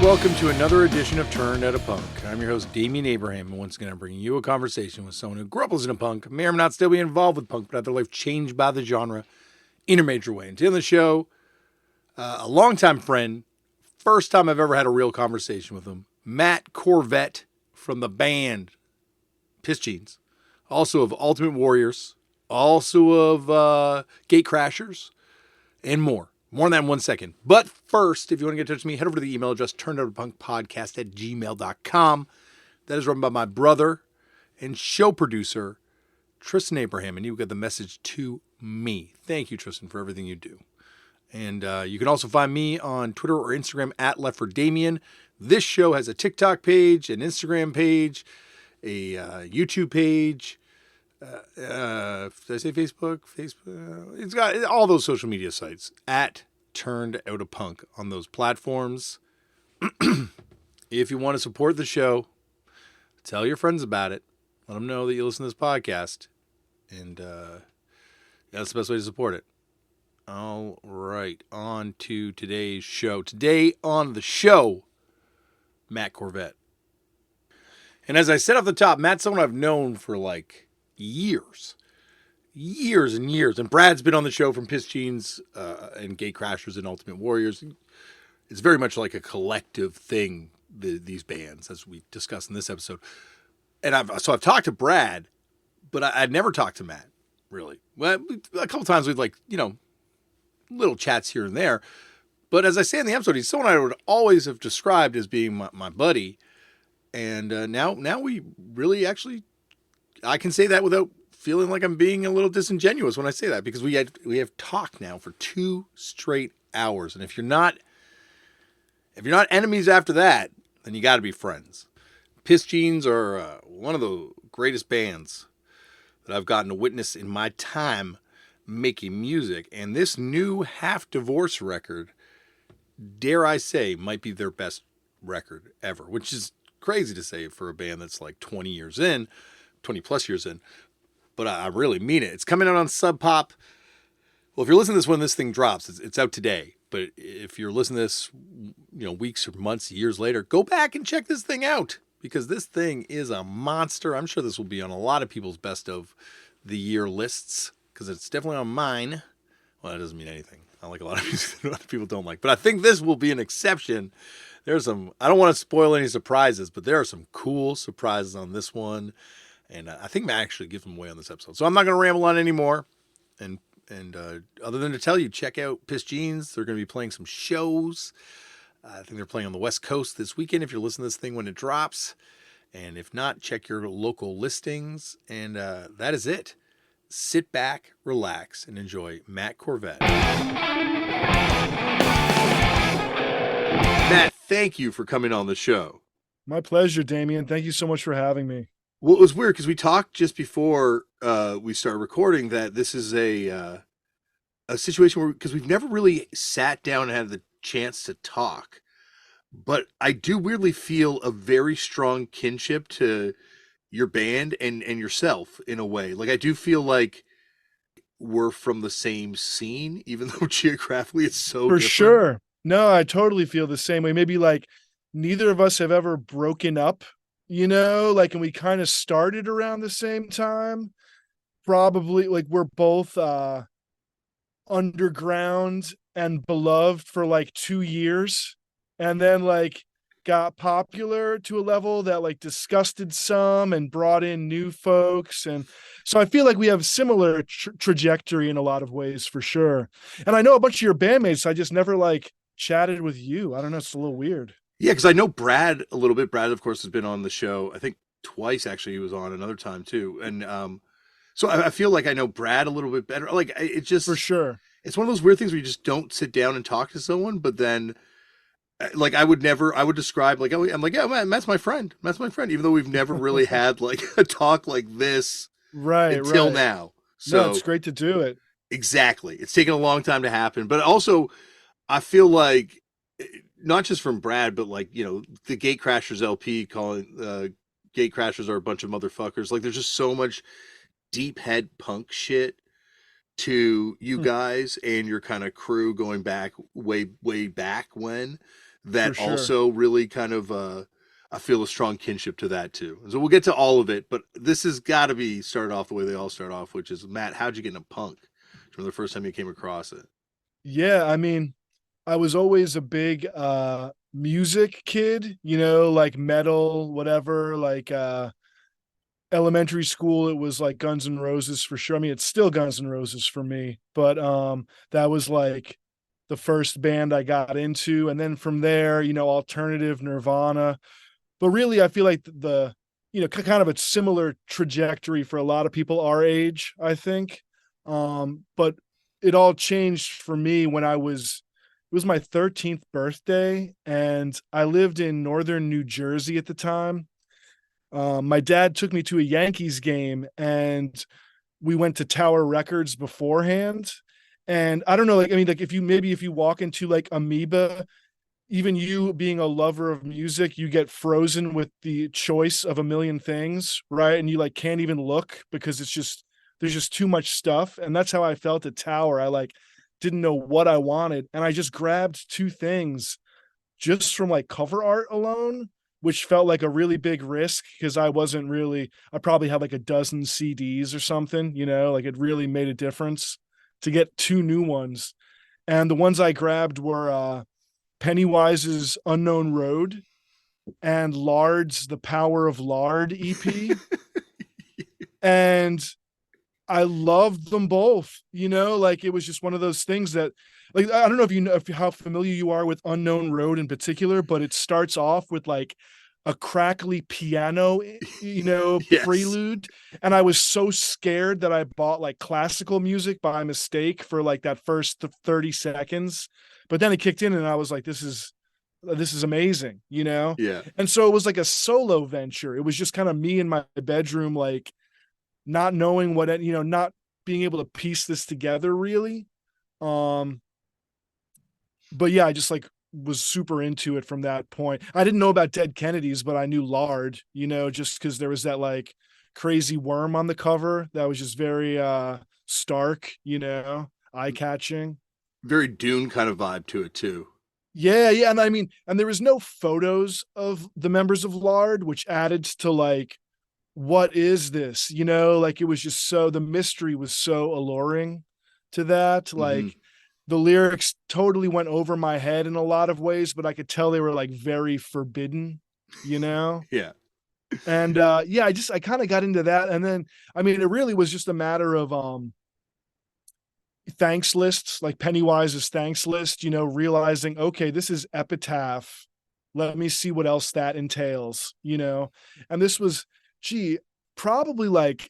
welcome to another edition of Turned Out a Punk. I'm your host, Damian Abraham, and once again, I'm bringing you a conversation with someone who grew up listening to punk, may or may not still be involved with punk, but had their life changed by the genre in a major way. And today on the show, a longtime friend, first time I've ever had a real conversation with him, Matt Korvette from the band Jeans, also of Ultimate Warriors, also of Gate Crashers, and more. More on that in 1 second. But first, if you want to get in touch with me, head over to the email address, turnedoutapunkpodcast@gmail.com. That is run by my brother and show producer, Tristan Abraham, and you get the message to me. Thank you, Tristan, for everything you do. And you can also find me on Twitter or Instagram at Damian. This show has a TikTok page, an Instagram page, a YouTube page. Did I say Facebook? Facebook. It's got all those social media sites at Turned Out a Punk on those platforms. If you want to support the show, tell your friends about it. Let them know that you listen to this podcast. And that's the best way to support it. All right. On to today's show. Today on the show, Matt Korvette. And as I said off the top, Matt's someone I've known for like years and years. And Brad's been on the show from Jeans and Gate Crashers and Ultimate Warriors. It's very much like a collective thing, these bands, as we discussed in this episode. And I've talked to Brad, but I'd never talked to Matt, really. Well, a couple times we'd little chats here and there. But as I say in the episode, he's someone I would always have described as being my buddy. And now we really actually, I can say that without feeling like I'm being a little disingenuous when I say that, because we have talked now for 2 straight hours. And if you're not enemies after that, then you got to be friends. Jeans are one of the greatest bands that I've gotten to witness in my time making music. And this new Half Divorce record, dare I say, might be their best record ever, which is crazy to say for a band that's like 20 plus years in. But I really mean it. It's coming out on Sub Pop. Well, if you're listening to this when this thing drops, it's out today. But if you're listening to this, weeks or months, years later, go back and check this thing out, because this thing is a monster. I'm sure this will be on a lot of people's best of the year lists, because it's definitely on mine. Well, that doesn't mean anything. I like a lot of music that other people don't like. But I think this will be an exception. I don't want to spoil any surprises, but there are some cool surprises on this one. And I think Matt actually gives them away on this episode. So I'm not going to ramble on anymore. And other than to tell you, check out Jeans. They're going to be playing some shows. I think they're playing on the West Coast this weekend if you're listening to this thing when it drops. And if not, check your local listings. And that is it. Sit back, relax, and enjoy Matt Korvette. Matt, thank you for coming on the show. My pleasure, Damian. Thank you so much for having me. Well, it was weird because we talked just before we started recording that this is a situation where, because we've never really sat down and had the chance to talk, but I do weirdly feel a very strong kinship to your band and yourself in a way. Like, I do feel like we're from the same scene, even though geographically it's so For different. sure. No, I totally feel the same way. Maybe like neither of us have ever broken up, and we kind of started around the same time. Probably like we're both underground and beloved for like 2 years, and then like got popular to a level that like disgusted some and brought in new folks. And so I feel like we have similar trajectory in a lot of ways, for sure. And I know a bunch of your bandmates. I just never like chatted with you. I don't know. It's a little weird. Yeah, because I know Brad a little bit. Brad, of course, has been on the show, I think twice, actually. He was on another time, too. And so I feel like I know Brad a little bit better. Like, it just... For sure. It's one of those weird things where you just don't sit down and talk to someone, but then, like, I would describe, like, I'm like, yeah, man, Matt's my friend. Matt's my friend, even though we've never really had, like, a talk like this until now. So no, it's great to do it. Exactly. It's taken a long time to happen. But also, I feel like, not just from Brad, but like, the Gate Crashers LP calling Gate Crashers are a bunch of motherfuckers. Like, there's just so much deep head punk shit to you guys and your kind of crew going back way back when, that for sure. also really kind of I feel a strong kinship to that too. So we'll get to all of it, but this has got to be started off the way they all start off, which is Matt. How'd you get into punk? From the first time you came across it? Yeah, I mean, I was always a big music kid, you know, like metal, whatever, like elementary school it was like Guns N' Roses for sure. I mean, it's still Guns N' Roses for me, but that was like the first band I got into, and then from there, you know, alternative Nirvana. But really I feel like the you know, kind of a similar trajectory for a lot of people our age, I think. But it all changed for me when it was my 13th birthday, and I lived in northern New Jersey at the time. My dad took me to a Yankees game, and we went to Tower Records beforehand. And I don't know, like, I mean, like if you walk into like Amoeba, even you being a lover of music, you get frozen with the choice of a million things, right? And you like can't even look because it's just there's just too much stuff. And that's how I felt at Tower. I like didn't know what I wanted. And I just grabbed two things just from like cover art alone, which felt like a really big risk because I probably had like a dozen CDs or something, you know, like it really made a difference to get two new ones. And the ones I grabbed were Pennywise's Unknown Road and Lard's The Power of Lard EP. And I loved them both, you know, like it was just one of those things that, like, I don't know if you know how familiar you are with Unknown Road in particular, but it starts off with like a crackly piano, you know, Yes. prelude. And I was so scared that I bought like classical music by mistake for like that first 30 seconds. But then it kicked in and I was like, this is amazing, you know? Yeah. And so it was like a solo venture. It was just kind of me in my bedroom, like not knowing what, you know, not being able to piece this together really. Um, but yeah, I just like was super into it from that point. I didn't know about Dead Kennedys, but I knew Lard, you know, just because there was that like crazy worm on the cover that was just very stark, you know, eye catching. Very Dune kind of vibe to it too. Yeah, yeah. And I mean, and there was no photos of the members of Lard, which added to like, what is this? You know, like it was just so the mystery was so alluring to that. Mm-hmm. Like the lyrics totally went over my head in a lot of ways, but I could tell they were like very forbidden, you know? Yeah. And yeah, I kind of got into that. And then I mean it really was just a matter of thanks lists, like Pennywise's thanks list, you know, realizing, okay, this is Epitaph. Let me see what else that entails, you know? And this was, gee, probably like,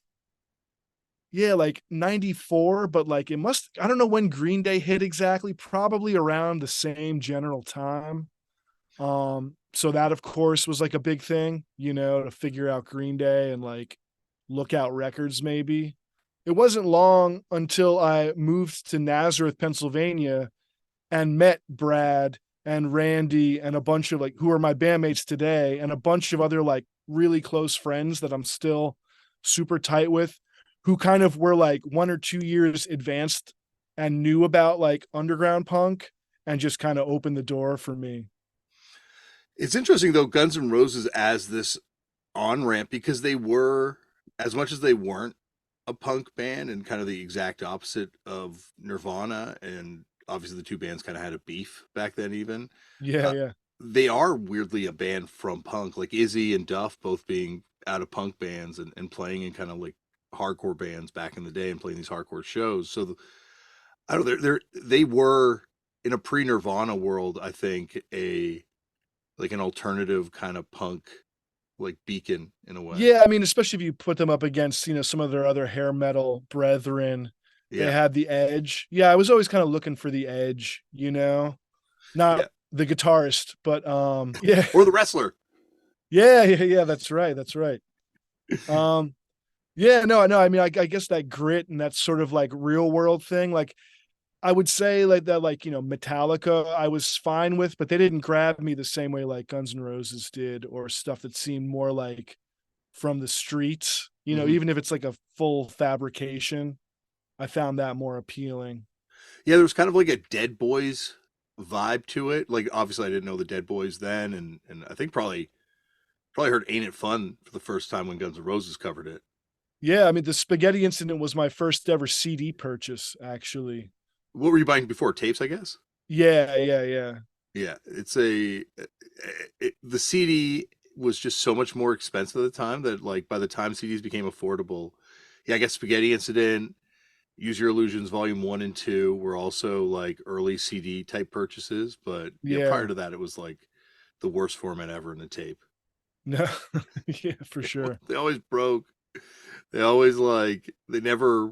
yeah, like 94, but like it must, I don't know when Green Day hit exactly, probably around the same general time. So that of course was like a big thing, you know, to figure out Green Day and like Lookout Records maybe. It wasn't long until I moved to Nazareth, Pennsylvania and met Brad and Randy and a bunch of like who are my bandmates today and a bunch of other like really close friends that I'm still super tight with who kind of were like 1 or 2 years advanced and knew about like underground punk and just kind of opened the door for me. It's interesting though, Guns N' Roses as this on ramp because they were, as much as they weren't a punk band and kind of the exact opposite of Nirvana, and obviously the two bands kind of had a beef back then, even. Yeah, Uh, yeah. they are weirdly a band from punk, like Izzy and Duff both being out of punk bands and playing in kind of like hardcore bands back in the day and playing these hardcore shows. So I don't know, they were in a pre Nirvana world, I think, a like an alternative kind of punk like beacon in a way. Yeah, I mean, especially if you put them up against, you know, some of their other hair metal brethren, they Yeah. had the edge. Yeah, I was always kind of looking for the edge, you know, not Yeah. the guitarist, but yeah, Or the wrestler. yeah, yeah, yeah, that's right. That's right. Um, yeah, no, no, I mean, I guess that grit and that sort of like real world thing, like I would say like that, like, you know, Metallica, I was fine with, but they didn't grab me the same way like Guns N' Roses did, or stuff that seemed more like from the streets, you know, Hmm. even if it's like a full fabrication. I found that more appealing. Yeah, there was kind of like a Dead Boys vibe to it. Like obviously I didn't know the Dead Boys then, and I think probably heard "Ain't It Fun" for the first time when Guns N' Roses covered it. Yeah, I mean, the Spaghetti Incident was my first ever CD purchase, actually. What were you buying before? Tapes, I guess. Yeah, yeah, yeah. Yeah, the CD was just so much more expensive at the time that like by the time CDs became affordable, yeah, I guess Spaghetti Incident, Use Your Illusions Volume 1 and 2 were also like early CD type purchases, but yeah, prior Yeah. to that it was like the worst format ever in a tape. No. Yeah, for sure. They always broke. They always like they never.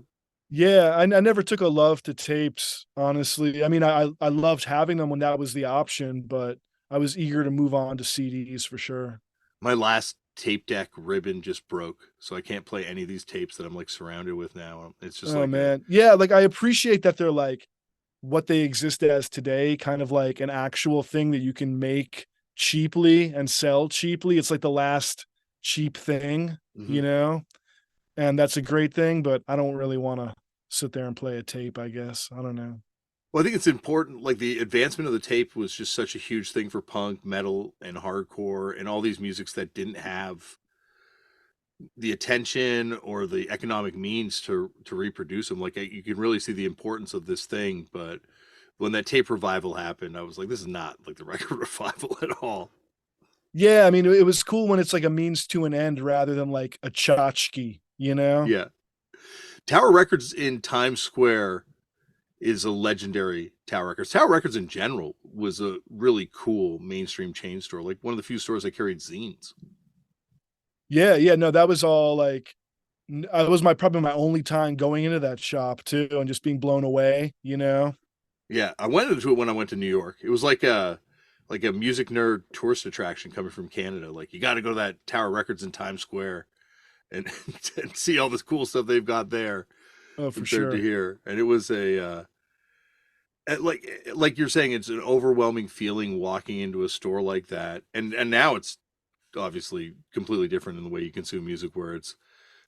Yeah, I never took a love to tapes, honestly. I mean, I loved having them when that was the option, but I was eager to move on to CDs for sure. My last tape deck ribbon just broke, so I can't play any of these tapes that I'm like surrounded with now. It's just Oh like a man. Yeah, like I appreciate that they're like what they exist as today, kind of like an actual thing that you can make cheaply and sell cheaply. It's like the last cheap thing, mhm. you know? And that's a great thing, but I don't really want to sit there and play a tape, I guess. I don't know. Well, I think it's important. Like the advancement of the tape was just such a huge thing for punk, metal, and hardcore, and all these musics that didn't have the attention or the economic means to reproduce them. Like you can really see the importance of this thing. But when that tape revival happened, I was like, this is not like the record revival at all. Yeah, I mean, it was cool when it's like a means to an end rather than like a tchotchke, you know? Yeah, Tower Records in Times Square is a legendary Tower Records. Tower Records in general was a really cool mainstream chain store, like one of the few stores that carried zines. Yeah, yeah, no, that was all like it was my probably my only time going into that shop too and just being blown away, you know? Yeah, I went into it when I went to New York. It was like a music nerd tourist attraction coming from Canada. Like you got to go to that Tower Records in Times Square and, and see all this cool stuff they've got there Oh, for compared to sure. here. And it was like you're saying, it's an overwhelming feeling walking into a store like that. And now it's obviously completely different in the way you consume music, where it's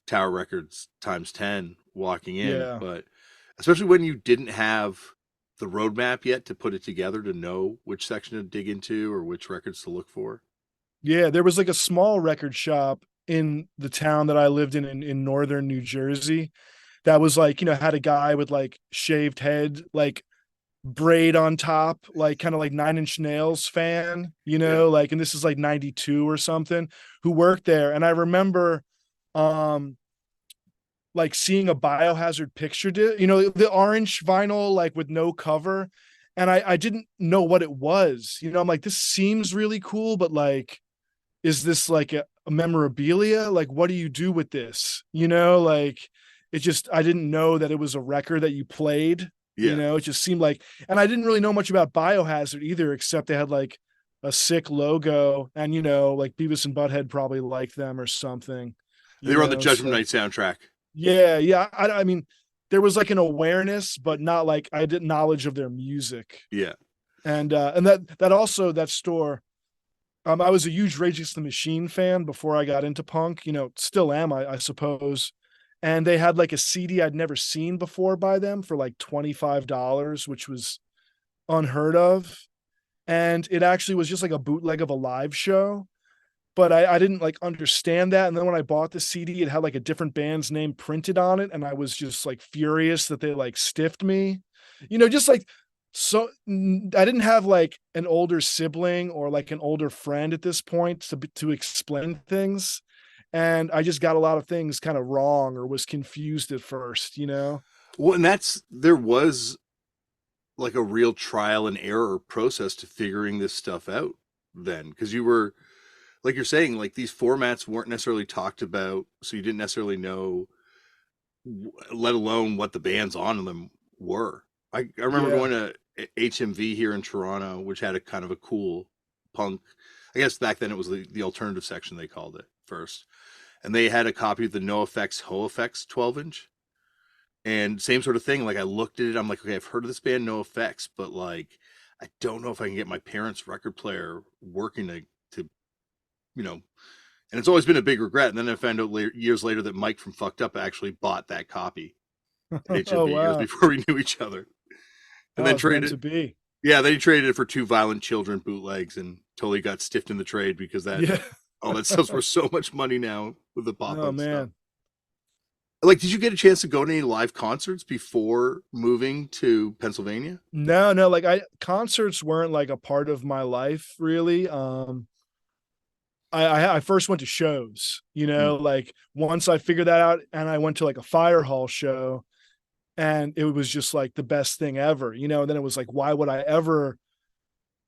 Tower Records times 10 walking in. Yeah. But especially when you didn't have the roadmap yet to put it together to know which section to dig into or which records to look for. Yeah, there was like a small record shop in the town that I lived in northern New Jersey that was like, had a guy with like shaved head, like braid on top, like kind of like Nine Inch Nails fan, Yeah. like, and this is like 92 or something, who worked there. And I remember um like seeing a Biohazard picture, the orange vinyl, like with no cover. And I didn't know what it was. I'm like, this seems really cool, but like, is this like a memorabilia? Like, what do you do with this? Like it just, I didn't know that it was a record that you played. Yeah. It just seemed like, and I didn't really know much about Biohazard either, except they had like a sick logo and, like Beavis and Butthead probably liked them or something, They were on the Judgment so Night soundtrack. yeah, yeah. I mean, there was like an awareness, but not like I didn't knowledge of their music. Yeah. And that store, I was a huge Rage Against the Machine fan before I got into punk, still am, I suppose. And they had like a CD I'd never seen before by them for like $25, which was unheard of. And it actually was just like a bootleg of a live show. But I didn't like understand that. And then when I bought the CD, it had like a different band's name printed on it. And I was just like furious that they like stiffed me, just like, so I didn't have like an older sibling or like an older friend at this point to explain things. And I just got a lot of things kind of wrong or was confused at first. Well, and there was like a real trial and error process to figuring this stuff out then. Because you were, like you're saying, like these formats weren't necessarily talked about. So you didn't necessarily know, let alone what the bands on them were. I remember Yeah. going to HMV here in Toronto, which had a kind of a cool punk. I guess back then it was the alternative section they called it first, and they had a copy of the No Effects Ho Effects 12-inch, and same sort of thing. Like I looked at it, I'm like, okay, I've heard of this band No Effects, but like I don't know if I can get my parents' record player working to you know. And it's always been a big regret. And then I found out years later that Mike from Fucked Up actually bought that copy at Oh, HMV years wow. before we knew each other, and Oh, then it's meant to traded. be. Yeah, they traded it for Two Violent Children bootlegs and totally got stiffed in the trade because that Yeah. all that stuff's worth so much money now with the pop Oh punk stuff. man. Like, did you get a chance to go to any live concerts before moving to Pennsylvania? No, no, like concerts weren't like a part of my life really. I first went to shows, Mm, like once I figured that out and I went to like a fire hall show and it was just like the best thing ever, and then it was like, why would I ever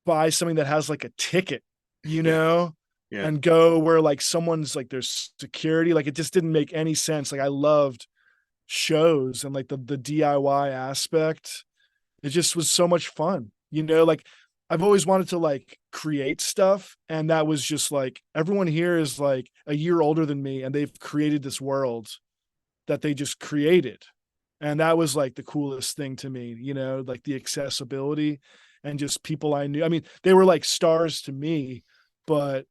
buy something that has like a ticket, you yeah, know, yeah, and go where like someone's like there's security. Like it just didn't make any sense. Like I loved shows and like the DIY aspect. It just was so much fun, like I've always wanted to like create stuff. And that was just like everyone here is like a year older than me and they've created this world that they just created. And that was like the coolest thing to me, like the accessibility and just people I knew. I mean, they were like stars to me, but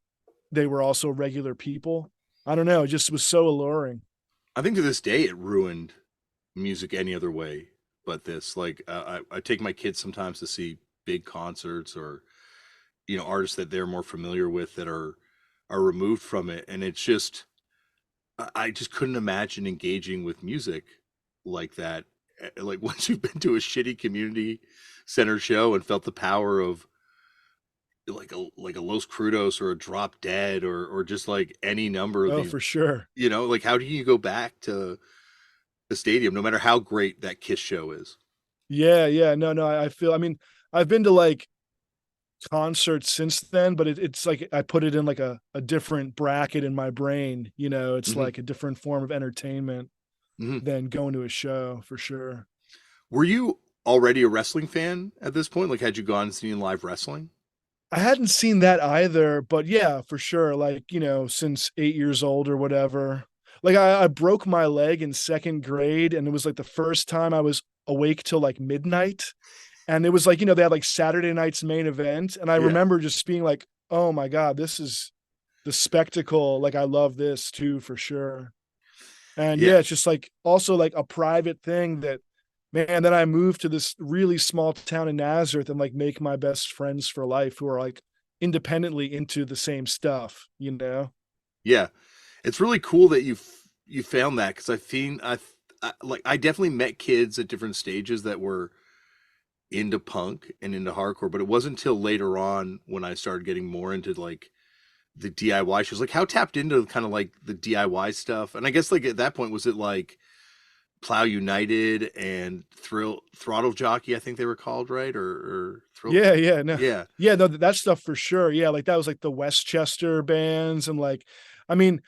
they were also regular people. I don't know. It just was so alluring. I think to this day it ruined music any other way but this. Like, I take my kids sometimes to see big concerts or artists that they're more familiar with that are removed from it, and it's just I just couldn't imagine engaging with music like that. Like once you've been to a shitty community center show and felt the power of like a Los Crudos or a Drop Dead or just like any number of Oh, these, for sure. like how do you go back to the stadium no matter how great that Kiss show is? Yeah. Yeah. No, no. I feel, I mean, I've been to like concerts since then, but it's like I put it in like a different bracket in my brain. It's Hmm. like a different form of entertainment Hmm. than going to a show for sure. Were you already a wrestling fan at this point? Like, had you gone and seen live wrestling? I hadn't seen that either, but yeah, for sure. Like, since 8 years old or whatever. Like I broke my leg in second grade, and it was like the first time I was awake till like midnight. And it was like, they had like Saturday night's main event. And I Yeah, remember just being like, oh my God, this is the spectacle. Like I love this too, for sure. And yeah, yeah, it's just like also like a private thing that, man, then I moved to this really small town in Nazareth and like make my best friends for life who are like independently into the same stuff. yeah. It's really cool that you found that because I definitely met kids at different stages that were into punk and into hardcore, but it wasn't until later on when I started getting more into like the DIY shows. Like, how tapped into kind of like the DIY stuff? And I guess like at that point, was it like Plow United and Throttle Jockey? I think they were called, right? Or Thrill? Yeah, yeah, no. Yeah, Yeah, no, that stuff for sure. Yeah, like that was like the Westchester bands and like I mean,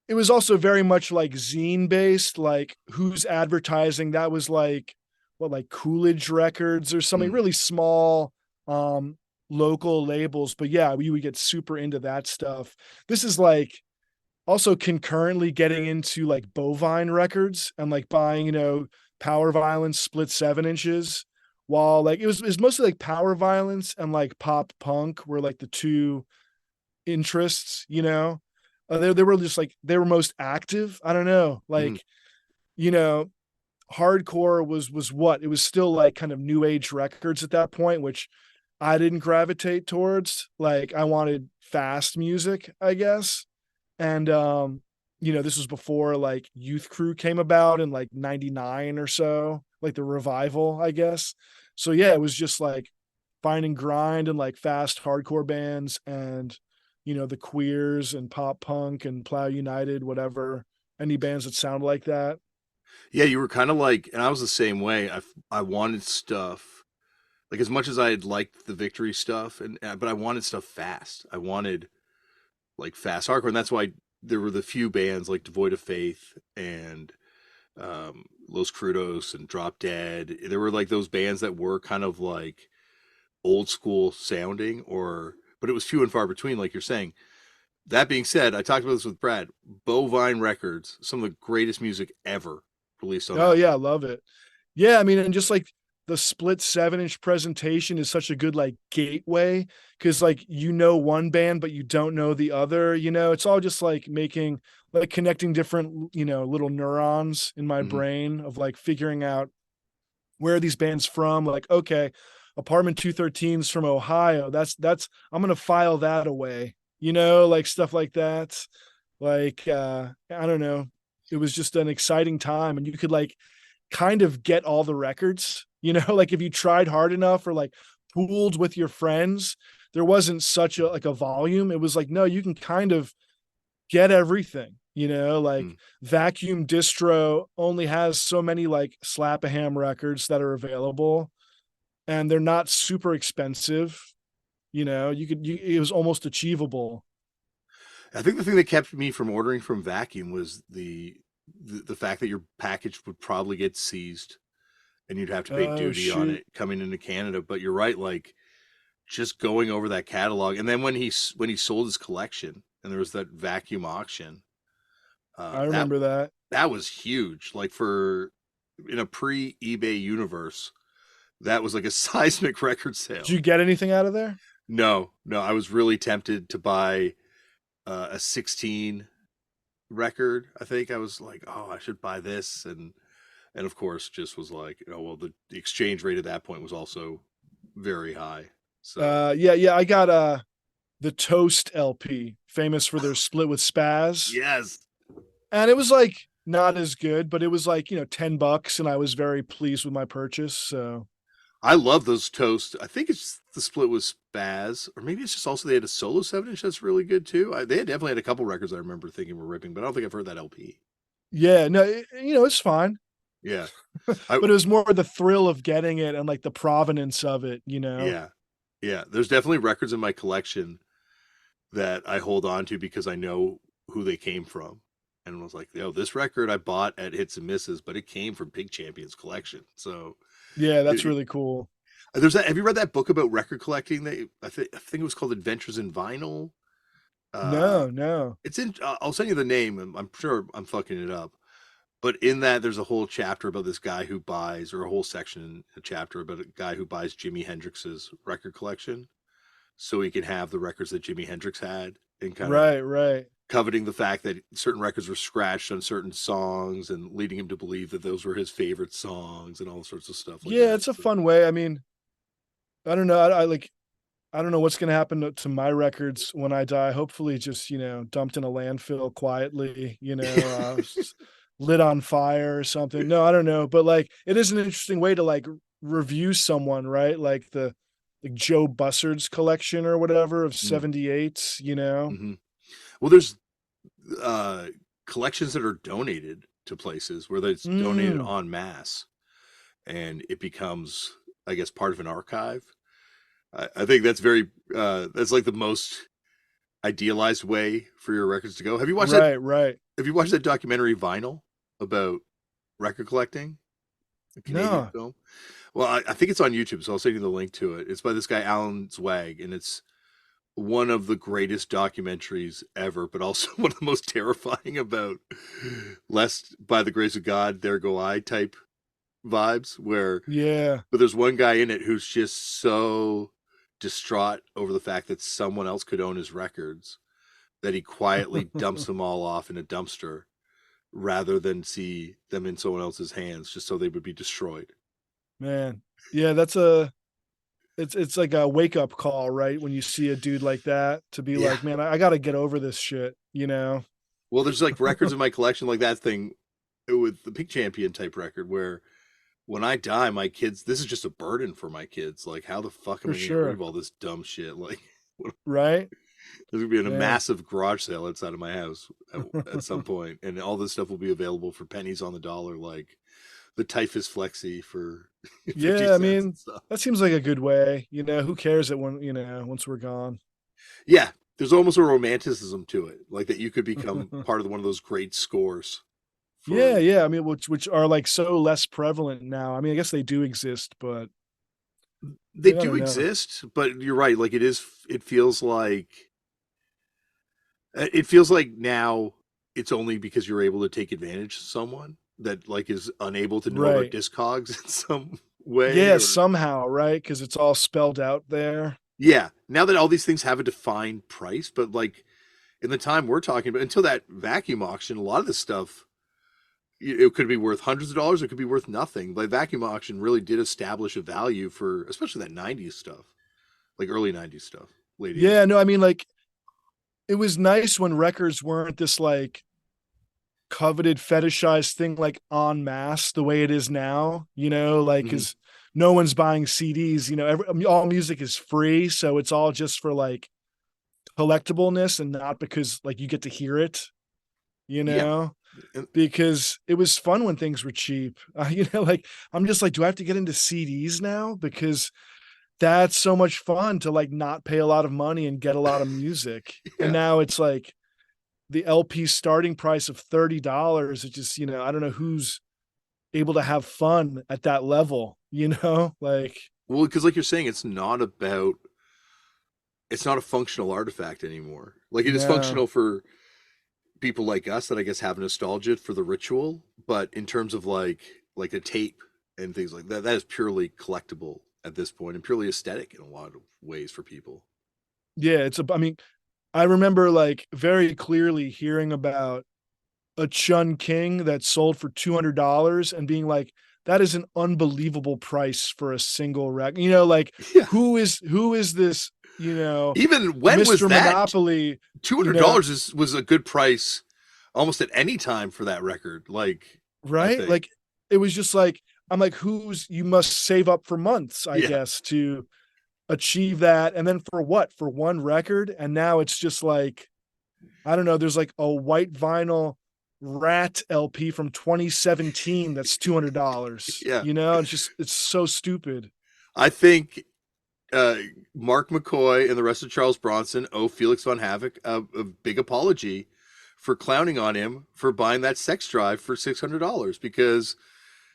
it was also very much like zine based, like who's advertising. That was like what, like Coolidge Records or something mm, really small, um, local labels. But yeah, we would get super into that stuff. This is like also concurrently getting into like Bovine Records and like buying, Power Violence split 7 inches. While like it was mostly like Power Violence and like pop punk were like the two interests, they were just like they were most active. I don't know, mm, like you know, hardcore was what it was still like kind of new age records at that point, which I didn't gravitate towards. Like I wanted fast music, I guess, and this was before like Youth Crew came about in like '99 or so, like the revival, I guess. So yeah, it was just like finding grind and like fast hardcore bands and the Queers and pop punk and Plow United, whatever, any bands that sound like that. yeah. You were kind of like, and I was the same way. I wanted stuff like as much as I had liked the Victory stuff, and but I wanted stuff fast. I wanted like fast hardcore, and that's why there were the few bands like Devoid of Faith and Los Crudos and Drop Dead. There were like those bands that were kind of like old school sounding, but it was few and far between, like you're saying. That being said, I talked about this with Brad. Bovine Records, some of the greatest music ever released on Oh that yeah, I label. love it. Yeah, I mean, and just like the split 7 inch presentation is such a good like gateway because like one band but you don't know the other. It's all just like making like connecting different little neurons in my Hmm. brain of like figuring out where are these bands from. Like okay, apartment 213s from Ohio. I'm gonna file that away, like stuff like that. Like I don't know. It was just an exciting time, and you could like kind of get all the records, like if you tried hard enough or like pooled with your friends, there wasn't such a like a volume. It was like, no, you can kind of get everything, like Mm. Vacuum Distro only has so many like Slap-a-Ham records that are available, and they're not super expensive. It was almost achievable. I think the thing that kept me from ordering from Vacuum was the fact that your package would probably get seized and you'd have to pay Oh duty on shoot. it coming into Canada. But you're right, like just going over that catalog, and then when he sold his collection, and there was that Vacuum auction, I that remember that. that was huge. Like for in a pre eBay universe, that was like a seismic record Did sale. you get anything out of there? No, no, I was really tempted to buy a 16 record. I think I was like, oh, I should buy this, and of course, just was like, oh well, the exchange rate at that point was also very high. So Yeah, I got the Toast LP, famous for their split with Spaz. yes, And it was like not as good, but it was like, $10, and I was very pleased with my purchase. So I love those toast. I think it's the split with Spaz, or maybe it's just also they had a solo 7-inch that's really good too. They had definitely had a couple records I remember thinking were ripping, but I don't think I've heard that LP. yeah, no, it's fine. Yeah, I But it was more the thrill of getting it and like the provenance of it. yeah, yeah. There's definitely records in my collection that I hold on to because I know who they came from. And I was like, yo, this record I bought at Hits and Misses, but it came from Pig Champions collection. So Yeah, that's it, really cool. there's that. Have you read that book about record collecting? I think it was called Adventures in Vinyl. Uh, No, no. it's in. I'll send you the name. I'm sure I'm fucking it up. But in that, there's a whole chapter about this guy who buys, or a whole section, a chapter about a guy who buys Jimi Hendrix's record collection, so he can have the records that Jimi Hendrix had, and kind of Right, right. coveting the fact that certain records were scratched on certain songs and leading him to believe that those were his favorite songs and all sorts of stuff like Yeah, that. it's a So, fun way. I mean, I don't know. I don't know what's going to happen to my records when I die. Hopefully, just dumped in a landfill quietly. Lit on fire or something. No, I don't know, but like, it is an interesting way to like review someone, right? Like Joe Bussard's collection or whatever of mm, 78s. mhm. Well, there's uh, collections that are donated to places where it's donated Mm, en masse, and it becomes, I guess, part of an archive. I think that's very that's like the most idealized way for your records to go. right, right. Have you watched that documentary Vinyl about record collecting? A Canadian No, film. Well, I think it's on YouTube, so I'll send you the link to it. It's by this guy Alan Zwag, and it's one of the greatest documentaries ever, but also one of the most terrifying about lest by the grace of God, there go I type vibes. yeah. But there's one guy in it who's just so distraught over the fact that someone else could own his records that he quietly dumps them all off in a dumpster rather than see them in someone else's hands just so they would be destroyed. Man. Yeah, it's like a wake up call, right? When you see a dude like that, to be Yeah. like, man, I got to get over this shit. Well, there's like records in my collection like that thing with the Pig Champion type record where when I die, my kids, this is just a burden for my kids. Like, how the fuck am For I going to get rid sure. of all this dumb shit? Like, Right? there's going to be a Man. massive garage sale outside of my house at some point, and all this stuff will be available for pennies on the dollar, like the Typhus Flexi for 50 Yeah, I cents and mean, stuff. that seems like a good way. Who cares that once we're gone? Yeah, there's almost a romanticism to it, like that you could become part of one of those great scores Yeah, for. yeah. I mean, which are like so less prevalent now. I mean, I guess they do exist, but They I do don't know. exist, but you're right. Like it feels like now it's only because you're able to take advantage of someone that like is unable to know about Right. discogs in some way Yeah, or somehow, right? Because it's all spelled out there. yeah. Now that all these things have a defined price, but like in the time we're talking about until that vacuum auction, a lot of this stuff it could be worth hundreds of dollars. It could be worth nothing. Like vacuum auction really did establish a value for, especially that '90s stuff, like early '90s stuff, late Yeah, '80s. no, I mean, like, it was nice when records weren't this like coveted fetishized thing like en masse the way it is now, like, Hmm. because no one's buying CDs, all music is free, so it's all just for like collectibleness and not because like you get to hear it, you Yeah, know and, because it was fun when things were cheap. Like, I'm just like, do I have to get into CDs now? Because that's so much fun to like not pay a lot of money and get a lot of music. And yeah. now it's like the LP starting price of $30. It just, I don't know who's able to have fun at that level, like, Well, because like you're saying, it's not a functional artifact anymore. Like it is no. functional for people like us that I guess have nostalgia for the ritual, but in terms of like a tape and things like that, that is purely collectible at this point and purely aesthetic in a lot of ways for people. Yeah, I mean, I remember like very clearly hearing about a Chun King that sold for $200 and being like, that is an unbelievable price for a single record. Like, Yeah. who is this, Even when was Mr. that? Monopoly, Two you hundred know, dollars is was a good price almost at any time for that record. Like I right? think, Like, it was just like, I'm like, you must save up for months, I yeah, guess, to achieve that. And then for what? For one record. And now it's just like, I don't know, there's like a white vinyl Rat LP from 2017 that's $200. yeah. It's so stupid. I think uh, Mark McCoy and the rest of Charles Bronson owe Felix von Havoc a big apology for clowning on him for buying that sex drive for $600 because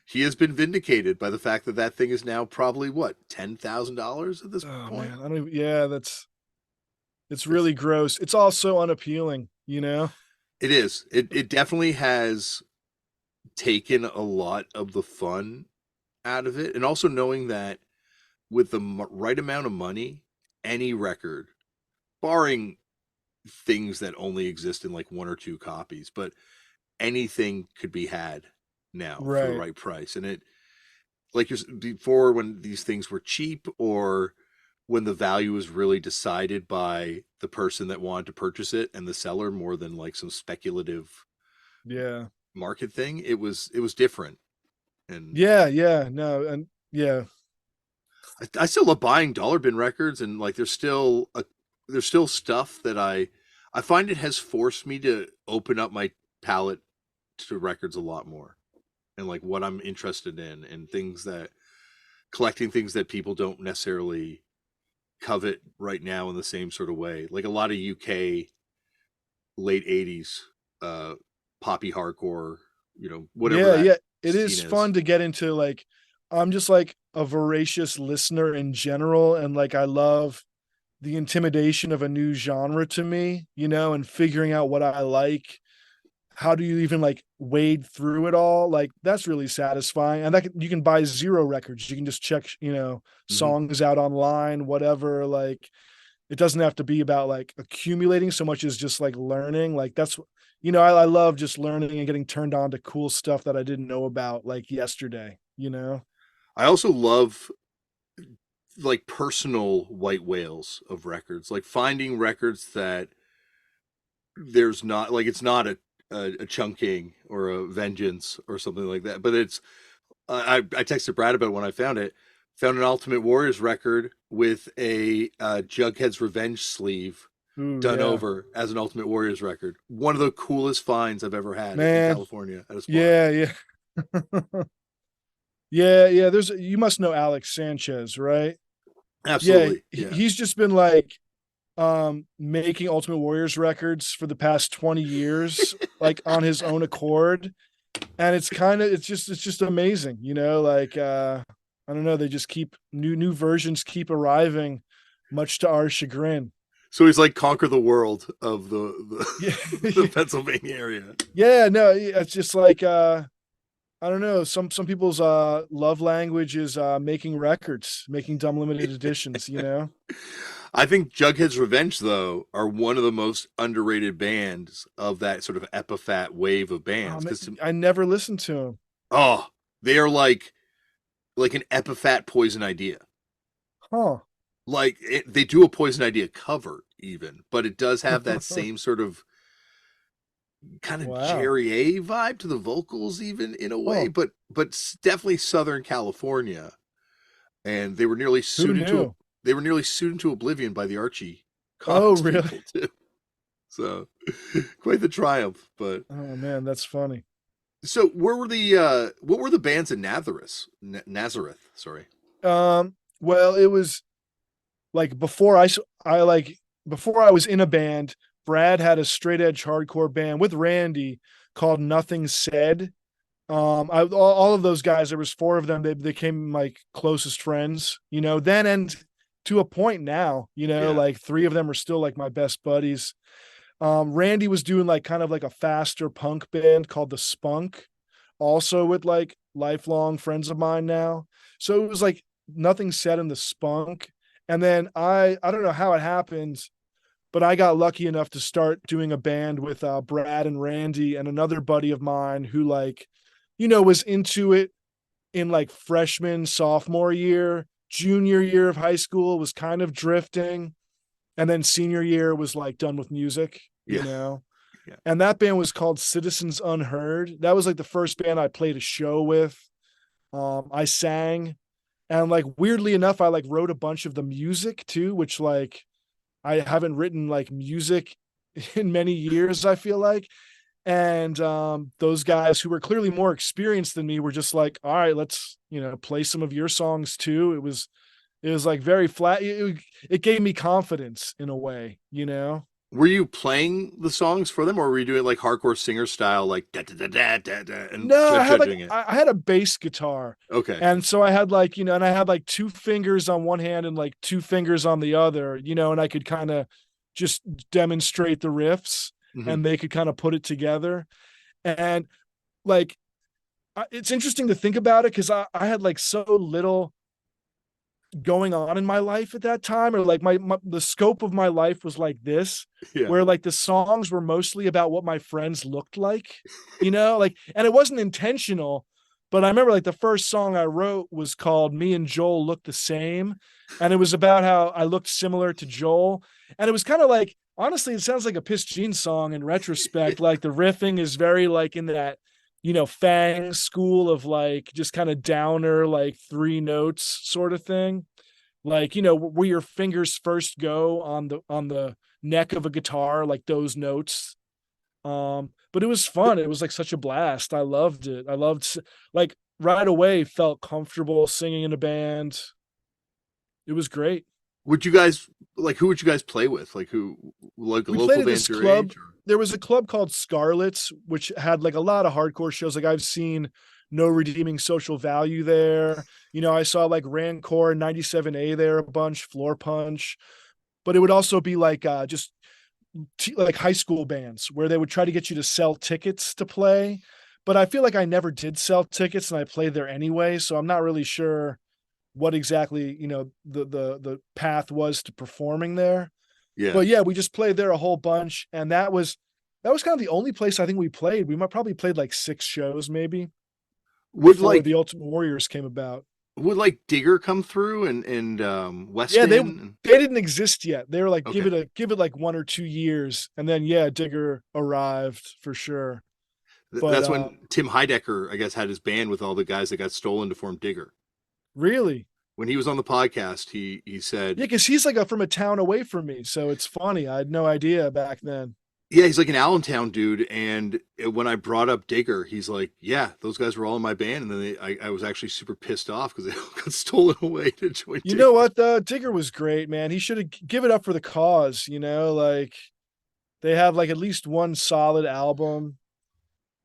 he has been vindicated by the fact that that thing is now probably what $10,000 at this Oh point. man, I don't even, yeah, it's It's really gross. It's all so unappealing. it is it definitely has taken a lot of the fun out of it, and also knowing that with the right amount of money, any record, barring things that only exist in like one or two copies, but anything could be had now for the Right. right price. And it, like you're before, when these things were cheap or when the value was really decided by the person that wanted to purchase it and the seller more than like some speculative Yeah. market thing, it was different. And Yeah, yeah, no, and yeah. I still love buying dollar bin records, and like there's still stuff that I find it has forced me to open up my palette to records a lot more and like what I'm interested in and things that collecting things that people don't necessarily covet right now in the same sort of way. Like a lot of UK late '80s uh poppy hardcore, whatever Yeah, that yeah. It scene is is. fun to get into, like, I'm just like a voracious listener in general, and like I love the intimidation of a new genre to me, and figuring out what I like. How do you even like wade through it all? Like, that's really satisfying. And you can buy zero records. You can just check, Hmm. songs out online, whatever. Like, it doesn't have to be about like accumulating so much as just like learning. Like, I love just learning and getting turned on to cool stuff that I didn't know about like yesterday. I also love like personal white whales of records, like finding records that there's not like it's not a chunking or a vengeance or something like that, but it's I texted Brad about it when I found it. Found an Ultimate Warriors record with a Jughead's Revenge sleeve Ooh, done yeah. over as an Ultimate Warriors record. One of the coolest finds I've ever had in Man. California at a spot. Yeah, yeah. Yeah, yeah. You must know Alex Sanchez, right? Yeah, Absolutely, yeah. he's just been like making Ultimate Warriors records for the past 20 years, like on his own accord. And it's just amazing, like I don't know, they just keep new versions keep arriving, much to our chagrin. So he's like conquer the world of Yeah. the Pennsylvania area. Yeah, no, it's just like I don't know, some people's love language is making records, making dumb limited editions. I think Jughead's Revenge, though, are one of the most underrated bands of that sort of Epi-Fat wave of bands. Because I never listened to him. oh, they are like an Epi-Fat Poison Idea. Huh. They do a Poison Idea cover even, but it does have that same sort of kind of Wow. Jerry A vibe to the vocals, even in a way, Huh. but definitely Southern California. And they were nearly Who sued into knew? they were nearly sued into oblivion by the Archie Oh, Cox really? people too. So quite the triumph. But Oh man, that's funny. so where were the what were the bands in Nazareth? Sorry. Well, it was like before I was in a band, Brad had a straight edge hardcore band with Randy called Nothing Said. All of those guys, there was four of them. They became like closest friends, then and to a point now, Yeah. like three of them are still like my best buddies. Randy was doing like kind of like a faster punk band called the Spunk, also with like lifelong friends of mine now. So it was like Nothing Said in the Spunk. And then I don't know how it happened, but I got lucky enough to start doing a band with Brad and Randy and another buddy of mine who like, was into it in like freshman, sophomore year, junior year of high school was kind of drifting. And then senior year was like done with music, Yeah. Yeah. And that band was called Citizens Unheard. That was like the first band I played a show with. I sang, and like weirdly enough, I like wrote a bunch of the music too, which like I haven't written like music in many years, I feel like. And those guys who were clearly more experienced than me were just like, all right, let's, play some of your songs too. It was like very flat. It gave me confidence in a way. Were you playing the songs for them, or were you doing like hardcore singer style, like da da da da da da, and No, I had like judging it? I had a bass guitar. Okay. And so I had like, and I had like two fingers on one hand and like two fingers on the other, and I could kind of just demonstrate the riffs Hmm. and they could kind of put it together. And like it's interesting to think about it because I had like so little going on in my life at that time, or like the scope of my life was like this, Yeah. where like the songs were mostly about what my friends looked like, and it wasn't intentional, but I remember like the first song I wrote was called Me and Joel Look the Same, and it was about how I looked similar to Joel. And it was kind of like, honestly, it sounds like a Piss Jeans song in retrospect. Like the riffing is very like in that Fang school of like just kind of downer, like three notes sort of thing. Like, where your fingers first go on the neck of a guitar, like those notes. But it was fun. It was like such a blast. I loved it. I loved like right away felt comfortable singing in a band. It was great. Would you guys like who would you guys play with? Like who like We played local at this bands your club. age? Or? There was a club called Scarlet's, which had like a lot of hardcore shows. Like I've seen No Redeeming Social Value there. I saw like Rancor 97A there a bunch, Floor Punch. But it would also be like just like high school bands where they would try to get you to sell tickets to play. But I feel like I never did sell tickets and I played there anyway. So I'm not really sure what exactly, the path was to performing there. Yeah. But yeah, we just played there a whole bunch, and that was kind of the only place I think we played. We might probably played like 6 shows maybe Would before the like Ultimate Warriors came about. would like Digger come through and Yeah, they Weston? they didn't exist yet. They were like Okay. give it like 1 or 2 years, and then yeah, Digger arrived for sure. But That's when Tim Heidecker, I guess, had his band with all the guys that got stolen to form Digger. really, When he was on the podcast, he yeah, said, because he's like from a town away from me, so it's funny. I had no idea back then. "Yeah, he's like an Allentown dude." And when I brought up Digger, he's like, "Yeah, those guys were all in my band." And then I was actually super pissed off because they all got stolen away to join You know Digger. what? Digger was great, man. He should have give it up for the cause. Like they have like at least one solid album,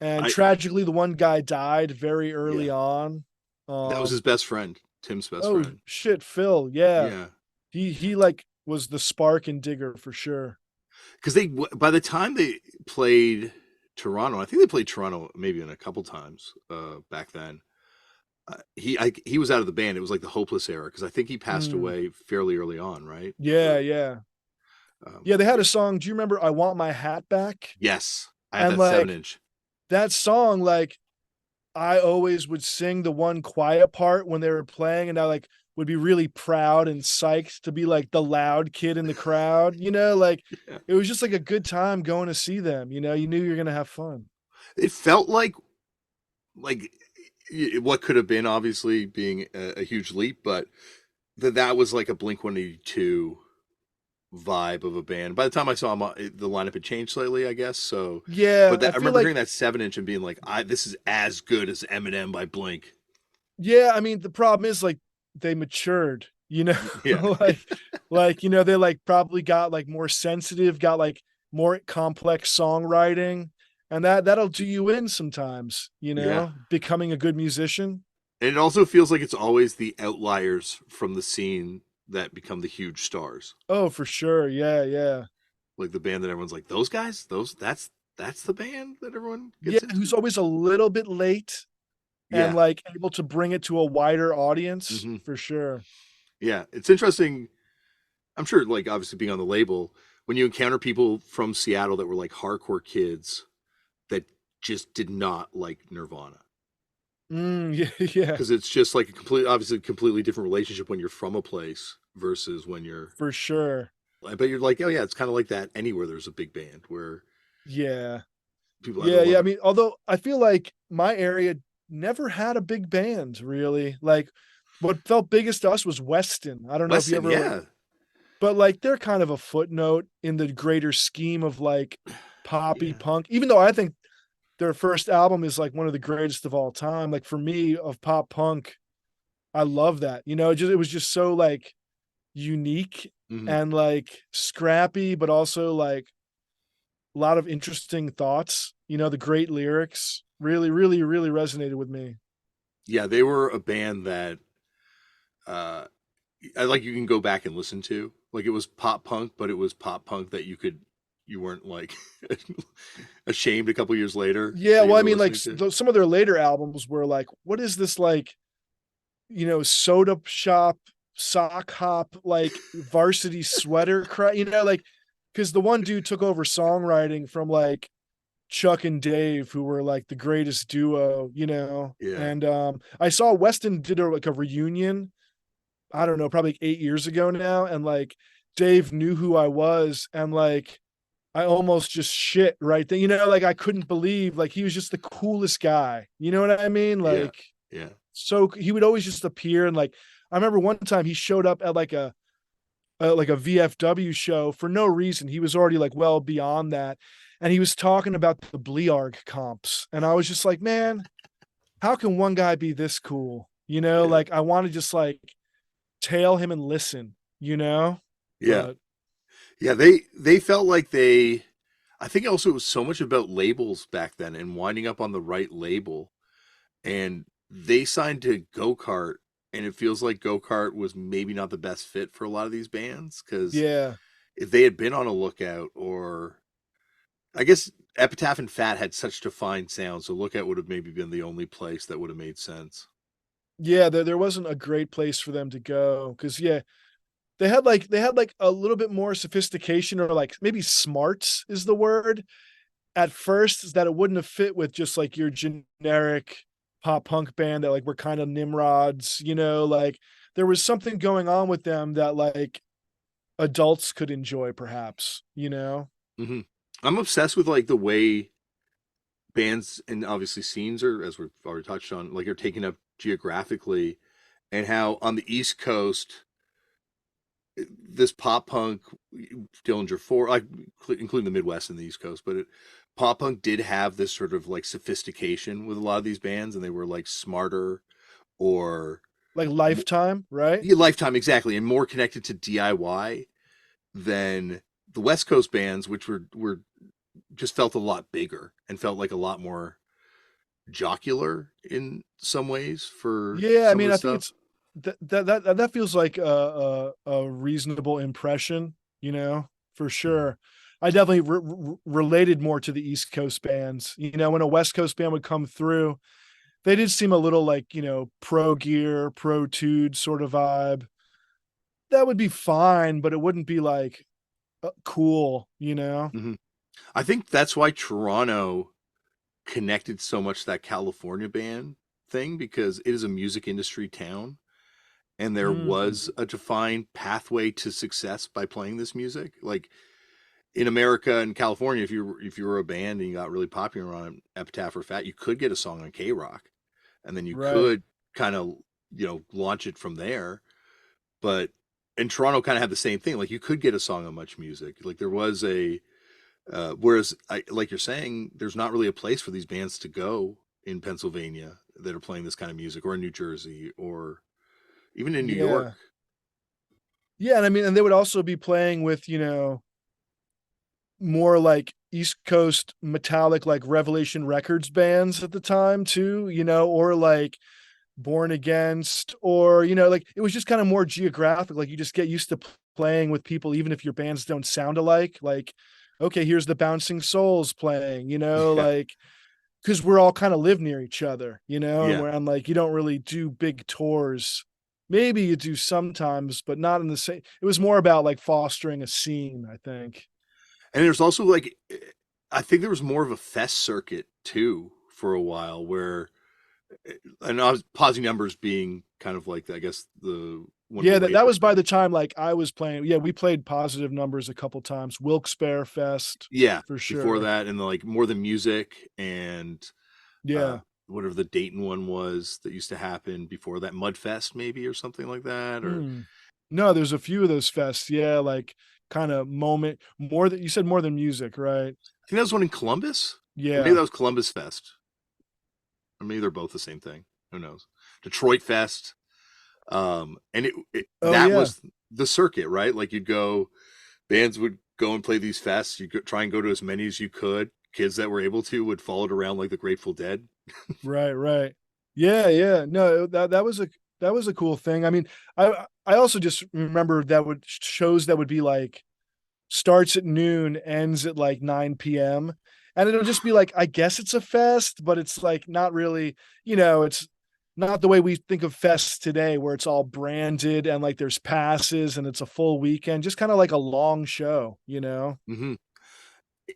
and I tragically, the one guy died very Yeah, early on. that was his Um, best friend, Tim's best oh friend. shit, Phil, yeah, Yeah, he like was the spark in Digger for sure. because they by the time they played Toronto, I think they played Toronto maybe in a couple times back then. he was out of the band. It was like the Hopeless era because I think he passed Mm, away fairly early on, right? yeah, Or yeah. Yeah, they had yeah. a song. Do you remember I Want My Hat Back? Yes, I have And that seven like inch. that song, like I always would sing the one quiet part when they were playing, and I like would be really proud and psyched to be like the loud kid in the crowd, like Yeah. it was just like a good time going to see them, you knew you're gonna have fun. It felt like what could have been obviously being a huge leap, but that was like a Blink 182 vibe of a band. By the time I saw them, the lineup had changed slightly, I guess. So, Yeah, but I I feel remember like hearing that 7 inch and being like, this is as good as Eminem by Blink. yeah, I mean the problem is like they matured, Yeah, like they like probably got like more sensitive, got like more complex songwriting, and that'll do you in sometimes, yeah. becoming a good musician. And it also feels like it's always the outliers from the scene that become the huge stars. Oh, for sure. Yeah, yeah. Like the band that everyone's like, those guys, that's the band that everyone Yeah, gets who's into. always a little bit late and Yeah. like able to bring it to a wider audience Hmm. for sure. Yeah. It's interesting. I'm sure, like, obviously being on the label, when you encounter people from Seattle that were like hardcore kids that just did not like Nirvana. Yeah, yeah, Because it's just like obviously, completely different relationship when you're from a place versus when you're, for sure. I bet you're like, oh yeah, it's kind of like that anywhere there's a big band where Yeah. people either Yeah, yeah. love I it. mean, although I feel like my area never had a big band really. Like what felt biggest to us was Weston. I don't know if you Weston, ever like, yeah. but like they're kind of a footnote in the greater scheme of like poppy Yeah. punk, even though I think their first album is like one of the greatest of all time. Like for me, of pop punk, I love that. It was just so like unique Hmm. and like scrappy, but also like a lot of interesting thoughts. The great lyrics really, really, really resonated with me. Yeah, they were a band that uh I like you can go back and listen to. Like it was pop punk, but it was pop punk that you weren't like ashamed a couple years later Yeah, that you well, I were mean, like listening to. some of their later albums were like, what is this like? Soda shop, sock hop, like varsity sweater cry. Like because the one dude took over songwriting from like Chuck and Dave, who were like the greatest duo, Yeah. And I saw Weston did like a reunion, I don't know, probably like 8 years ago now. And like Dave knew who I was, and like I almost just shit right then. Like I couldn't believe like he was just the coolest guy. You know what I mean? Yeah. Like Yeah. so he would always just appear, and like I remember one time he showed up at like a VFW show for no reason. He was already like well beyond that. And he was talking about the Blearg comps. And I was just like, man, how can one guy be this cool? Yeah. Like I want to just like tail him and listen. Yeah. But Yeah, they felt like they I think also it was so much about labels back then and winding up on the right label. And they signed to Go Kart, and it feels like Go Kart was maybe not the best fit for a lot of these bands because yeah, if they had been on a lookout, or I guess Epitaph and Fat had such defined sounds, so Lookout would have maybe been the only place that would have made sense. yeah, there wasn't a great place for them to go. Cause yeah, they had like a little bit more sophistication, or like maybe smarts is the word at first, is that it wouldn't have fit with just like your generic pop punk band that like were kind of nimrods, like there was something going on with them that like adults could enjoy perhaps. Hmm. I'm obsessed with like the way bands and obviously scenes are, as we've already touched on, like are taken up geographically, and how on the East Coast this pop punk, Dillinger Four, like including the Midwest and the East Coast, but pop punk did have this sort of like sophistication with a lot of these bands, and they were like smarter or Like mo- Lifetime, right? yeah, Lifetime exactly, and more connected to DIY than the West Coast bands, which were just felt a lot bigger and felt like a lot more jocular in some ways for Yeah, I some of mean, the I think stuff. it's that feels like a reasonable impression, for sure. I definitely related more to the East Coast bands. When a West Coast band would come through, They did seem a little like, pro gear, pro tude sort of vibe. That would be fine, but it wouldn't be like cool, you know? Hmm. I think that's why Toronto connected so much to that California band thing, because it is a music industry town, and there Mm, was a defined pathway to success by playing this music. Like in America and California, if you were a band and you got really popular on Epitaph or Fat, you could get a song on K Rock, and then you right. could kind of launch it from there. But in Toronto, kind of had the same thing. Like you could get a song on Much Music. Like there was a whereas like you're saying, there's not really a place for these bands to go in Pennsylvania that are playing this kind of music, or in New Jersey, or even in New York. Yeah. Yeah, and I mean, and they would also be playing with, more like East Coast metallic, like Revelation Records bands at the time too, or like Born Against, or, like it was just kind of more geographic. Like you just get used to playing with people, even if your bands don't sound alike. Like, okay, here's the Bouncing Souls playing, Yeah, like, because we're all kind of live near each other, and yeah. where I'm like, you don't really do big tours. Maybe you do sometimes, but not in the same. It was more about like fostering a scene, I think. And there's also like, I think there was more of a fest circuit too for a while, where, and I was pausing numbers being kind of like, I guess, the one of the Yeah, that later was by the examples. time like I was playing. Yeah, we played Positive Numbers a couple times. Wilkes-Barre Fest Yeah, for before sure. that, and like More Than Music, and uh, Yeah. whatever the Dayton one was that used to happen before that, Mudfest maybe, or something like that. Or Hmm. No, there's a few of those fests. Yeah, like kind of moment more that you said more than music, right? I think that was one in Columbus, or maybe Yeah. that was Columbus Fest, or maybe they're both the same thing. Who knows? Detroit Fest, and Oh that yeah. was the circuit, right? Like you'd go, bands would go and play these fests. You could try and go to as many as you could. Kids that were able to would follow it around like the Grateful Dead. Right, right. Yeah, yeah. No, that was a cool thing. I mean, I also just remember that would shows that would be like starts at noon, ends at like 9 p.m. And it'll just be like, I guess it's a fest, but it's like not really, it's not the way we think of fests today, where it's all branded and like there's passes and it's a full weekend, just kind of like a long show. Hmm.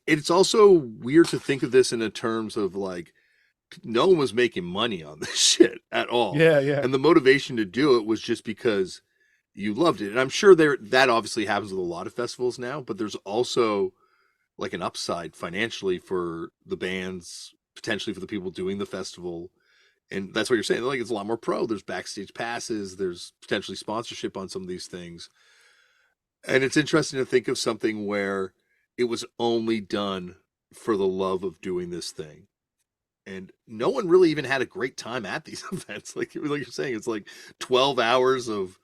It's also weird to think of this in the terms of like, no one was making money on this shit at all. Yeah, yeah, And the motivation to do it was just because you loved it. And I'm sure that obviously happens with a lot of festivals now, but there's also like an upside financially for the bands, potentially for the people doing the festival. And that's what you're saying. Like it's a lot more pro. There's backstage passes, there's potentially sponsorship on some of these things. And it's interesting to think of something where it was only done for the love of doing this thing, and no one really even had a great time at these events. Like you're saying, it's like 12 hours of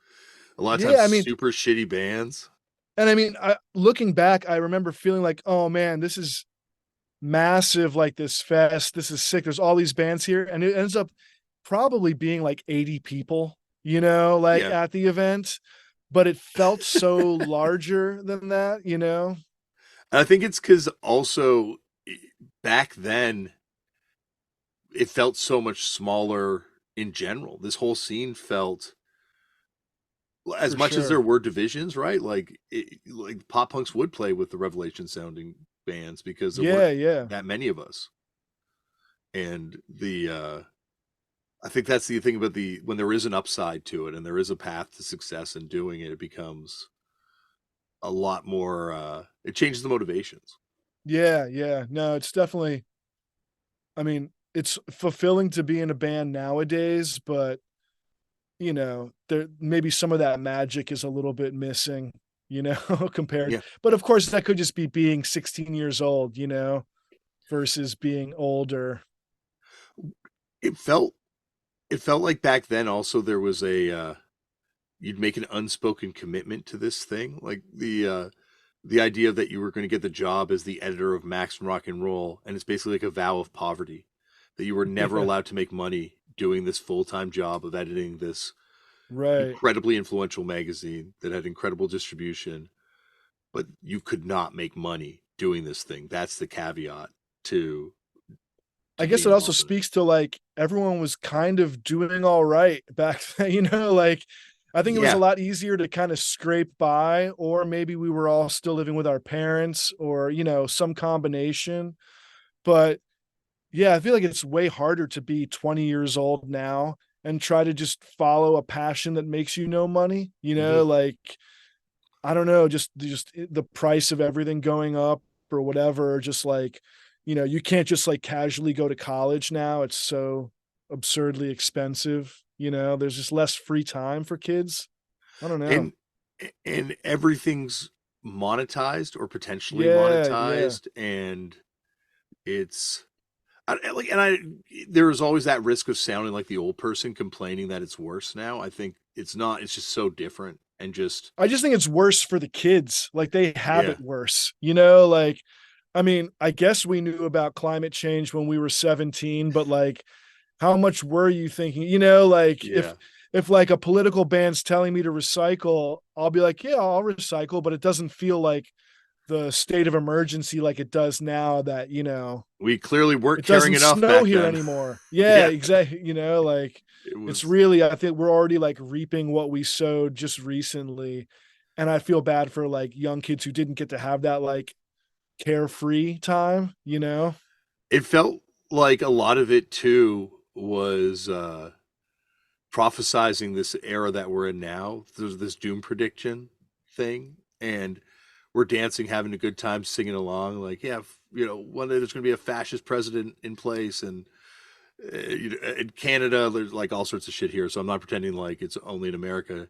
a lot of times yeah. I mean, super shitty bands. and I mean, looking back, I remember feeling like, oh man, this is massive, like this fest. This is sick. There's all these bands here, and it ends up probably being like 80 people, like Yeah. at the event, but it felt so larger than that. And I think it's because also back then it felt so much smaller in general. This whole scene felt, as For much as there sure. were divisions, right? Like pop punks would play with the Revelation sounding bands because there weren't Yeah, yeah. that many of us. And I think that's the thing about the when there is an upside to it and there is a path to success in doing it, it becomes a lot more. It changes the motivations. Yeah, yeah. No, it's definitely, I mean, it's fulfilling to be in a band nowadays, but there maybe some of that magic is a little bit missing, compared. Yeah, But of course, that could just be being 16 years old, versus being older. it felt it felt like back then also there was a you'd make an unspoken commitment to this thing, like the idea that you were going to get the job as the editor of Max and Rock and Roll, and it's basically like a vow of poverty that you were never Yeah, allowed to make money doing this full-time job of editing this right. incredibly influential magazine that had incredible distribution, but you could not make money doing this thing. That's the caveat to I to guess be it also involved in it. speaks to like everyone was kind of doing all right back then, like I think it was a Yeah. lot easier to kind of scrape by, or maybe we were all still living with our parents, or, some combination. But yeah, I feel like it's way harder to be 20 years old now and try to just follow a passion that makes you no money, Hmm. like I don't know, just the price of everything going up or whatever, just like, you can't just like casually go to college now. It's so absurdly expensive, there's just less free time for kids. I don't know. And everything's monetized or potentially Yeah, yeah. monetized, and it's like, and I there is always that risk of sounding like the old person complaining that it's worse now. I think it's not. It's just so different, and just I just think it's worse for the kids. Like they have yeah, it worse, like I mean, I guess we knew about climate change when we were 17, but like how much were you thinking? Like yeah, if like a political band's telling me to recycle, I'll be like, yeah, I'll recycle, but it doesn't feel like the state of emergency like it does now that, we clearly weren't it caring doesn't enough snow back here then. anymore. Yeah, Yeah, exactly. Like it it's was. really, I think we're already like reaping what we sowed just recently. And I feel bad for like young kids who didn't get to have that like carefree time. It felt like a lot of it too was prophesizing this era that we're in now. There's this doom prediction thing, and we're dancing, having a good time, singing along. Like, yeah, one day there's going to be a fascist president in place, and in Canada, there's like all sorts of shit here. So I'm not pretending like it's only in America.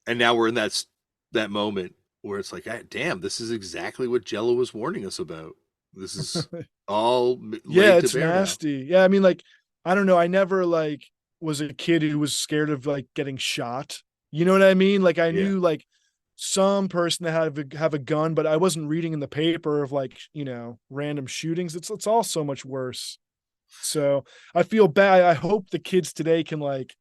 And now we're in that moment where it's like, ah, damn, this is exactly what Jello was warning us about. This is all Yeah, laid to it's bear now. nasty. Yeah, I mean, like, I don't know. I never like was a kid who was scared of like getting shot. You know what I mean? Like, I Yeah, knew like some person that have a gun, but I wasn't reading in the paper of like random shootings. It's all so much worse. So I feel bad. I hope the kids today can like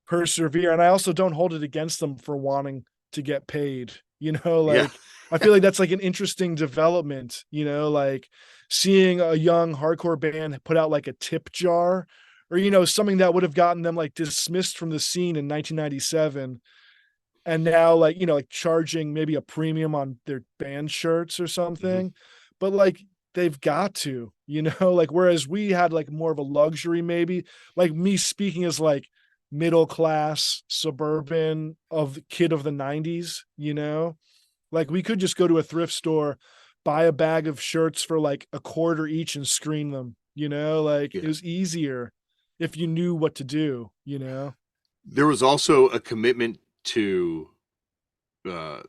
persevere, and I also don't hold it against them for wanting to get paid. yeah, Like I feel like that's like an interesting development, like seeing a young hardcore band put out like a tip jar, or something that would have gotten them like dismissed from the scene in 1997, and now like like charging maybe a premium on their band shirts or hmm, something. But like they've got to, like whereas we had like more of a luxury, maybe like me speaking as like middle class suburban of the kid of the 90s, like we could just go to a thrift store, buy a bag of shirts for like a quarter each and screen them, like it yeah. was easier if you knew what to do. There was also a commitment to uh,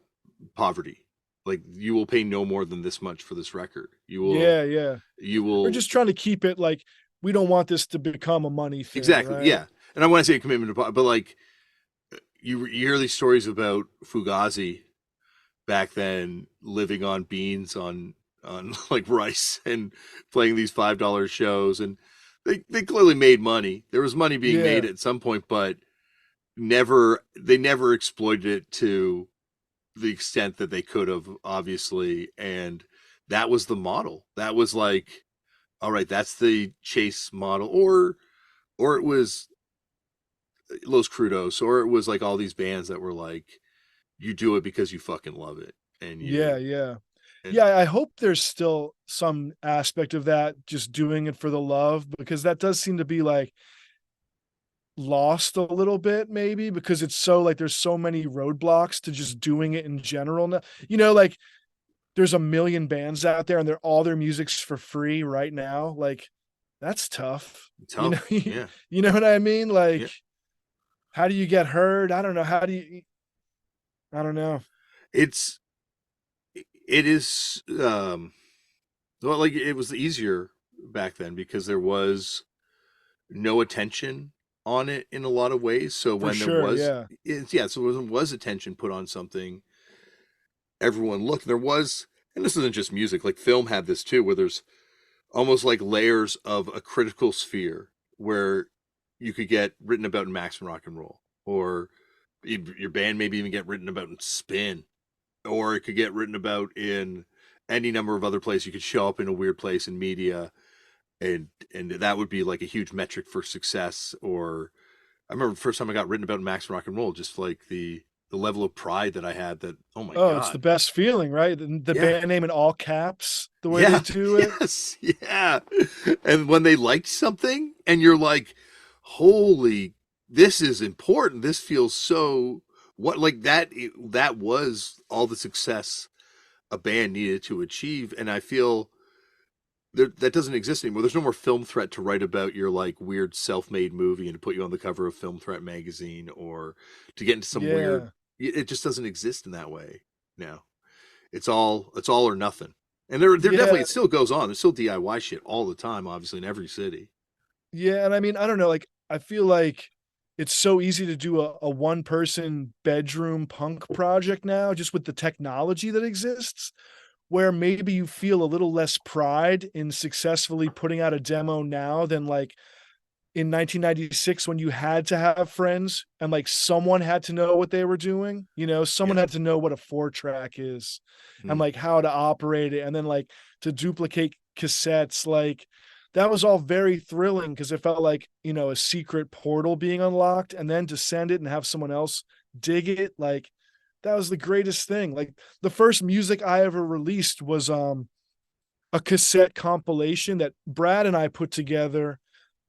poverty. Like, you will pay no more than this much for this record. Yeah, yeah. You We're will just trying to keep it like we don't want this to become a money thing, exactly, right? yeah. And I want to say a commitment to poverty, but like you hear these stories about Fugazi back then living on beans on like rice and playing these $5 shows, and they clearly made money. There was money being made Yeah. at some point, but they never exploited it to the extent that they could have, obviously. And that was the model. That was like, all right, that's the Chase model, or it was Los Crudos, or it was like all these bands that were like, you do it because you fucking love it, and Yeah, you yeah. and Yeah, I hope there's still some aspect of that, just doing it for the love, because that does seem to be like lost a little bit, maybe because it's so like there's so many roadblocks to just doing it in general now. Like there's a million bands out there and they're all their music's for free right now. Like that's tough. tough. You Yeah, know what I mean? yeah. Like, how do you get heard? I don't know. I don't know. It's it is well, like, it was easier back then because there was no attention on it in a lot of ways. So For when there sure. was, Yeah. yeah, so when there was attention put on something, everyone looked. There was, and this isn't just music. Like, film had this too, where there's almost like layers of a critical sphere where you could get written about in Max and Rock and Roll, or your band maybe even get written about in Spin, or it could get written about in any number of other places. You could show up in a weird place in media, and that would be like a huge metric for success. Or I remember the first time I got written about in Max Rock and Roll, just like the level of pride that I had, that, oh my Oh, it's the God. best feeling, right? The Yeah. band name in all caps, the way they Yeah. do it. Yes. Yeah. And when they liked something and you're like, holy, this is important. This feels so, what, like that, that was all the success a band needed to achieve. And I feel that doesn't exist anymore. There's no more Film Threat to write about your like weird self-made movie and to put you on the cover of Film Threat magazine, or to get into some weird. Yeah. It just doesn't exist in that way now. It's all or nothing. And there definitely, Yeah. it still goes on. There's still DIY shit all the time, obviously in every city. Yeah. And I mean, I don't know, like I feel like it's so easy to do a one person bedroom punk project now, just with the technology that exists, where maybe you feel a little less pride in successfully putting out a demo now than like in 1996 when you had to have friends and like someone had to know what they were doing, someone Yeah. had to know what a 4-track is and Mm. like how to operate it, and then like to duplicate cassettes. Like that was all very thrilling because it felt like, a secret portal being unlocked, and then to send it and have someone else dig it. Like that was the greatest thing. Like the first music I ever released was a cassette compilation that Brad and I put together,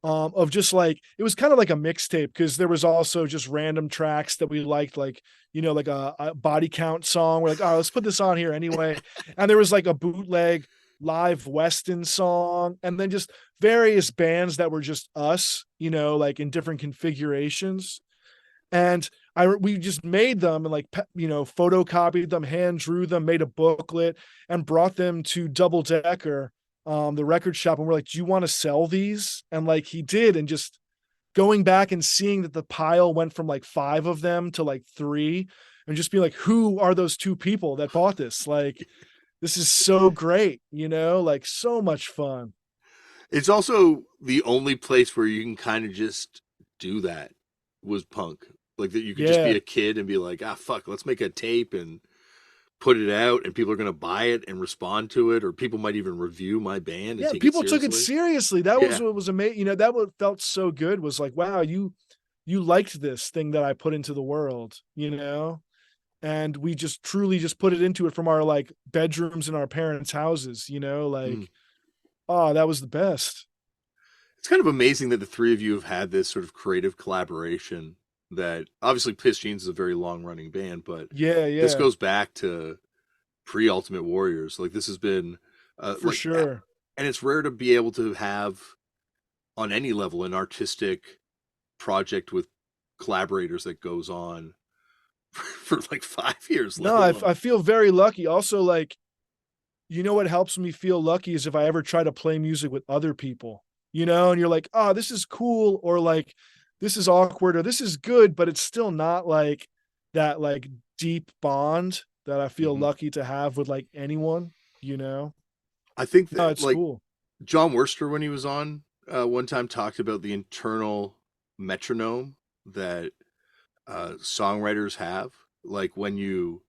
of just like, it was kind of like a mixtape because there was also just random tracks that we liked, like, like a body count song. We're like, oh, let's put this on here anyway. And there was like a bootleg live Weston song, and then just various bands that were just us, like in different configurations. And we just made them and like, photocopied them, hand drew them, made a booklet, and brought them to Double Decker, the record shop. And we're like, do you want to sell these? And like he did. And just going back and seeing that the pile went from like 5 of them to like 3, and just being like, who are those 2 people that bought this? Like, this is so great, like so much fun. It's also the only place where you can kind of just do that, was punk. Like that you could just be Yeah. a kid and be like, ah, fuck, let's make a tape and put it out, and people are going to buy it and respond to it, or people might even review my band and Yeah. take it People took it seriously. seriously. That was Yeah. what was amazing. That what felt so good was like, wow, you liked this thing that I put into the world, and we just truly just put it into it from our like bedrooms in our parents' houses, Mm. like, oh, that was the best. It's kind of amazing that the three of you have had this sort of creative collaboration. That obviously Piss Jeans is a very long running band, but Yeah, this yeah, goes back to pre Ultimate Warriors. Like this has been for sure. and it's rare to be able to have on any level an artistic project with collaborators that goes on for like 5 years, let No, I, alone. I feel very lucky. Also, like, what helps me feel lucky is if I ever try to play music with other people, and you're like, oh, this is cool, or like, this is awkward, or this is good, but it's still not like that, like, deep bond that I feel Mm-hmm. lucky to have with like anyone, you know? I think No, that it's like cool. John Worster, when he was on one time, talked about the internal metronome that songwriters have. Like whenever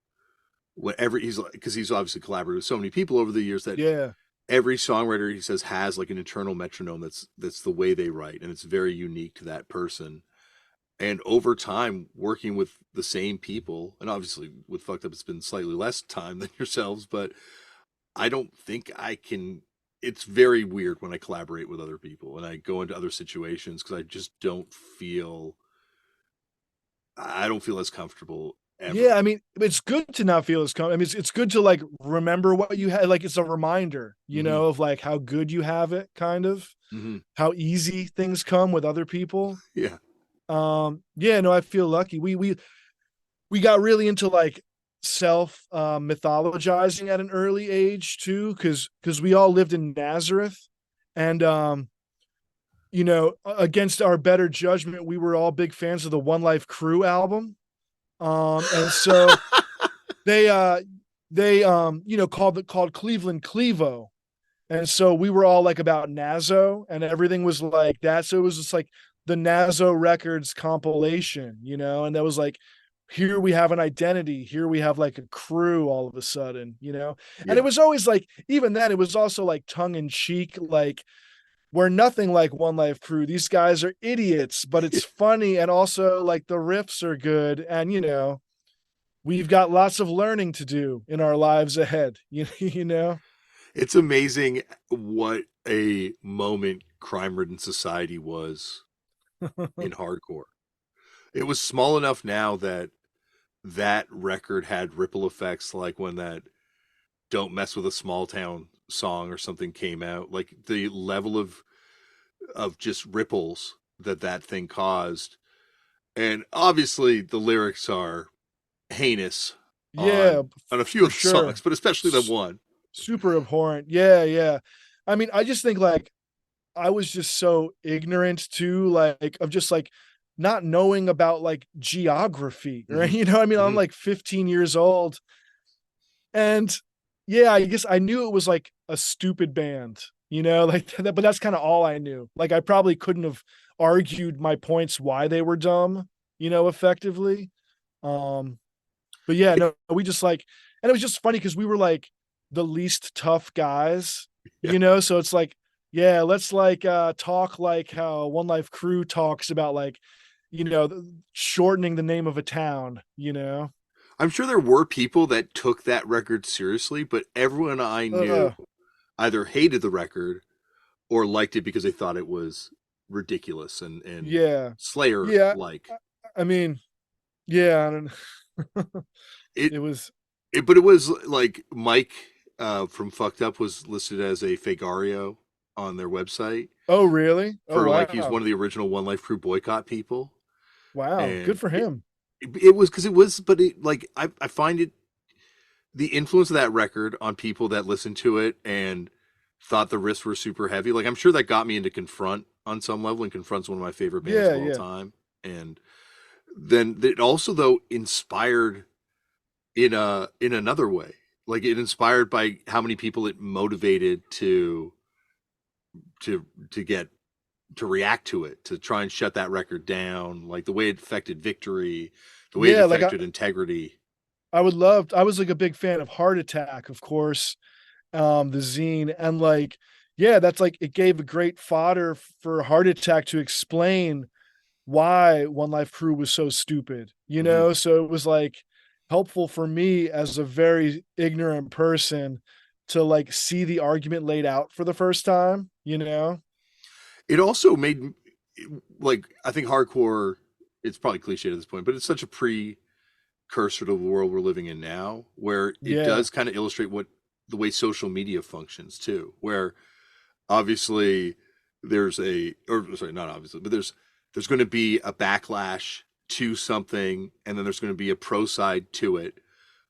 he's like, because he's obviously collaborated with so many people over the years, that Yeah. every songwriter, he says, has like an internal metronome that's the way they write, and it's very unique to that person. And over time, working with the same people, and obviously with Fucked Up, it's been slightly less time than yourselves, but I don't think I can. It's very weird when I collaborate with other people and I go into other situations because I just don't feel. I don't feel as comfortable Yeah, ever. I mean, it's good to not feel as I mean, it's good to like remember what you had. Like it's a reminder, Hmm. of like how good you have it, kind of Hmm. how easy things come with other people. Yeah. Yeah, no, I feel lucky. We got really into like self mythologizing at an early age too, because we all lived in Nazareth, and against our better judgment, we were all big fans of the One Life Crew album. And so they called Cleveland Clevo. And so we were all like about Nazo, and everything was like that. So it was just like the Nazo Records compilation, and that was like, here we have an identity. Here we have like a crew all of a sudden. And it Yeah. was always like, even then, it was also like tongue in cheek, like, we're nothing like One Life Crew. These guys are idiots, but it's funny. And also, like, the riffs are good. And, we've got lots of learning to do in our lives ahead. You know? It's amazing what a moment crime-ridden society was in hardcore. It was small enough now that that record had ripple effects, like when that "Don't Mess with a Small Town" song or something came out. Like the level of just ripples that that thing caused, and obviously the lyrics are heinous Yeah, on a few for of the songs, sure. but especially the one. Super abhorrent. Yeah, yeah. I mean, I just think like I was just so ignorant too, like of just like not knowing about like geography, right? Hmm. I mean, I'm Hmm. like 15 years old. And yeah, I guess I knew it was like a stupid band, like that, but that's kind of all I knew. Like I probably couldn't have argued my points why they were dumb, effectively. Um, but yeah, no, we just like, and it was just funny because we were like the least tough guys, Yeah. so it's like, yeah, let's like talk like how One Life Crew talks about like, shortening the name of a town. I'm sure there were people that took that record seriously, but everyone I knew Uh, either hated the record or liked it because they thought it was ridiculous and yeah. Slayer Yeah. like. I, I mean, yeah, I don't It, it was but it was like Mike from Fucked Up was listed as a Fagario on their website oh really? Oh for like he was wow. one of the original One Life Crew boycott people, Wow. Good and for him. it was because it was, but it like I find it the influence of that record on people that listened to it and thought the riffs were super heavy. Like I'm sure that got me into Confront on some level, and Confront's one of my favorite bands Yeah, of all yeah. time. And then it also though inspired in another way. Like it inspired by how many people it motivated to get to react to it, to try and shut that record down, like the way it affected Victory, the way it Yeah, like affected Integrity. I was like a big fan of Heart Attack, of course, the zine, and like, yeah, that's like it gave a great fodder for Heart Attack to explain why One Life Crew was so stupid, Mm-hmm. So it was like helpful for me as a very ignorant person to like see the argument laid out for the first time. It also made like I think hardcore. It's probably cliche at this point, but it's such a precursor to the world we're living in now, where it Yeah. does kind of illustrate what the way social media functions too. Where obviously there's a, or sorry, not obviously, but there's going to be a backlash to something, and then there's going to be a pro side to it.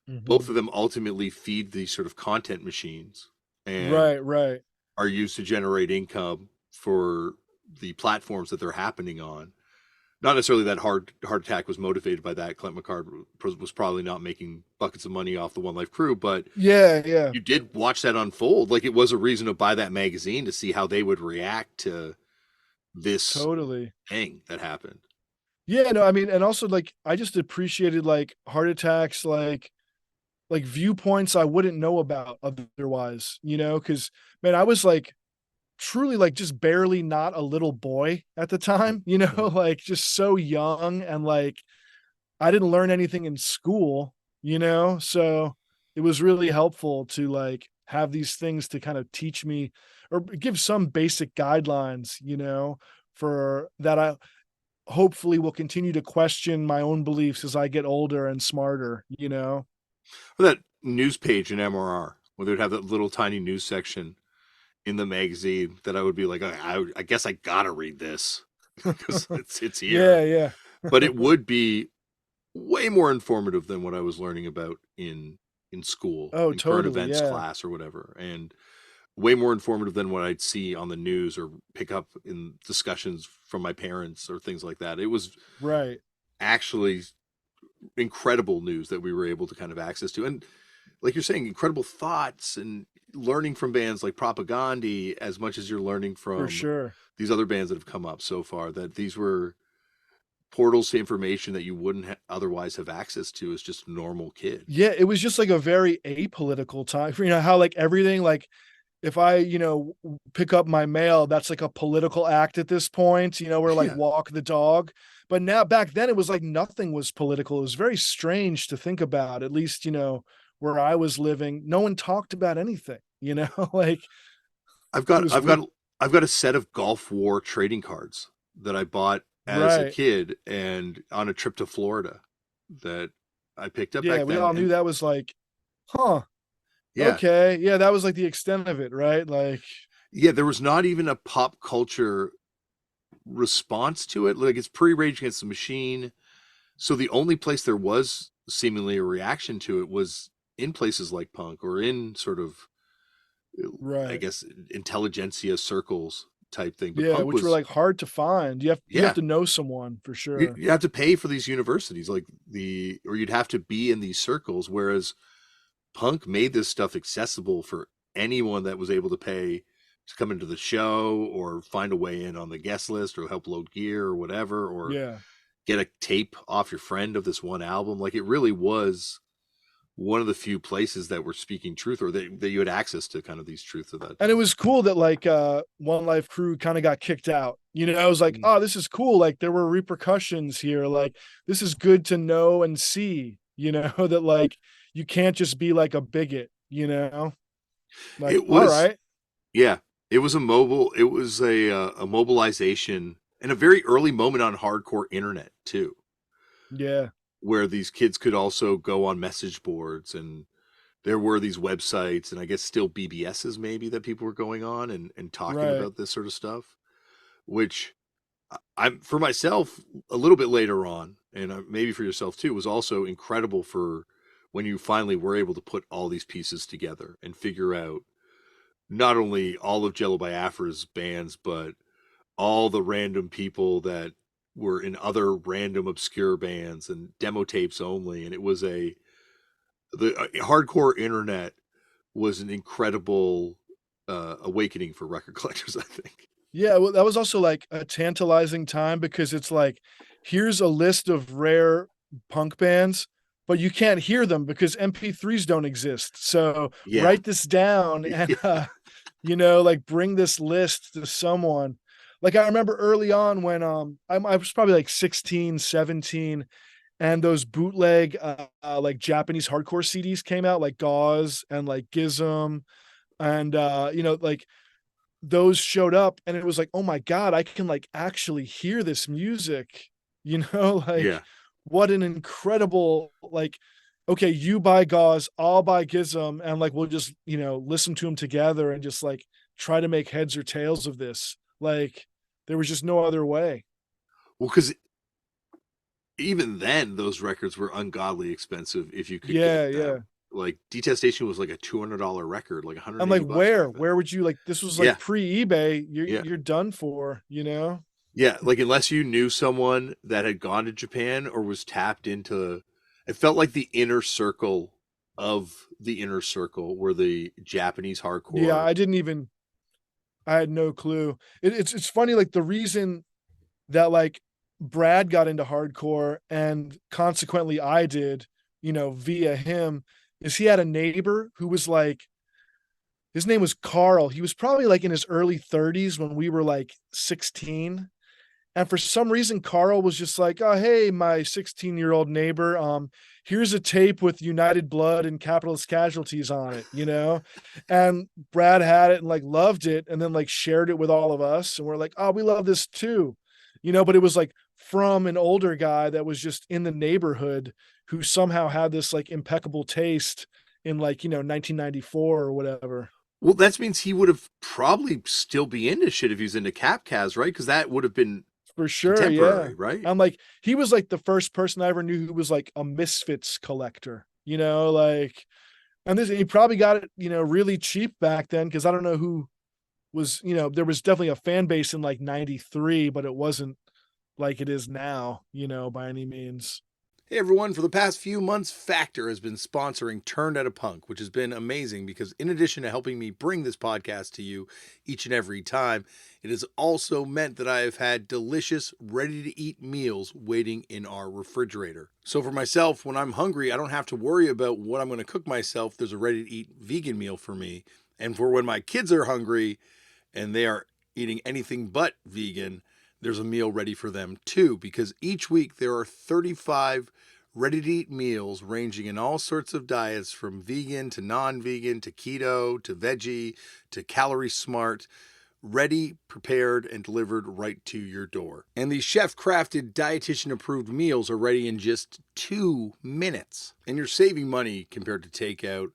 Both Mhm. of them ultimately feed these sort of content machines and Right, right. are used to generate income for the platforms that they're happening on. Not necessarily that Hard Attack was motivated by that. Clint McCard was probably not making buckets of money off the One Life Crew, but Yeah, yeah. you did watch that unfold. Like it was a reason to buy that magazine to see how they would react to this Totally. thing that happened. Yeah, no, I mean, and also like I just appreciated like Heart Attacks like viewpoints I wouldn't know about otherwise, because man, I was like truly like just barely not a little boy at the time, Mm-hmm. like just so young and like I didn't learn anything in school, so it was really helpful to like have these things to kind of teach me or give some basic guidelines, for that I hopefully will continue to question my own beliefs as I get older and smarter. Or that news page in MRR where they'd have that little tiny news section in the magazine that I would be like, I guess I gotta read this because it's here. Yeah, yeah. But it would be way more informative than what I was learning about in school, Oh, in current totally. events Yeah. class or whatever, and way more informative than what I'd see on the news or pick up in discussions from my parents or things like that. It was Right. actually incredible news that we were able to kind of access to, and like you're saying, incredible thoughts and learning from bands like Propagandhi as much as you're learning For from sure. these other bands that have come up so far. That these were portals to information that you wouldn't otherwise have access to as just a normal kid. Yeah, it was just like a very apolitical time. How like everything like if I, pick up my mail, that's like a political act at this point, or like Yeah. walk the dog. But now back then it was like nothing was political. It was very strange to think about, at least, where I was living. No one talked about anything, like I've it got was I've weird. got I've got a set of Gulf War trading cards that I bought as a Right. kid and on a trip to Florida that I picked up Yeah. back We then. all knew And that was like, huh, yeah, okay. Yeah. That was like the extent of it. Right. Like, yeah, there was not even a pop culture response to it. Like it's pre Rage Against the Machine. So the only place there was seemingly a reaction to it was in places like punk or in sort of, I right. guess, intelligentsia circles type thing. But Yeah. punk Which were was, like hard to find. You have yeah, to know someone for sure. you have to pay for these universities, or you'd have to be in these circles. Whereas punk made this stuff accessible for anyone that was able to pay to come into the show or find a way in on the guest list or help load gear or whatever, or Yeah. get a tape off your friend of this one album. Like it really was one of the few places that were speaking truth or that you had access to kind of these truths at that And it time. was cool that like One Life Crew kind of got kicked out. I was like, Mm. oh, this is cool. Like there were repercussions here. Like this is good to know and see, that like you can't just be like a bigot, like, It all was, right. yeah, it was a mobilization and a very early moment on hardcore internet too, Yeah. where these kids could also go on message boards and there were these websites and I guess still BBSs maybe that people were going on and talking Right. about this sort of stuff, which I'm for myself a little bit later on, and maybe for yourself too, was also incredible for when you finally were able to put all these pieces together and figure out not only all of Jello Biafra's bands, but all the random people that were in other random obscure bands and demo tapes only. And it was the hardcore internet was an incredible awakening for record collectors, I think. Yeah, well, that was also like a tantalizing time because it's like, here's a list of rare punk bands, but you can't hear them because MP3s don't exist. So Yeah. write this down and, Yeah. like bring this list to someone. Like I remember early on when I was probably like 16, 17, and those bootleg like Japanese hardcore CDs came out, like Gauze and like Gizm, and like those showed up and it was like, oh my God, I can like actually hear this music, like Yeah. what an incredible, like, okay, you buy Gauze, I'll buy Gizm, and like we'll just, listen to them together and just like try to make heads or tails of this. Like there was just no other way. Well, because even then, those records were ungodly expensive if you could Yeah, get yeah. them. Like Detestation was like a $200 record, like I'm like, 180 bucks where? back then. Where would you like this was Yeah, like pre-eBay, you're yeah, you're done for. yeah. Like unless you knew someone that had gone to Japan or was tapped into, it felt like the inner circle of the inner circle were the Japanese Yeah, hardcore. I had no clue. It's funny, like the reason that like Brad got into hardcore and consequently I did, via him, is he had a neighbor who was like, his name was Carl. He was probably like in his early 30s when we were like 16. And for some reason, Carl was just like, oh, hey, my 16-year-old neighbor, here's a tape with United Blood and Capitalist Casualties on it, And Brad had it and like loved it and then like shared it with all of us. And we're like, oh, we love this too, but it was like from an older guy that was just in the neighborhood who somehow had this like impeccable taste in like, 1994 or whatever. Well, that means he would have probably still be into shit if he was into Capcaz, right? Because that would have been For sure, yeah. contemporary, right? I'm like, he was like the first person I ever knew who was like a Misfits collector, like, and this, he probably got it, really cheap back then because I don't know who was, there was definitely a fan base in like 93, but it wasn't like it is now, by any means. Hey everyone, for the past few months, Factor has been sponsoring Turned Out a Punk, which has been amazing because in addition to helping me bring this podcast to you each and every time, it has also meant that I have had delicious, ready to eat meals waiting in our refrigerator. So for myself, when I'm hungry, I don't have to worry about what I'm going to cook myself. There's a ready to eat vegan meal for me. And for when my kids are hungry and they are eating anything but vegan, there's a meal ready for them too, because each week there are 35 ready to eat meals ranging in all sorts of diets from vegan to non vegan to keto to veggie to calorie smart, ready, prepared, and delivered right to your door. And these chef crafted, dietitian approved meals are ready in just 2 minutes. And you're saving money compared to takeout.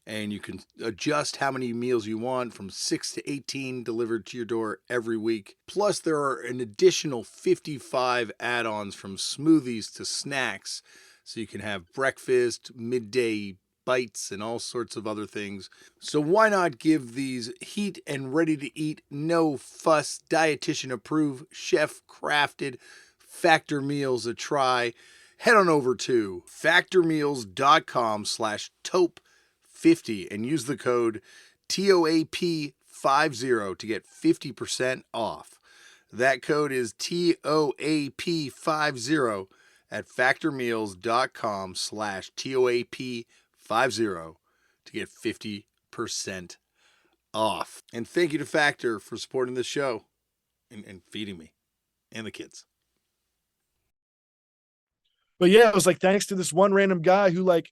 And you can adjust how many meals you want from 6 to 18 delivered to your door every week. Plus, there are an additional 55 add ons from smoothies to snacks. So you can have breakfast, midday bites, and all sorts of other things. So why not give these heat and ready to eat, no fuss, dietitian approved, chef crafted Factor meals a try? Head on over to factormeals.com/TOAP50 and use the code TOAP50 to get 50% off. That code is TOAP50 at factormeals.com/TOAP50 to get 50% off. And thank you to Factor for supporting this show and feeding me and the kids. But yeah, it was like thanks to this one random guy who, like,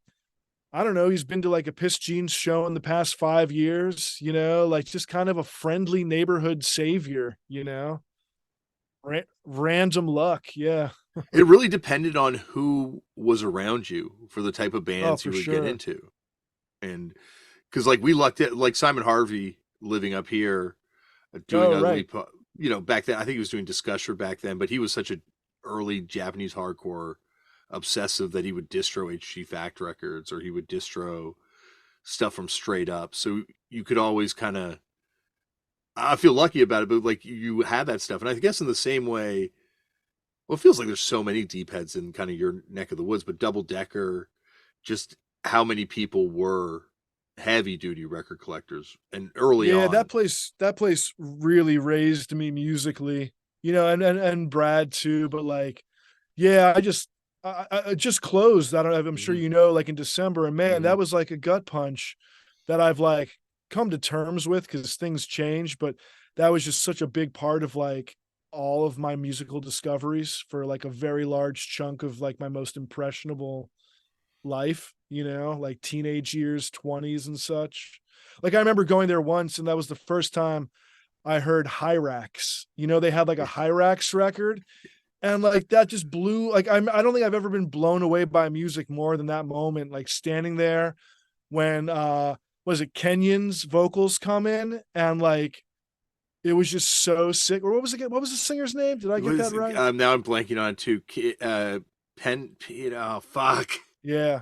I don't know, he's been to like a Piss Jeans show in the past 5 years, like just kind of a friendly neighborhood savior, random luck. Yeah. It really depended on who was around you for the type of bands For you would sure. get into. And because like we lucked at like Simon Harvey living up here doing Right. back then I think he was doing Discussion back then, but he was such an early Japanese hardcore obsessive that he would distro HG Fact records or he would distro stuff from Straight Up. So you could always kind of, I feel lucky about it, but like you had that stuff. And I guess in the same way, well, it feels like there's so many deep heads in kind of your neck of the woods, but Double Decker, just how many people were heavy duty record collectors and early Yeah, on. that place really raised me musically, and Brad too. But like, yeah, I just closed. I'm sure like in December, and man, that was like a gut punch that I've like come to terms with because things change. But that was just such a big part of like all of my musical discoveries for like a very large chunk of like my most impressionable life, like teenage years, 20s and such. Like I remember going there once and that was the first time I heard Hyrax. They had like a Hyrax record and like that just blew like I don't think I've ever been blown away by music more than that moment, like standing there when was it Kenyon's vocals come in and like it was just so sick. Or what was it? What was the singer's name? Did I get that right? Now I'm blanking on two. Oh fuck. Yeah.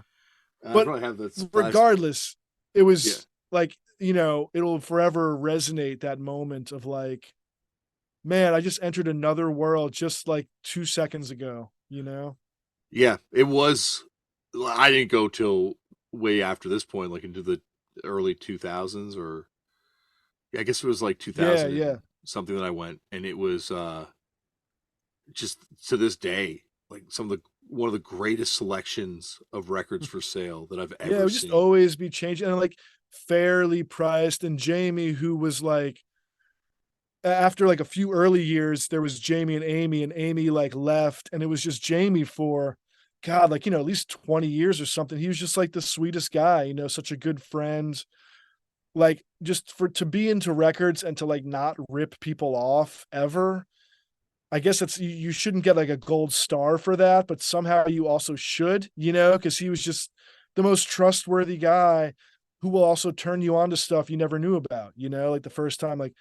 I But probably have this. regardless, it was like, it'll forever resonate that moment of like, man, I just entered another world just like 2 seconds ago, Yeah, it was. I didn't go till way after this point, like into the early 2000s, or I guess it was like 2000 Yeah. something that I went, and it was just to this day like one of the greatest selections of records for sale that I've Yeah, it ever would just seen. always be changing and like fairly priced. And Jamie, who was like, after like a few early years, there was Jamie and Amy like left, and it was just Jamie for God, like, at least 20 years or something. He was just like the sweetest guy, such a good friend. Like just to be into records and to like not rip people off ever. I guess you shouldn't get like a gold star for that, but somehow you also should, because he was just the most trustworthy guy who will also turn you on to stuff you never knew about, like the first time, like,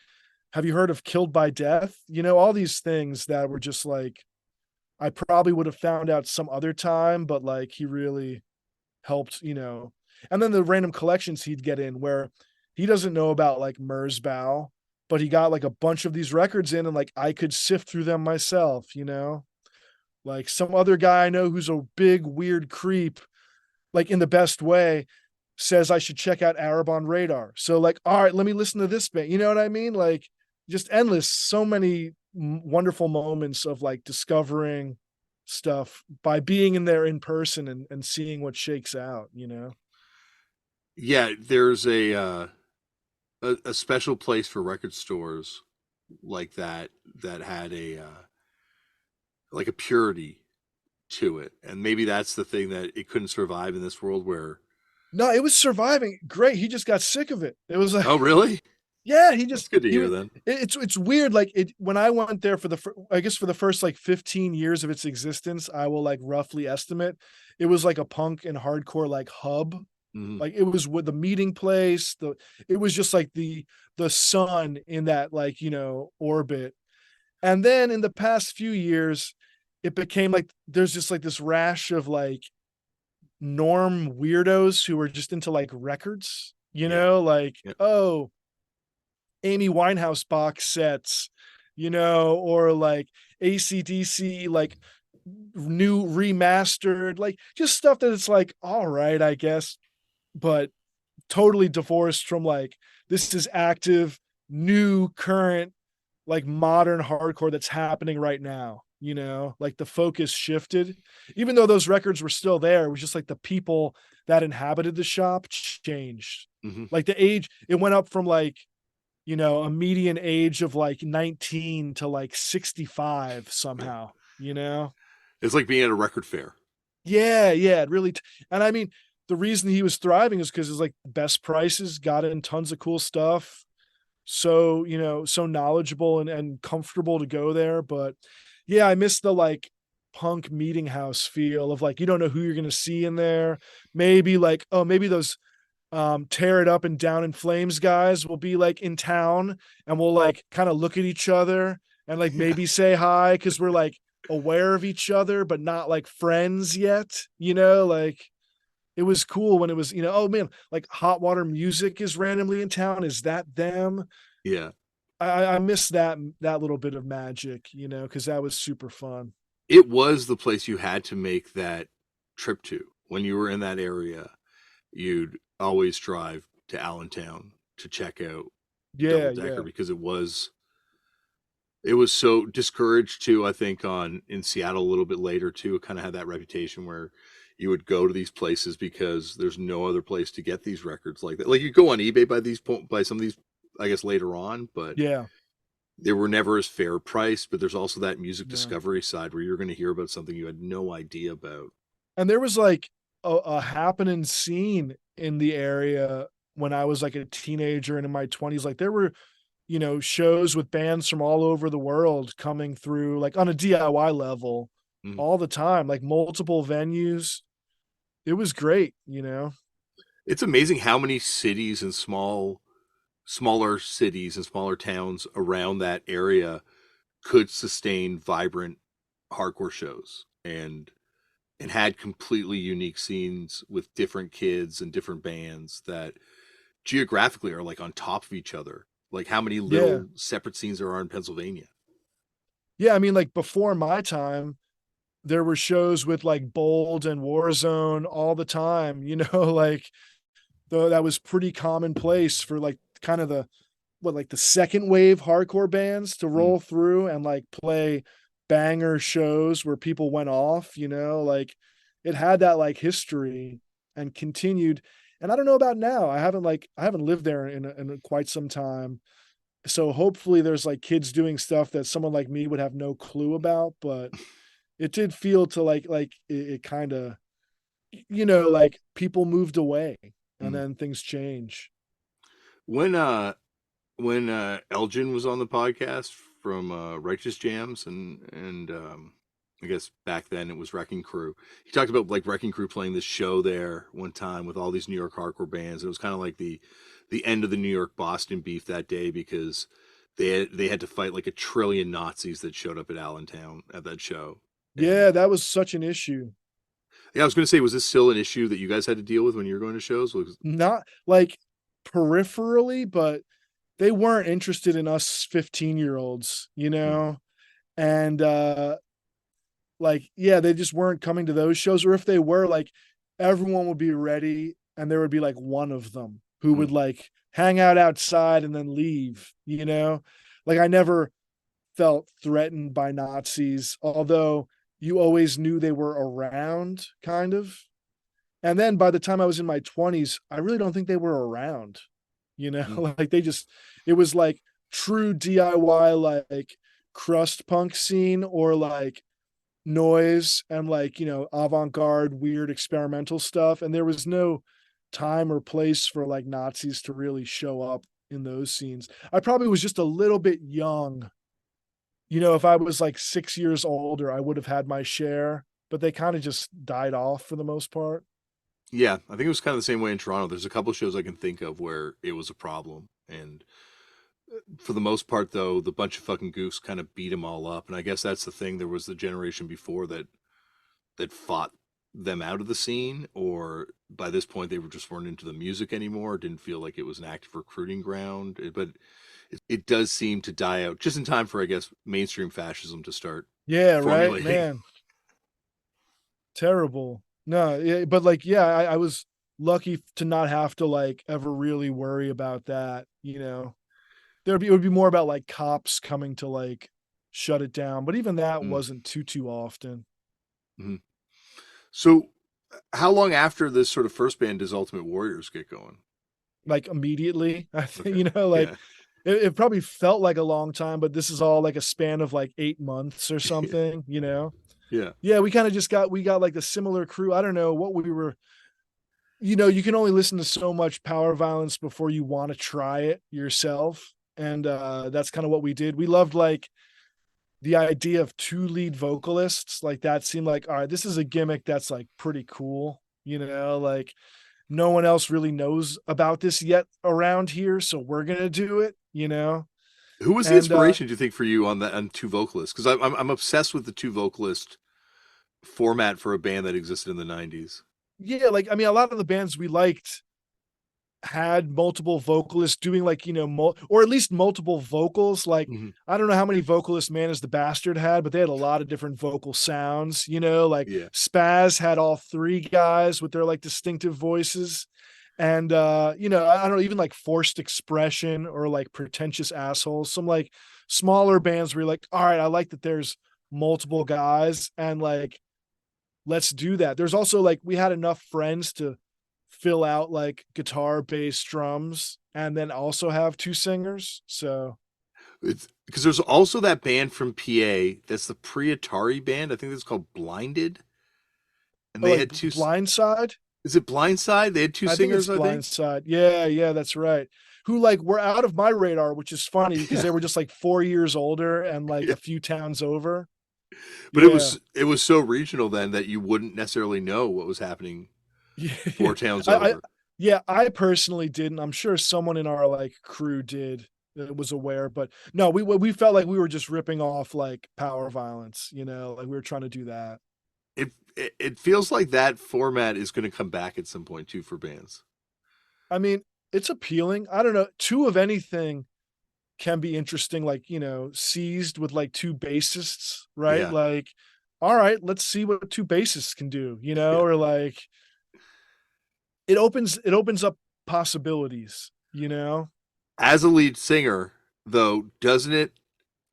have you heard of Killed by Death? All these things that were just like, I probably would have found out some other time, but like he really helped, and then the random collections he'd get in where he doesn't know about like Merzbow, but he got like a bunch of these records in and like I could sift through them myself, like some other guy I know who's a big weird creep, like in the best way, says I should check out Arab on Radar. So like, all right, let me listen to this bit. You know what I mean? Like just endless, so many wonderful moments of like discovering stuff by being in there in person and seeing what shakes out, Yeah, there's a a special place for record stores like that that had a like a purity to it, and maybe that's the thing that it couldn't survive in this world where. No, it was surviving great. He just got sick of it. It was like, Oh, really? yeah, That's good to he hear was. then. It's weird. Like it when I went there for I guess for the first like 15 years of its existence, I will like roughly estimate it was like a punk and hardcore like hub. Hmm. Like it was with the meeting place. It was just like the sun in that like orbit. And then in the past few years, it became like there's just like this rash of like norm weirdos who are just into like records, Yeah. like, Yeah. oh, Amy Winehouse box sets, or like AC/DC, like new remastered, like just stuff that it's like, all right, I guess, but totally divorced from like, this is active, new, current, like modern hardcore that's happening right now. Like the focus shifted, even though those records were still there. It was just like the people that inhabited the shop changed. Hmm. Like the age, it went up from like, a median age of like 19 to like 65 somehow, It's like being at a record fair. Yeah, yeah, it really. And I mean, the reason he was thriving is because it's like best prices, got in tons of cool stuff. So, so knowledgeable and comfortable to go there. But yeah, I miss the like punk meeting house feel of like, you don't know who you're going to see in there. Maybe like, oh, maybe those tear it up and down in flames guys will be like in town, and we'll like kind of look at each other and like Yeah. maybe say hi because we're like aware of each other but not like friends yet, like it was cool when it was, oh man, like Hot Water Music is randomly in town, is that them? Yeah. I miss that little bit of magic, because that was super fun. It was the place you had to make that trip to when you were in that area. You'd always drive to Allentown to check out Yeah, Double Decker yeah, because it was so discouraged too. I think on in Seattle a little bit later too. It kind of had that reputation where you would go to these places because there's no other place to get these records like that. Like you go on eBay by some of these, I guess later on, but yeah, they were never as fair priced. But there's also that music no. discovery side where you're going to hear about something you had no idea about. And there was like a happening scene in the area when I was like a teenager and in my 20s. Like there were, shows with bands from all over the world coming through, like on a DIY level Mhm. all the time, like multiple venues. It was great, It's amazing how many cities and smaller cities and smaller towns around that area could sustain vibrant hardcore shows and had completely unique scenes with different kids and different bands that geographically are like on top of each other. Like how many Yeah. little separate scenes there are in Pennsylvania. Yeah. I mean, like before my time, there were shows with like Bold and Warzone all the time, like though that was pretty commonplace for like kind of the like the second wave hardcore bands to Mm. roll through and like play banger shows where people went off, like it had that like history and continued. And I don't know about now. I haven't lived there in quite some time. So hopefully there's like kids doing stuff that someone like me would have no clue about, but it did feel to like it kind of, like people moved away and Mm. then things change. When Elgin was on the podcast from Righteous Jams and I guess back then it was Wrecking Crew. He talked about like Wrecking Crew playing this show there one time with all these New York hardcore bands. It was kind of like the end of the New York Boston beef that day because they had to fight like a trillion Nazis that showed up at Allentown at that show. And Yeah, that was such an issue. yeah, I was going to say, was this still an issue that you guys had to deal with when you were going to shows? Not like peripherally, but they weren't interested in us 15-year-olds, Mm, and like yeah, they just weren't coming to those shows, or if they were, like everyone would be ready and there would be like one of them who mm. would like hang out outside and then leave, like I never felt threatened by Nazis, although you always knew they were around kind of. And then by the time I was in my 20s, I really don't think they were around, you know, Mhm. like it was like true DIY, like crust punk scene, or like noise and like, avant-garde, weird experimental stuff. And there was no time or place for like Nazis to really show up in those scenes. I probably was just a little bit young. If I was like 6 years older, I would have had my share, but they kind of just died off for the most part. Yeah, I think it was kind of the same way in Toronto. There's a couple shows I can think of where it was a problem, and for the most part, though, the bunch of fucking goofs kind of beat them all up. And I guess that's the thing. There was the generation before that fought them out of the scene, or by this point they were just weren't into the music anymore. Didn't feel like it was an active recruiting ground. But it does seem to die out just in time for, I guess, mainstream fascism to start Yeah, right, formulating. man. Terrible. No, yeah, but like, yeah, I was lucky to not have to like ever really worry about that. It would be more about like cops coming to like shut it down, but even that Mm. wasn't too often. Mm-hmm. So, how long after this sort of first band does Ultimate Warriors get going? Like immediately, I think, Okay, like yeah, it probably felt like a long time, but this is all like a span of like 8 months or something. yeah. Yeah, we got like the similar crew. I don't know what we were. You can only listen to so much power violence before you want to try it yourself. And that's kind of what we did. We loved like the idea of two lead vocalists. Like that seemed like, all right, this is a gimmick that's like pretty cool. Like no one else really knows about this yet around here, so we're gonna do it. Who was the And inspiration, do you think, for you on that on two vocalists? Because I'm obsessed with the two vocalist format for a band that existed in the '90s. yeah, like I mean, a lot of the bands we liked had multiple vocalists doing like or at least multiple vocals. Like Mm-hmm. I don't know how many vocalists Man is the Bastard had, but they had a lot of different vocal sounds. Like Yeah. Spaz had all three guys with their like distinctive voices. And I don't know, even like Forced Expression or like Pretentious Assholes, some like smaller bands where you're like, all right, I like that there's multiple guys, and like let's do that. There's also like we had enough friends to fill out like guitar, bass, drums, and then also have two singers. So, It's because there's also that band from PA that's the pre-Atari band. I think it's called Blinded, and oh, they like had two. Blindside. Is it Blindside? They had two I think it's singers, I think. Blindside. Yeah, yeah, that's right. Who like were out of my radar, which is funny because Yeah, they were just like 4 years older and like yeah. a few towns over. But it Yeah. was it was so regional then that you wouldn't necessarily know what was happening Yeah. four towns I over. yeah, I personally didn't. I'm sure someone in our like crew did that was aware, but no, we felt like we were just ripping off like power violence, like we were trying to do that. It feels like that format is going to come back at some point too for bands. I mean, it's appealing. I don't know. Two of anything can be interesting, like, seized with like two bassists, right? Yeah, Like, all right, let's see what two bassists can do, yeah. or like it opens up possibilities. As a lead singer, though, doesn't it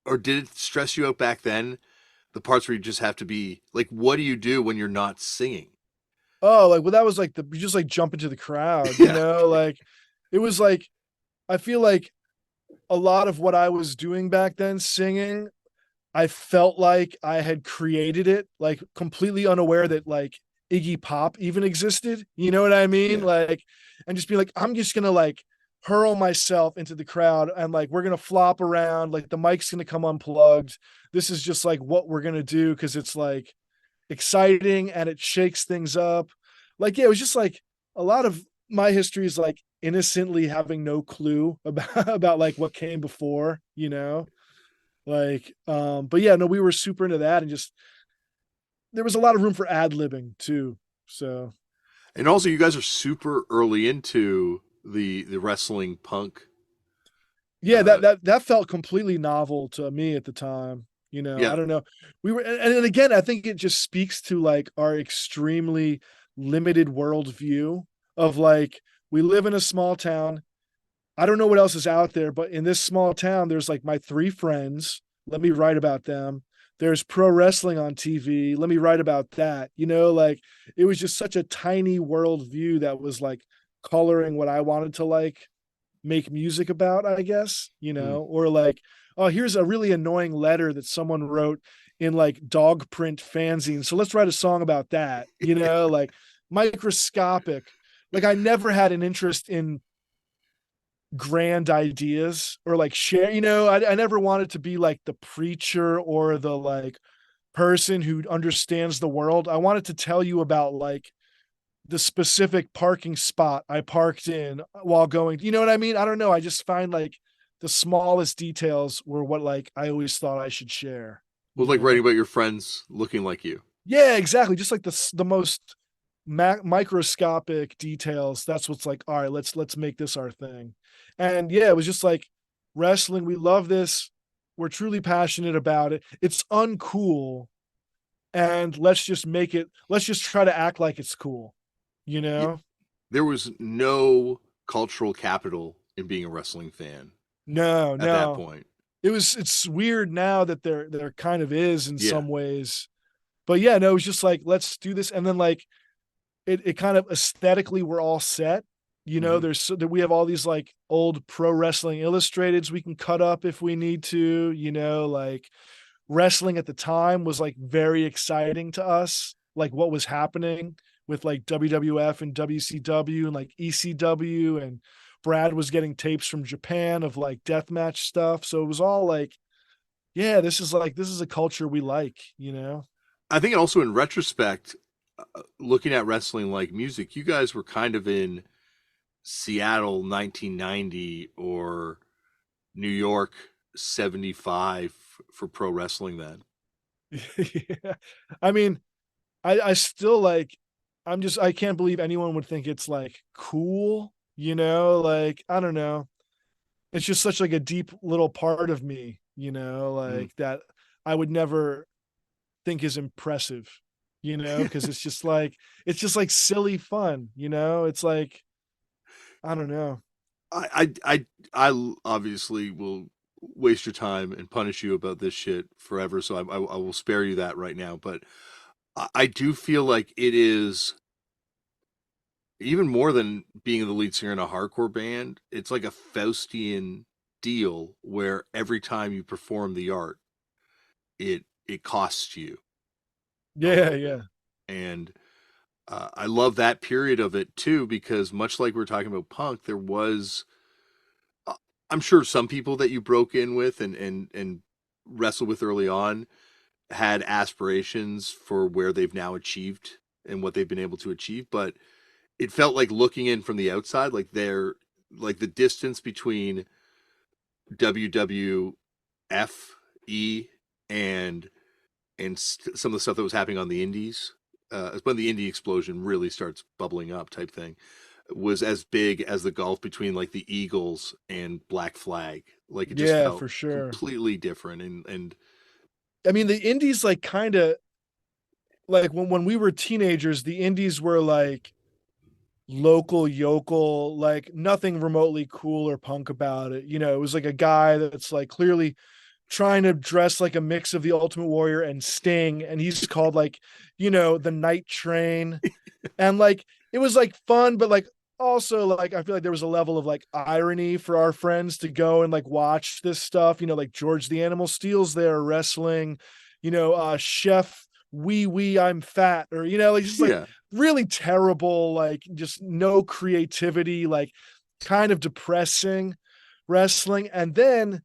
or did it stress you out back then? The parts where you just have to be like, what do you do when you're not singing? Oh, like well, that was like you just like jump into the crowd, Yeah, like it was like I feel like a lot of what I was doing back then, singing, I felt like I had created it, like completely unaware that like Iggy Pop even existed. You know what I mean? yeah. Like, and just be like, I'm just gonna like hurl myself into the crowd and like we're gonna flop around, like the mic's gonna come unplugged. This is just like what we're gonna do because it's like exciting and it shakes things up. Like, yeah, it was just like a lot of my history is like innocently having no clue about like what came before. Like, but yeah, no, we were super into that, and just there was a lot of room for ad libbing too. So And also, you guys are super early into the wrestling punk. yeah, that Uh, that that felt completely novel to me at the time. I yeah, don't know. We were, and again, I think it just speaks to like our extremely limited worldview of like we live in a small town. I don't know what else is out there, but in this small town, there's like my three friends. Let me write about them. There's pro wrestling on TV. Let me write about that. Like it was just such a tiny worldview that was like coloring what I wanted to like, make music about, I guess, or like, oh, here's a really annoying letter that someone wrote in like dog print fanzine. So let's write a song about that, like microscopic. Like I never had an interest in grand ideas or like share, I never wanted to be like the preacher or the like person who understands the world. I wanted to tell you about like the specific parking spot I parked in while going, you know what I mean? I don't know. I just find like the smallest details were what like I always thought I should share, Well, like writing about your friends looking like you. Yeah, exactly. Just like the most microscopic details. That's what's like, all right, let's make this our thing. And yeah, it was just like wrestling. We love this. We're truly passionate about it. It's uncool. And let's just make it, let's just try to act like it's cool, you Yeah, know? there was no cultural capital in being a wrestling fan No, at that no. point. It's weird now that there kind of is in Yeah. some ways. But yeah, no, it was just like, let's do this. And then like it kind of aesthetically we're all set. Mm-hmm. There's so that we have all these like old pro wrestling illustrateds we can cut up if we need to, like wrestling at the time was like very exciting to us, like what was happening with like WWF and WCW and like ECW, and Brad was getting tapes from Japan of like deathmatch stuff. So it was all like, yeah, this is a culture we like. I think also in retrospect, looking at wrestling like music, you guys were kind of in Seattle 1990 or New York 75 for pro wrestling then. Yeah. I mean, I still like, I can't believe anyone would think it's like cool, like, I don't know. It's just such like a deep little part of me, Mm. like that I would never think is impressive, because it's just like silly fun, it's like, I don't know. I obviously will waste your time and punish you about this shit forever, so I will spare you that right now. But I do feel like it is even more than being the lead singer in a hardcore band. It's like a Faustian deal where every time you perform the art, it costs you a Yeah, little bit, yeah. and I love that period of it too because much like we are talking about punk, there was uh, I'm sure some people that you broke in with and wrestled with early on had aspirations for where they've now achieved and what they've been able to achieve, but it felt like looking in from the outside, like they're like the distance between WWFE and some of the stuff that was happening on the indies, when the indie explosion really starts bubbling up, type thing, was as big as the gulf between like the Eagles and Black Flag. Like it just Yeah, felt for sure. completely different, and I mean, the indies like kind of like when we were teenagers, the indies were like local yokel, like nothing remotely cool or punk about it. It was like a guy that's like clearly trying to dress like a mix of the Ultimate Warrior and Sting, and he's called like, the Night Train. And like it was like fun, but like also like I feel like there was a level of like irony for our friends to go and like watch this stuff, like George the Animal Steel's there wrestling, Chef Wee I'm Fat, or like just like yeah, really terrible, like just no creativity, like kind of depressing wrestling. And then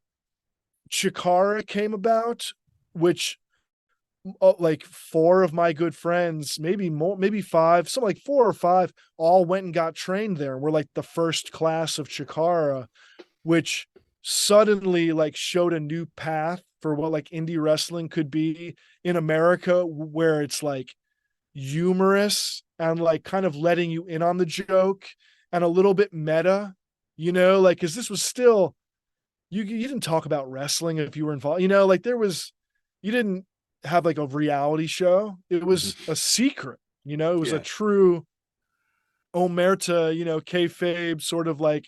Chikara came about, which like four of my good friends, maybe more, maybe five, something like four or five, all went and got trained there. We're like the first class of Chikara, which suddenly like showed a new path for what like indie wrestling could be in America, where it's like humorous and like kind of letting you in on the joke and a little bit meta, like because this was still, you didn't talk about wrestling if you were involved, like there was, you didn't have like a reality show. It was a secret, it was a yeah. true omerta, kayfabe sort of like,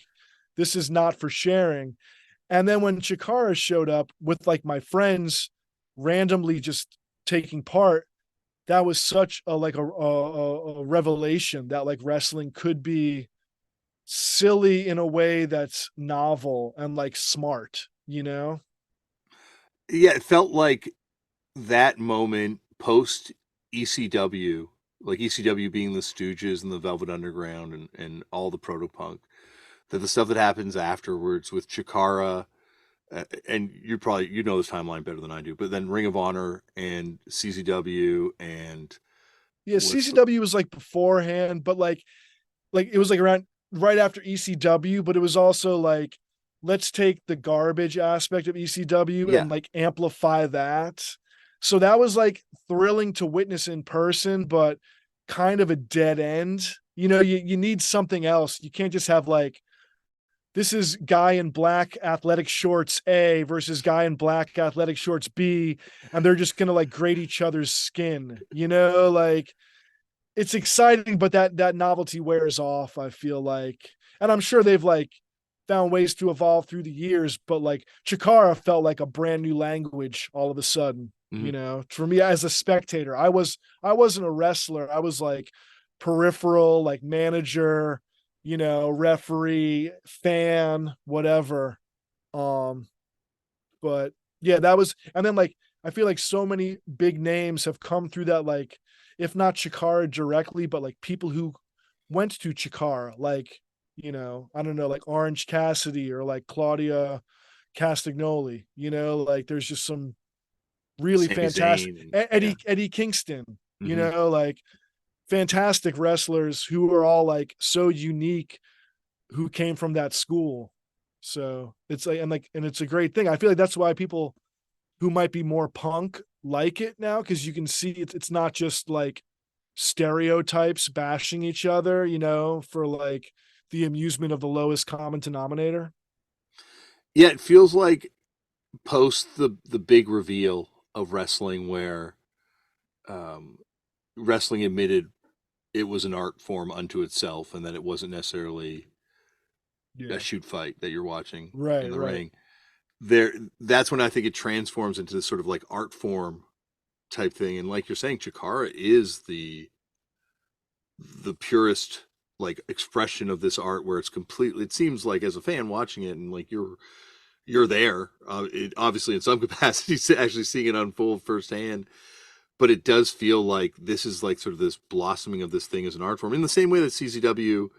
this is not for sharing. And then when Chikara showed up with like my friends randomly just taking part, that was such a like a revelation that like wrestling could be silly in a way that's novel and like smart, you know? Yeah, it felt like that moment post ECW, like ECW being the Stooges and the Velvet Underground and all the proto punk, that the stuff that happens afterwards with Chikara, and you know this timeline better than I do, but then Ring of Honor and CZW and Yeah, what's the CCW was like beforehand, but like it was like around right after ECW, but it was also like let's take the garbage aspect of ECW yeah. and like amplify that. So that was like thrilling to witness in person, but kind of a dead end. You know, you need something else. You can't just have like this is guy in black athletic shorts A versus guy in black athletic shorts B, and they're just gonna like grate each other's skin. You know, like it's exciting, but that novelty wears off, I feel like. And I'm sure they've like found ways to evolve through the years, but like Chikara felt like a brand new language all of a sudden, you Mhm. know. For me as a spectator, I wasn't a wrestler. I was like peripheral, like manager, you know, referee, fan, whatever. Um but yeah, that was, and then like I feel like so many big names have come through that, like if not Chikara directly, but like people who went to Chikara, like you know, I don't know, like Orange Cassidy or like Claudia Castagnoli. You know, like there's just some really Sami fantastic Zayn and yeah. Eddie Kingston. You Hmm. know, like fantastic wrestlers who are all like so unique, who came from that school. So it's like and it's a great thing. I feel like that's why people who might be more punk like it now, because you can see it's not just like stereotypes bashing each other, you know, for like the amusement of the lowest common denominator. Yeah, it feels like post the big reveal of wrestling where um, wrestling admitted it was an art form unto itself and that it wasn't necessarily a Yeah. shoot fight that you're watching in Right, the right. ring. There, that's when I think it transforms into this sort of like art form type thing. And like you're saying, Chikara is the purest like expression of this art where it's completely, it seems like as a fan watching it and like you're there, obviously in some capacity actually seeing it unfold firsthand, but it does feel like this is like sort of this blossoming of this thing as an art form in the same way that CCW.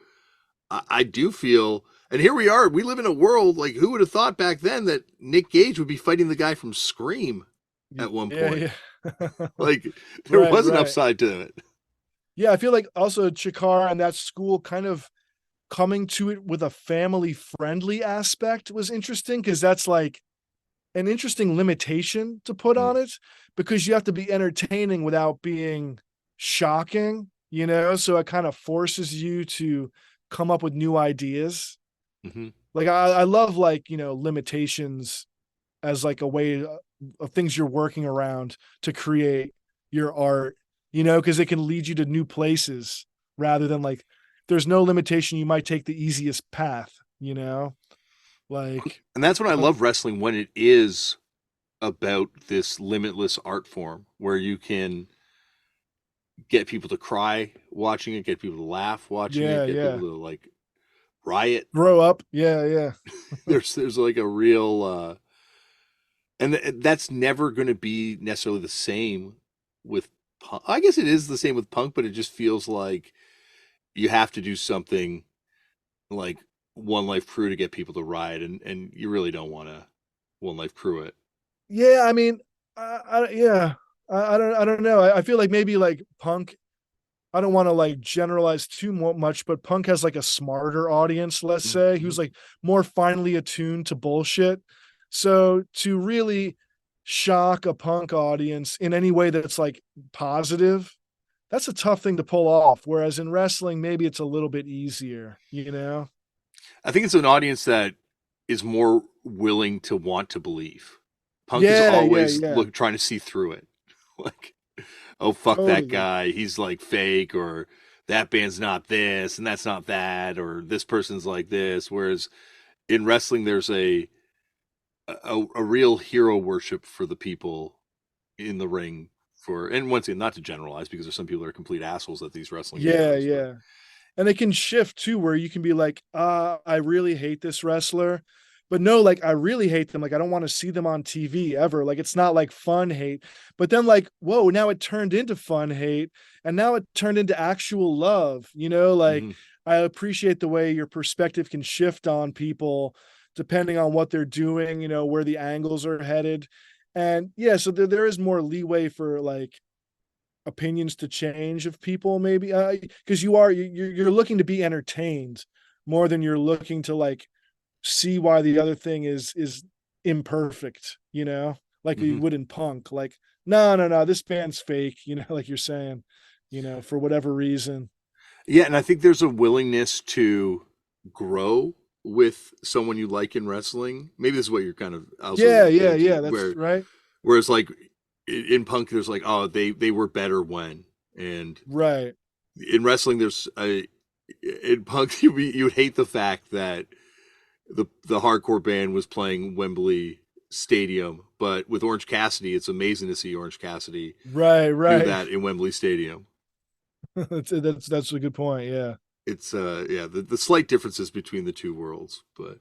I do feel, and here we are, we live in a world like who would have thought back then that Nick Gage would be fighting the guy from Scream at one Yeah, point. yeah. Like there Right, was an right. upside to it. Yeah, I feel like also Chikara and that school kind of coming to it with a family friendly aspect was interesting, because that's like an interesting limitation to put Mm-hmm. on it, because you have to be entertaining without being shocking, you know? So it kind of forces you to come up with new ideas. Mm-hmm. Like I love like, you know, limitations as like a way of things you're working around to create your art, you know, because it can lead you to new places rather than like there's no limitation, you might take the easiest path, you know? Like And that's when I punk, love wrestling when it is about this limitless art form where you can get people to cry watching it, get people to laugh watching it, yeah, get people yeah. to like riot. Grow up. Yeah, yeah. There's like a real and that's never going to be necessarily the same with punk. I guess it is the same with punk, but it just feels like you have to do something like One Life Crew to get people to ride, and you really don't want to One Life Crew it. Yeah, I mean, yeah, I don't know. I feel like maybe like punk. I don't want to like generalize too much, but punk has like a smarter audience, let's say, Mm-hmm. who's like more finely attuned to bullshit. So to really shock a punk audience in any way that's like positive, that's a tough thing to pull off. Whereas in wrestling, maybe it's a little bit easier, you know? I think it's an audience that is more willing to want to believe. Punk is Yeah, yeah, always yeah. trying to see through it. Like, oh fuck that Totally. guy, he's like fake, or that band's not this and that's not that, or this person's like this. Whereas in wrestling, there's a real hero worship for the people in the ring. For and once again, not to generalize because there's some people that are complete assholes at these wrestling Yeah, shows, but yeah. And it can shift too, where you can be like, I really hate this wrestler. But no, like I really hate them. Like I don't want to see them on TV ever. Like it's not like fun hate. But then like, whoa, now it turned into fun hate. And now it turned into actual love. Like Hmm. I appreciate the way your perspective can shift on people depending on what they're doing, where the angles are headed. And yeah, so there is more leeway for like opinions to change of people, maybe because you're looking to be entertained more than you're looking to like see why the other thing is imperfect, like you Hmm. would in punk. Like, no, this band's fake, like you're saying, for whatever reason. Yeah, and I think there's a willingness to grow with someone you like in wrestling. Maybe this is what you're kind of also Yeah, yeah, getting to, yeah. That's where right. whereas like in punk, there's like, oh, they were better when, and Right. in wrestling, there's a in punk you would hate the fact that the hardcore band was playing Wembley Stadium, but with Orange Cassidy, it's amazing to see Orange Cassidy Right, do right. that in Wembley Stadium. That's a good point. Yeah. It's yeah, the slight differences between the two worlds. But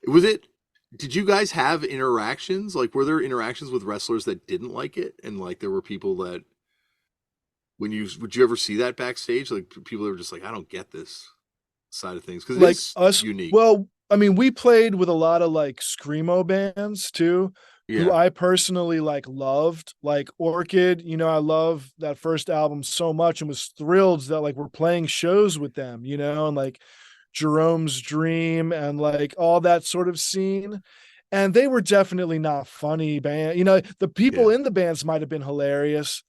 was it, did you guys have interactions? Like were there interactions with wrestlers that didn't like it? And like there were people that when you would you ever see that backstage? Like people that were just like, I don't get this side of things because it Like is us, unique. well, I mean, we played with a lot of like screamo bands too, who Yeah. I personally like loved, like Orchid. I love that first album so much and was thrilled that like we're playing shows with them, and like Jerome's Dream and like all that sort of scene. And they were definitely not funny band. The people Yeah. in the bands might have been hilarious,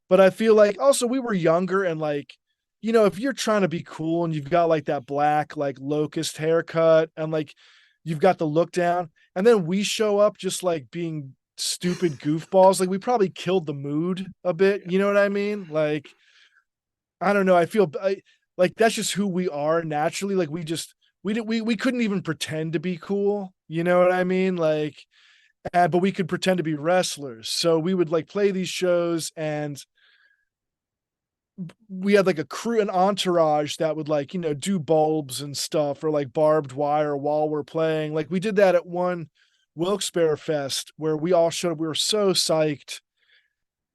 but I feel like also we were younger and like, if you're trying to be cool and you've got like that black, like locust haircut and like you've got the look down, and then we show up just like being stupid goofballs, like we probably killed the mood a bit. Yeah. You know what I mean? Like, I don't know. I feel like that's just who we are naturally. Like we couldn't even pretend to be cool. You know what I mean? Like, but we could pretend to be wrestlers. So we would like play these shows and we had like a crew, an entourage that would like, do bulbs and stuff or like barbed wire while we're playing. Like we did that at one Wilkes-Barre Fest where we all showed up. We were so psyched.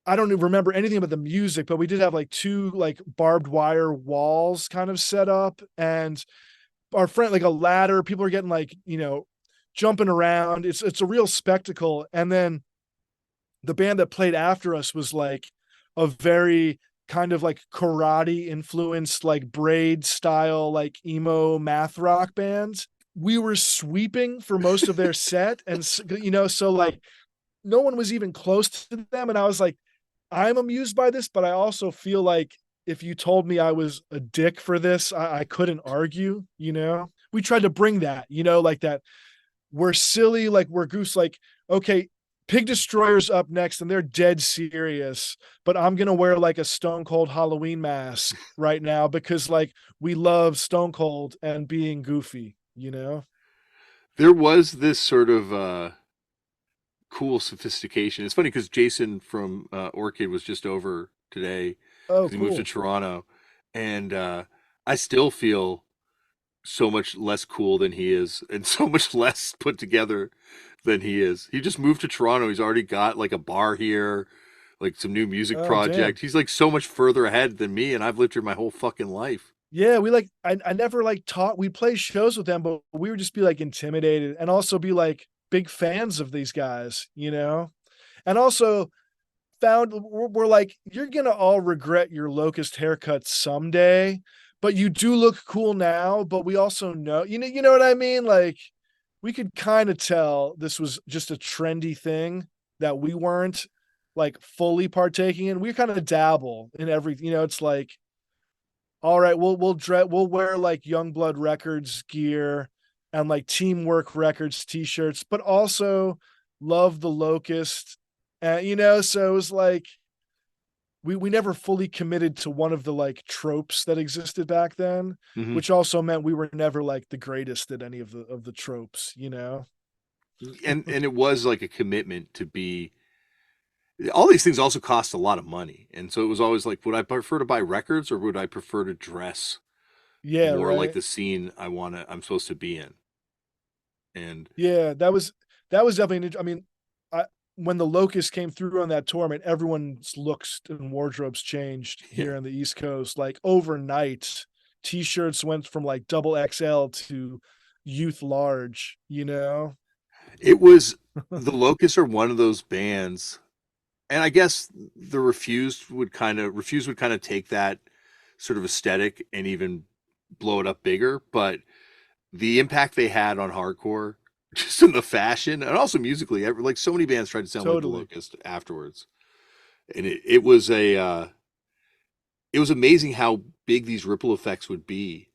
I don't even remember anything about the music, but we did have like two like barbed wire walls kind of set up and our friend, like a ladder, people are getting like, jumping around. It's a real spectacle. And then the band that played after us was like a very kind of like karate influenced, like braid style, like emo math rock bands. We were sweeping for most of their set. And, so like no one was even close to them. And I was like, I'm amused by this, but I also feel like if you told me I was a dick for this, I couldn't argue, We tried to bring that, like that we're silly, like we're goose, like, okay, Pig Destroyer's up next and they're dead serious, but I'm gonna wear like a Stone Cold Halloween mask right now because like we love Stone Cold and being goofy. There was this sort of cool sophistication. It's funny because Jason from Orchid was just over today Oh, because he moved to cool. Toronto, and I still feel so much less cool than he is, and so much less put together than he is. He just moved to Toronto. He's already got like a bar here, like some new music Oh, damn. project. He's like so much further ahead than me, and I've lived here my whole fucking life. Yeah, we like I never like taught we play shows with them, but we would just be like intimidated and also be like big fans of these guys. And also found we're like, you're gonna all regret your locust haircut someday, but you do look cool now. But we also know, you know what I mean? Like we could kind of tell this was just a trendy thing that we weren't like fully partaking in. We kind of dabble in everything, it's like, all right, we'll wear like Youngblood Records gear and like Teamwork Records t-shirts, but also love the Locust. So it was like we never fully committed to one of the like tropes that existed back then, Hmm. which also meant we were never like the greatest at any of the tropes. And it was like a commitment to be. All these things also cost a lot of money, and so it was always like, would I prefer to buy records or would I prefer to dress Yeah, more like right. the scene I'm supposed to be in. And Yeah, that was definitely. I mean, I when the Locust came through on that tour, I mean, everyone's looks and wardrobes changed yeah, here on the East Coast. Like overnight, t-shirts went from like double XL to youth large. it was the Locusts are one of those bands, and I guess the Refused would kind of take that sort of aesthetic and even blow it up bigger, but the impact they had on hardcore, just in the fashion and also musically, like so many bands tried to sound like the Totally. Locust afterwards, and it was amazing how big these ripple effects would be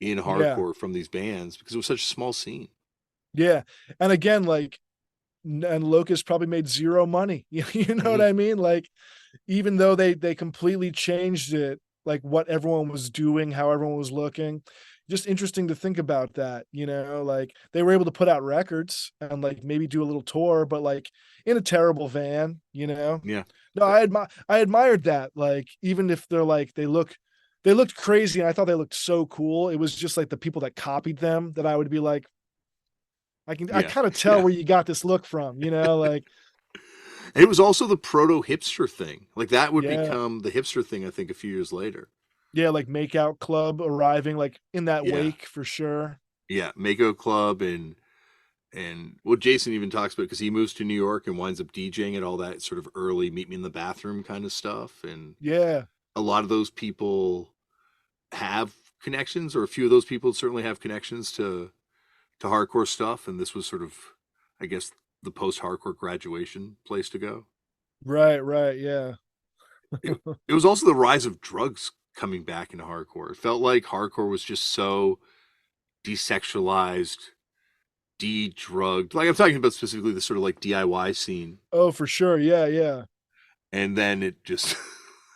in Yeah, hardcore from these bands because it was such a small scene. yeah. And again, like, and Locust probably made zero money. You know what Mhm. I mean? Like, even though they completely changed it, like what everyone was doing, how everyone was looking. Just interesting to think about that, like they were able to put out records and like maybe do a little tour, but like in a terrible van. Yeah, No, I admired that. Like, even if they're like they looked crazy and I thought they looked so cool. It was just like the people that copied them that I would be like, I yeah, kind of tell yeah. where you got this look from, like, And it was also the proto hipster thing. Like that would yeah. become the hipster thing, I think, a few years later. Yeah, like Makeout Club arriving, like, in that Yeah, wake for sure. yeah. Mako Club and what Jason even talks about because he moves to New York and winds up DJing at all that sort of early meet me in the bathroom kind of stuff. And Yeah, a lot of those people have connections, or a few of those people certainly have connections to hardcore stuff. And this was sort of, I guess, the post hardcore graduation place to go. right, right, yeah. It, it was also the rise of drugs coming back into hardcore. It felt like hardcore was just so desexualized, de-drugged. Like I'm talking about specifically the sort of like DIY scene, Oh, for sure, yeah, yeah. and then it just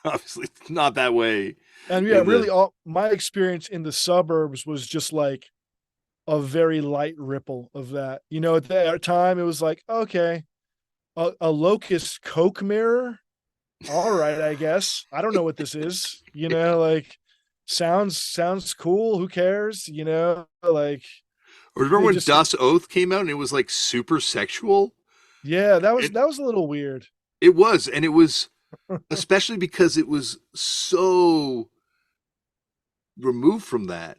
obviously it's not that way And yeah, in really the all my experience in the suburbs was just like a very light ripple of that. At that time, it was like, okay, a locust Coke mirror. All right, I guess. I don't know what this is. Like, sounds cool. Who cares? Like, or remember it when just Das Oath came out and it was like super sexual. yeah, that was it, that was a little weird. it was, and it was especially because it was so removed from that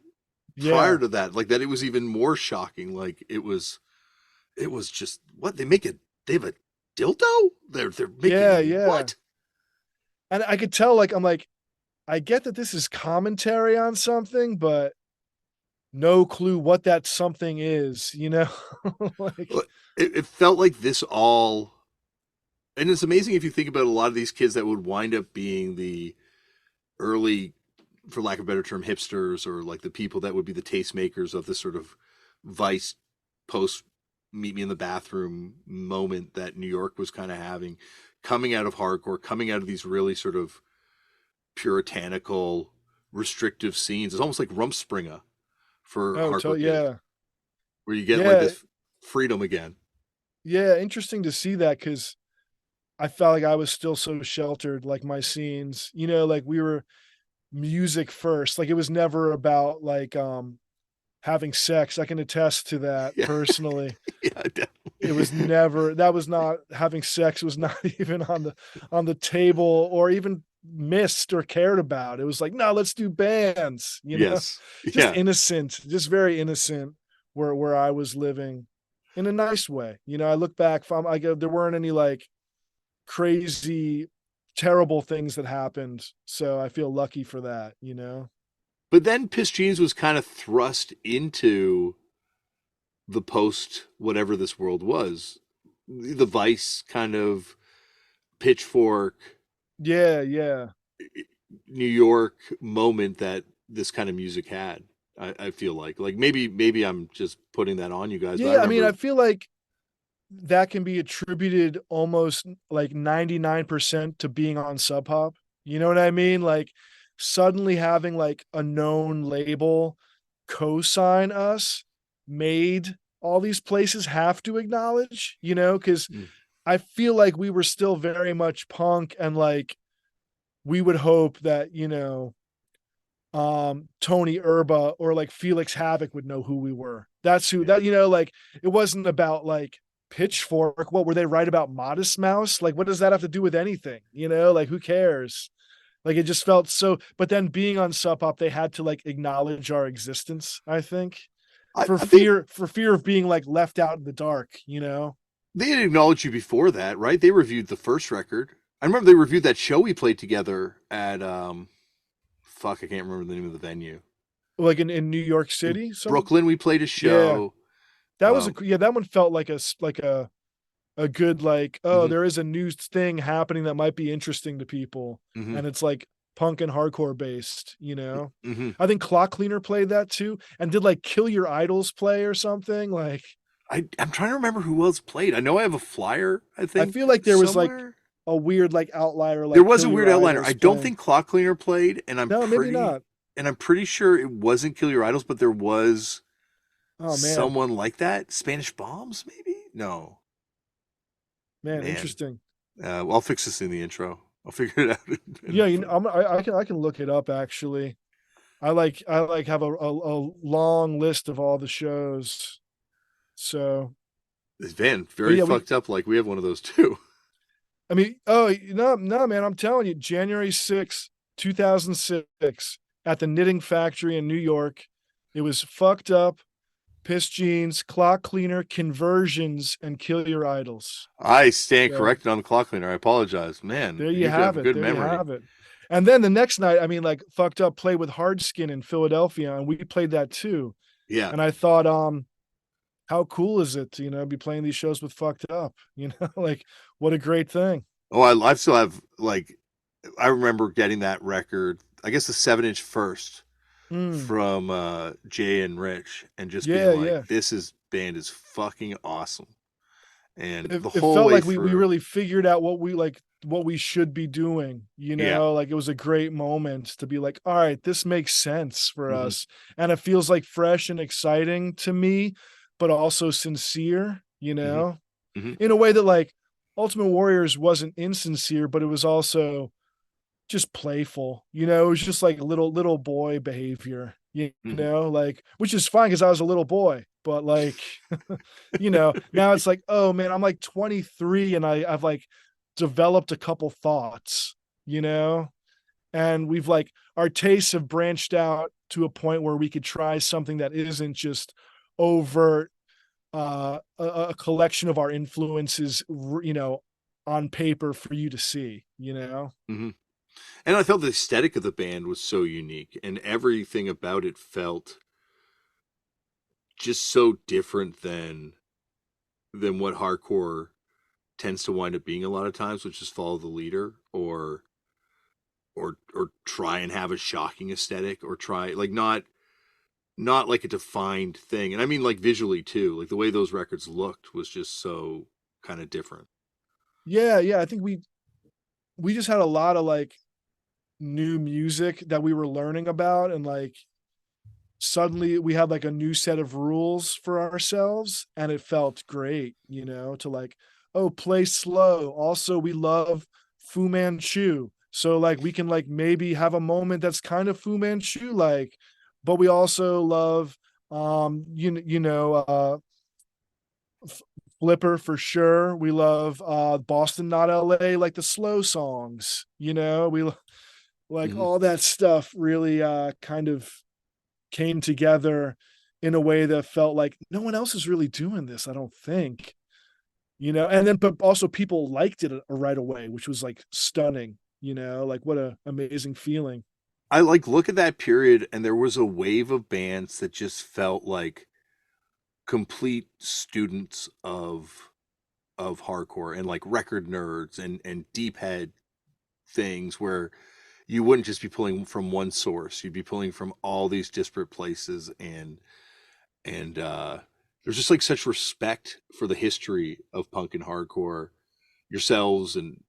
prior Yeah. to that, like that it was even more shocking. Like it was just what they have a dildo. They're Yeah, making yeah. what? And I could tell, like, I'm like, I get that this is commentary on something, but no clue what that something is. Like, It felt like this all, and it's amazing if you think about a lot of these kids that would wind up being the early, for lack of a better term, hipsters, or like the people that would be the tastemakers of this sort of vice post meet me in the bathroom moment that New York was kind of having, coming out of hardcore, coming out of these really sort of puritanical, restrictive scenes. It's almost like Rumspringa for oh, hardcore kids, yeah. where you get like Yeah, this freedom again. yeah, interesting to see that because I felt like I was still so sheltered, like my scenes, like we were music first. Like, it was never about like having sex. I can attest to that Yeah, personally. yeah, It was definitely. never that was not having sex was not even on the table or even missed or cared about. It was like, no, let's do bands. Yes, Just yeah. innocent, just very innocent where I was living in a nice way. I look back from I go, there weren't any like crazy, terrible things that happened. So I feel lucky for that. But then Piss Jeans was kind of thrust into the post whatever this world was, the Vice kind of pitchfork Yeah, yeah. New York moment that this kind of music had. I feel like maybe I'm just putting that on you guys, but I Yeah, I mean, I remember. feel like that can be attributed almost like 99% to being on Sub Pop. You know what I mean? Like, suddenly having like a known label co-sign us made all these places have to acknowledge, because Mm, I feel like we were still very much punk and like we would hope that, Tony Erba or like Felix Havoc would know who we were. That's who that, you know, like it wasn't about like Pitchfork. What were they right about Modest Mouse? Like, what does that have to do with anything? You know, like who cares? Like it just felt so, but then being on Sub Pop, they had to like acknowledge our existence, I think. I think For fear of being like left out in the dark, you know? they had acknowledged you before that, right? They reviewed the first record. I remember they reviewed that show we played together at fuck, I can't remember the name of the venue. Like in New York In City, some Brooklyn, we played a yeah. show. That was a Um, yeah, that one felt like a good like, oh, mhm, there is a new thing happening that might be interesting to people. mhm, And it's like punk and hardcore based, you know? mhm. I think Clock Cleaner played that too. And did like Kill Your Idols play or something? Like I'm trying to remember who else played. I know I have a flyer, I I think, feel like there was like somewhere. a weird like outlier There like was Kill a Your weird outliner. I Idols don't playing. think Clock Cleaner played, No, maybe not. and I'm pretty sure it wasn't Kill Your Idols, but there was Oh man. someone like that. Spanish Bombs, maybe? No. Man, Man. interesting. Well, I'll fix this in the intro. I'll figure it out. Yeah, you know, I can look it up actually. I like have a long list of all the shows. So, This van, but very yeah, we fucked up. Like we have one of those too. I mean, oh no, no, man, I'm telling you, January 6th, 2006, at the Knitting Factory in New York. It was fucked up, Piss Jeans, Clock Cleaner, Conversions, and Kill Your Idols. I stand So corrected on the clock cleaner. I apologize, man. there you You have have a it. good There you memory. have it. And then the next night, I mean, like fucked up played with Hardskin in Philadelphia, and we played that too. Yeah. And I thought, how cool is it to, you know, be playing these shows with fucked up? You know, like what a great thing. Oh, I still have like I remember getting that record. I guess the 7-inch first Mm. from Jay and Rich, and just being Yeah, like, yeah. "This is band is fucking awesome." And the It whole felt way like we through, really figured out what we should be doing, you yeah. know, like it was a great moment to be like, all right, this makes sense for Hmm. us. And it feels like fresh and exciting to me, but also sincere, you Hmm. know, Hmm. in a way that like Ultimate Warriors wasn't insincere, but it was also just playful, you know, it was just like little boy behavior, you Hmm. know, like which is fine because I was a little boy, but like, you know, now it's like, oh man, I'm like 23 and I've like developed a couple thoughts, you know, and we've like our tastes have branched out to a point where we could try something that isn't just overt a collection of our influences, you know, on paper for you to see, you know. Hmm. And I felt the aesthetic of the band was so unique, and everything about it felt just so different than what hardcore tends to wind up being a lot of times, which is follow the leader or try and have a shocking aesthetic or try like not like a defined thing. And I mean like visually too. Like the way those records looked was just so kind of different. Yeah, yeah, I think we just had a lot of like new music that we were learning about, and like suddenly we had like a new set of rules for ourselves, and it felt great, you know, to like, oh, play slow. Also, we love Fu Manchu. So like we can like maybe have a moment that's kind of Fu Manchu like, but we also love you know Flipper for sure. We love Boston Not LA, like the slow songs, you know. Like Hmm. all that stuff really kind of came together in a way that felt like no one else is really doing this, I don't think, you know. And then but also people liked it right away, which was like stunning, you know, like what a amazing feeling. I like look at that period and there was a wave of bands that just felt like complete students of hardcore and like record nerds and deep head things where you wouldn't just be pulling from one source, you'd be pulling from all these disparate places and there's just like such respect for the history of punk and hardcore, yourselves and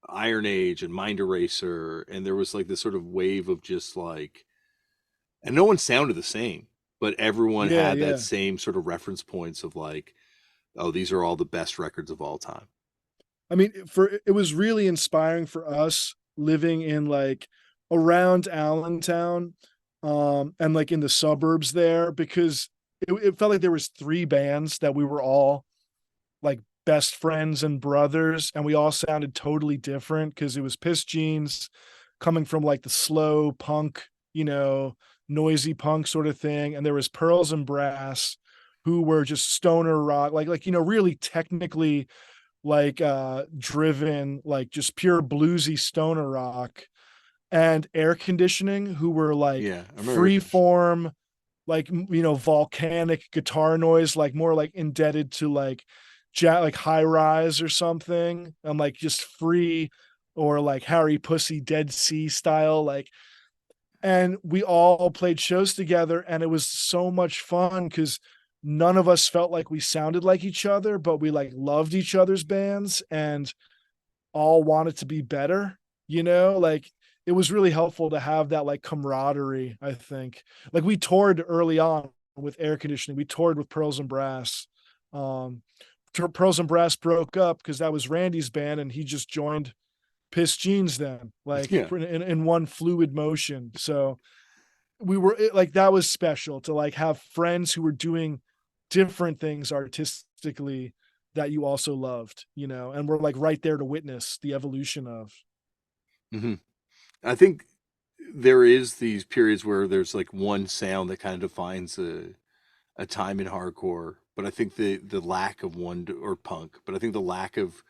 Iron Age and Mind Eraser, and there was like this sort of wave of just like, and no one sounded the same, but everyone Yeah, had that yeah. same sort of reference points of like, oh, these are all the best records of all time. I mean, for it was really inspiring for us living in like around Allentown, and like in the suburbs there, because it felt like there was three bands that we were all like best friends and brothers, and we all sounded totally different because it was Piss Jeans coming from like the slow punk, noisy punk sort of thing, and there was Pearls and Brass, who were just stoner rock, really technically like driven, like just pure bluesy stoner rock, and Air Conditioning, who were like Yeah, I remember air free conditioning. form, like volcanic guitar noise, like more like indebted to like like High Rise or something, and like just free, or like Harry Pussy Dead Sea style, like. And we all played shows together, and it was so much fun because none of us felt like we sounded like each other, but we like loved each other's bands and all wanted to be better, like it was really helpful to have that like camaraderie, I think. Like we toured early on with Air Conditioning. We toured with Pearls and Brass. Um Pearls and Brass broke up because that was Randy's band, and he just joined Piss Jeans then, like Yeah. in one fluid motion. So we were like, that was special to like have friends who were doing different things artistically that you also loved, and we're like right there to witness the evolution of. Hmm. I think there is these periods where there's like one sound that kind of defines a time in hardcore, but I think the lack of one or punk, but I think the lack of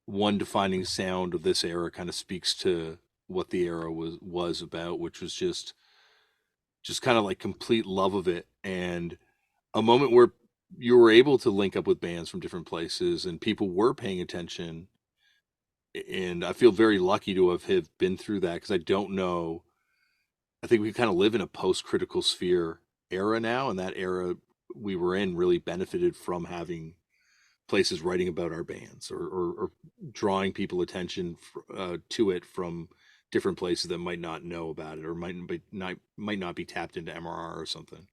one defining sound of this era kind of speaks to what the era was about, which was just kind of like complete love of it, and a moment where you were able to link up with bands from different places and people were paying attention. And I feel very lucky to have been through that because I don't know. I think we kind of live in a post-critical sphere era now, and that era we were in really benefited from having places writing about our bands, or drawing people attention to it from different places that might not know about it, or might not be tapped into MRR or something.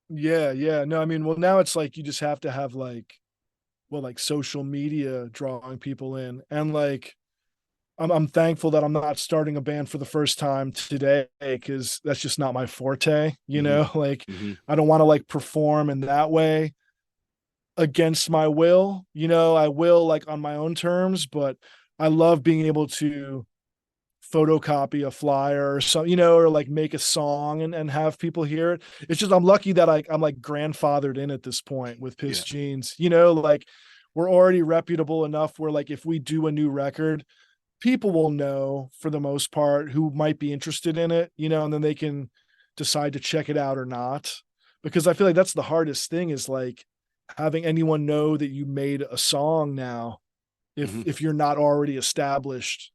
Yeah, yeah. No, I mean, well, now it's like you just have to have like, well, like social media drawing people in, and like I'm thankful that I'm not starting a band for the first time today, because that's just not my forte, Hmm. like Hmm. I don't want to like perform in that way against my will. I will like on my own terms, but I love being able to photocopy a flyer or so, or like make a song and have people hear it. It's just I'm lucky that I'm like grandfathered in at this point with Piss Yeah. Jeans, like we're already reputable enough where like if we do a new record, people will know for the most part who might be interested in it, and then they can decide to check it out or not. Because I feel like that's the hardest thing, is like having anyone know that you made a song now, if Hmm. if you're not already established.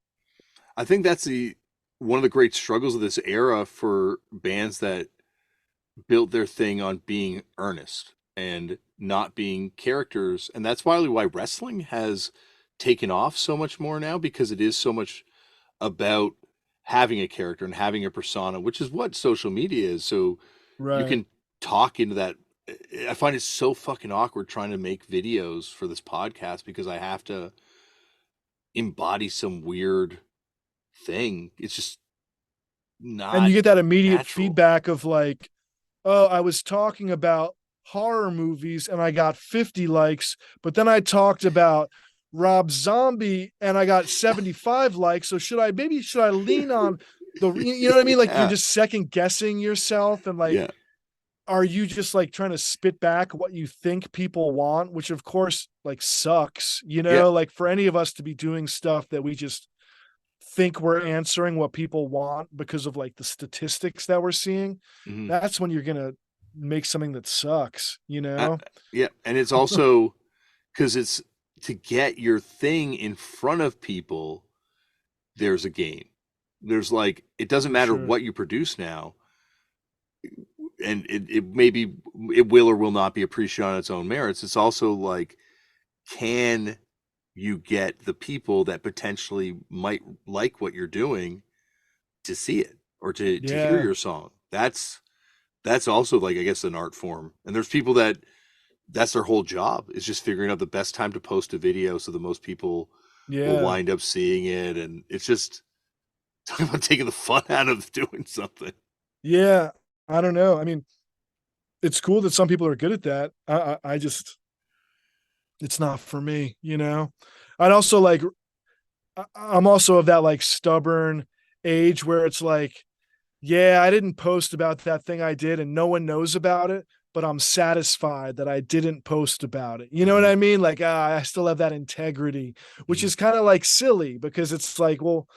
I think that's the one of the great struggles of this era for bands that built their thing on being earnest and not being characters. And that's why wrestling has taken off so much more now, because it is so much about having a character and having a persona, which is what social media is. So you Right. can talk into that. I find it so fucking awkward trying to make videos for this podcast because I have to embody some weird thing. It's just And you not get that immediate natural. feedback of like, oh, I was talking about horror movies and I got 50 likes, but then I talked about Rob Zombie and I got 75 likes. So should I lean on the, you know what I mean? Like you're Yeah. just second guessing yourself, and like, Yeah. are you just like trying to spit back what you think people want, which of course like sucks, Yeah. like for any of us to be doing stuff that we just think we're answering what people want because of like the statistics that we're seeing, Hmm. that's when you're gonna make something that sucks. Yeah. And it's also because it's to get your thing in front of people, there's a game. There's like, it doesn't For matter sure. what you produce now, and it maybe it will or will not be appreciated on its own merits. It's also like, can you get the people that potentially might like what you're doing to see it or to hear Yeah. your song? That's also like, I guess, an art form. And there's people that that's their whole job, is just figuring out the best time to post a video so the most people will Yeah. wind up seeing it. And it's just Talking about taking the fun out of doing something. Yeah, I don't know. I mean, it's cool that some people are good at that. I just, it's not for me, you know. I'd also like, I'm also of that like stubborn age where it's like, yeah, I didn't post about that thing I did and no one knows about it, but I'm satisfied that I didn't post about it. You know what Hmm. I mean? Like, I still have that integrity, which Hmm. is kind of like silly because it's like, well,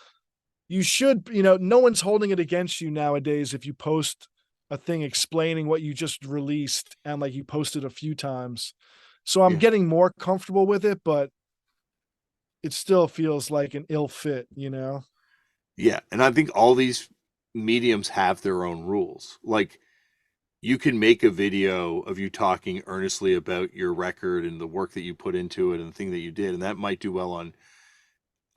you should, no one's holding it against you nowadays if you post a thing explaining what you just released and like you posted a few times. So I'm Yeah. getting more comfortable with it, but it still feels like an ill fit, you know? Yeah. And I think all these mediums have their own rules. Like, you can make a video of you talking earnestly about your record and the work that you put into it and the thing that you did, and that might do well on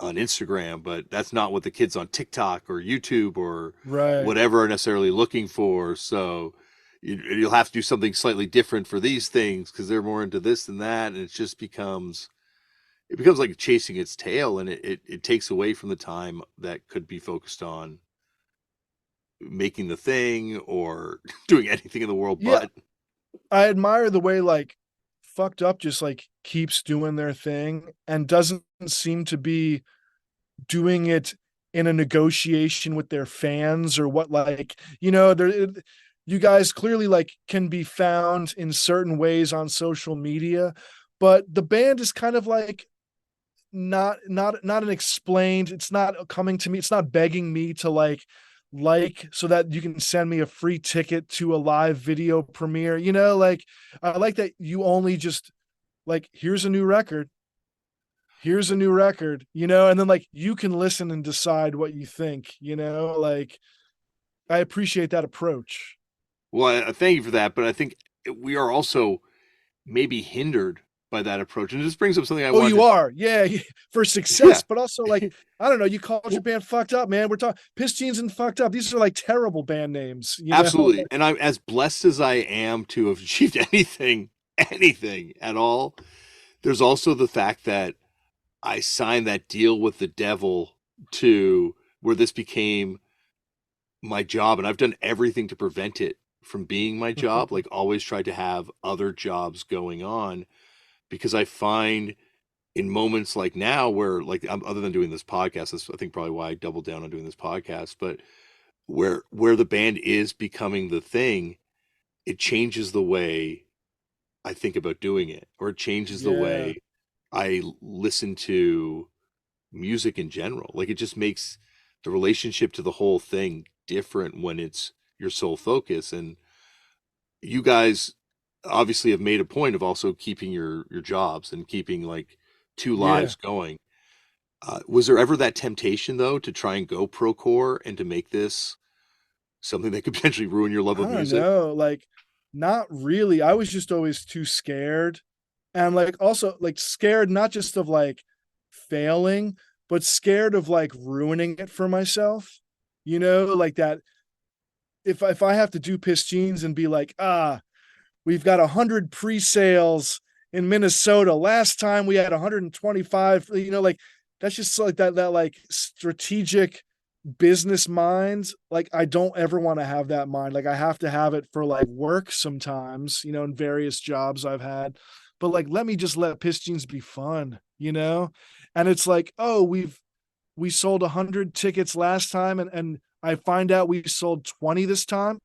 Instagram, but that's not what the kids on TikTok or YouTube or Right. whatever are necessarily looking for. So you'll have to do something slightly different for these things because they're more into this and that, and it becomes like chasing its tail, and it takes away from the time that could be focused on making the thing or doing anything in the world Yeah. but. I admire the way like fucked up just like keeps doing their thing and doesn't seem to be doing it in a negotiation with their fans or what, like, there, you guys clearly like can be found in certain ways on social media, but the band is kind of like not an explained, it's not coming to me, it's not begging me to like so that you can send me a free ticket to a live video premiere, like I like that you only just like, here's a new record, and then like you can listen and decide what you think, like I appreciate that approach. Well, I thank you for that, but I think we are also maybe hindered by that approach. And this brings up something I Oh, you wanted are, yeah, for to, yeah, success, but also like, I don't know, you called your well, band Fucked Up, man. We're talking Piss Jeans and Fucked Up. These are like terrible band names, absolutely. And I'm as blessed as I am to have achieved anything at all. There's also the fact that I signed that deal with the devil to where this became my job, and I've done everything to prevent it from being my job. Like, always tried to have other jobs going on because I find in moments like now where, like, other than doing this podcast, that's I think probably why I doubled down on doing this podcast, but where the band is becoming the thing, it changes the way I think about doing it, or it changes the Yeah. way I listen to music in general. Like, it just makes the relationship to the whole thing different when it's your sole focus. And you guys obviously have made a point of also keeping your jobs and keeping like two Yeah. lives going. Was there ever that temptation though to try and go pro core and to make this something that could potentially ruin your love I of don't music? know, like not really. I was just always too scared. And like also like scared not just of like failing, but scared of like ruining it for myself. Like that if I have to do Piss Jeans and be like, we've got 100 pre-sales in Minnesota. Last time we had 125, like that's just like that like strategic business mind. Like I don't ever want to have that mind. Like I have to have it for like work sometimes, in various jobs I've had. But like let me just let Piss Jeans be fun, And it's like, oh, we sold 100 tickets last time and I find out we sold 20 this time.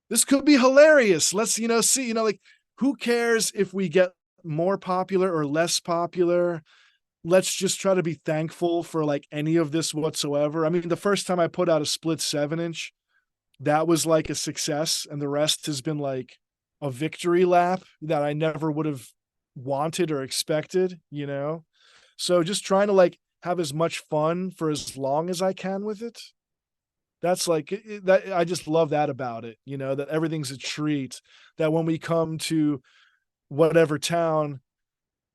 This could be hilarious. Let's, see, like who cares if we get more popular or less popular? Let's just try to be thankful for like any of this whatsoever. I mean, the first time I put out a split 7-inch, that was like a success, and the rest has been like a victory lap that I never would have wanted or expected. So just trying to like have as much fun for as long as I can with it. That's like that. I just love that about it, that everything's a treat. That when we come to whatever town,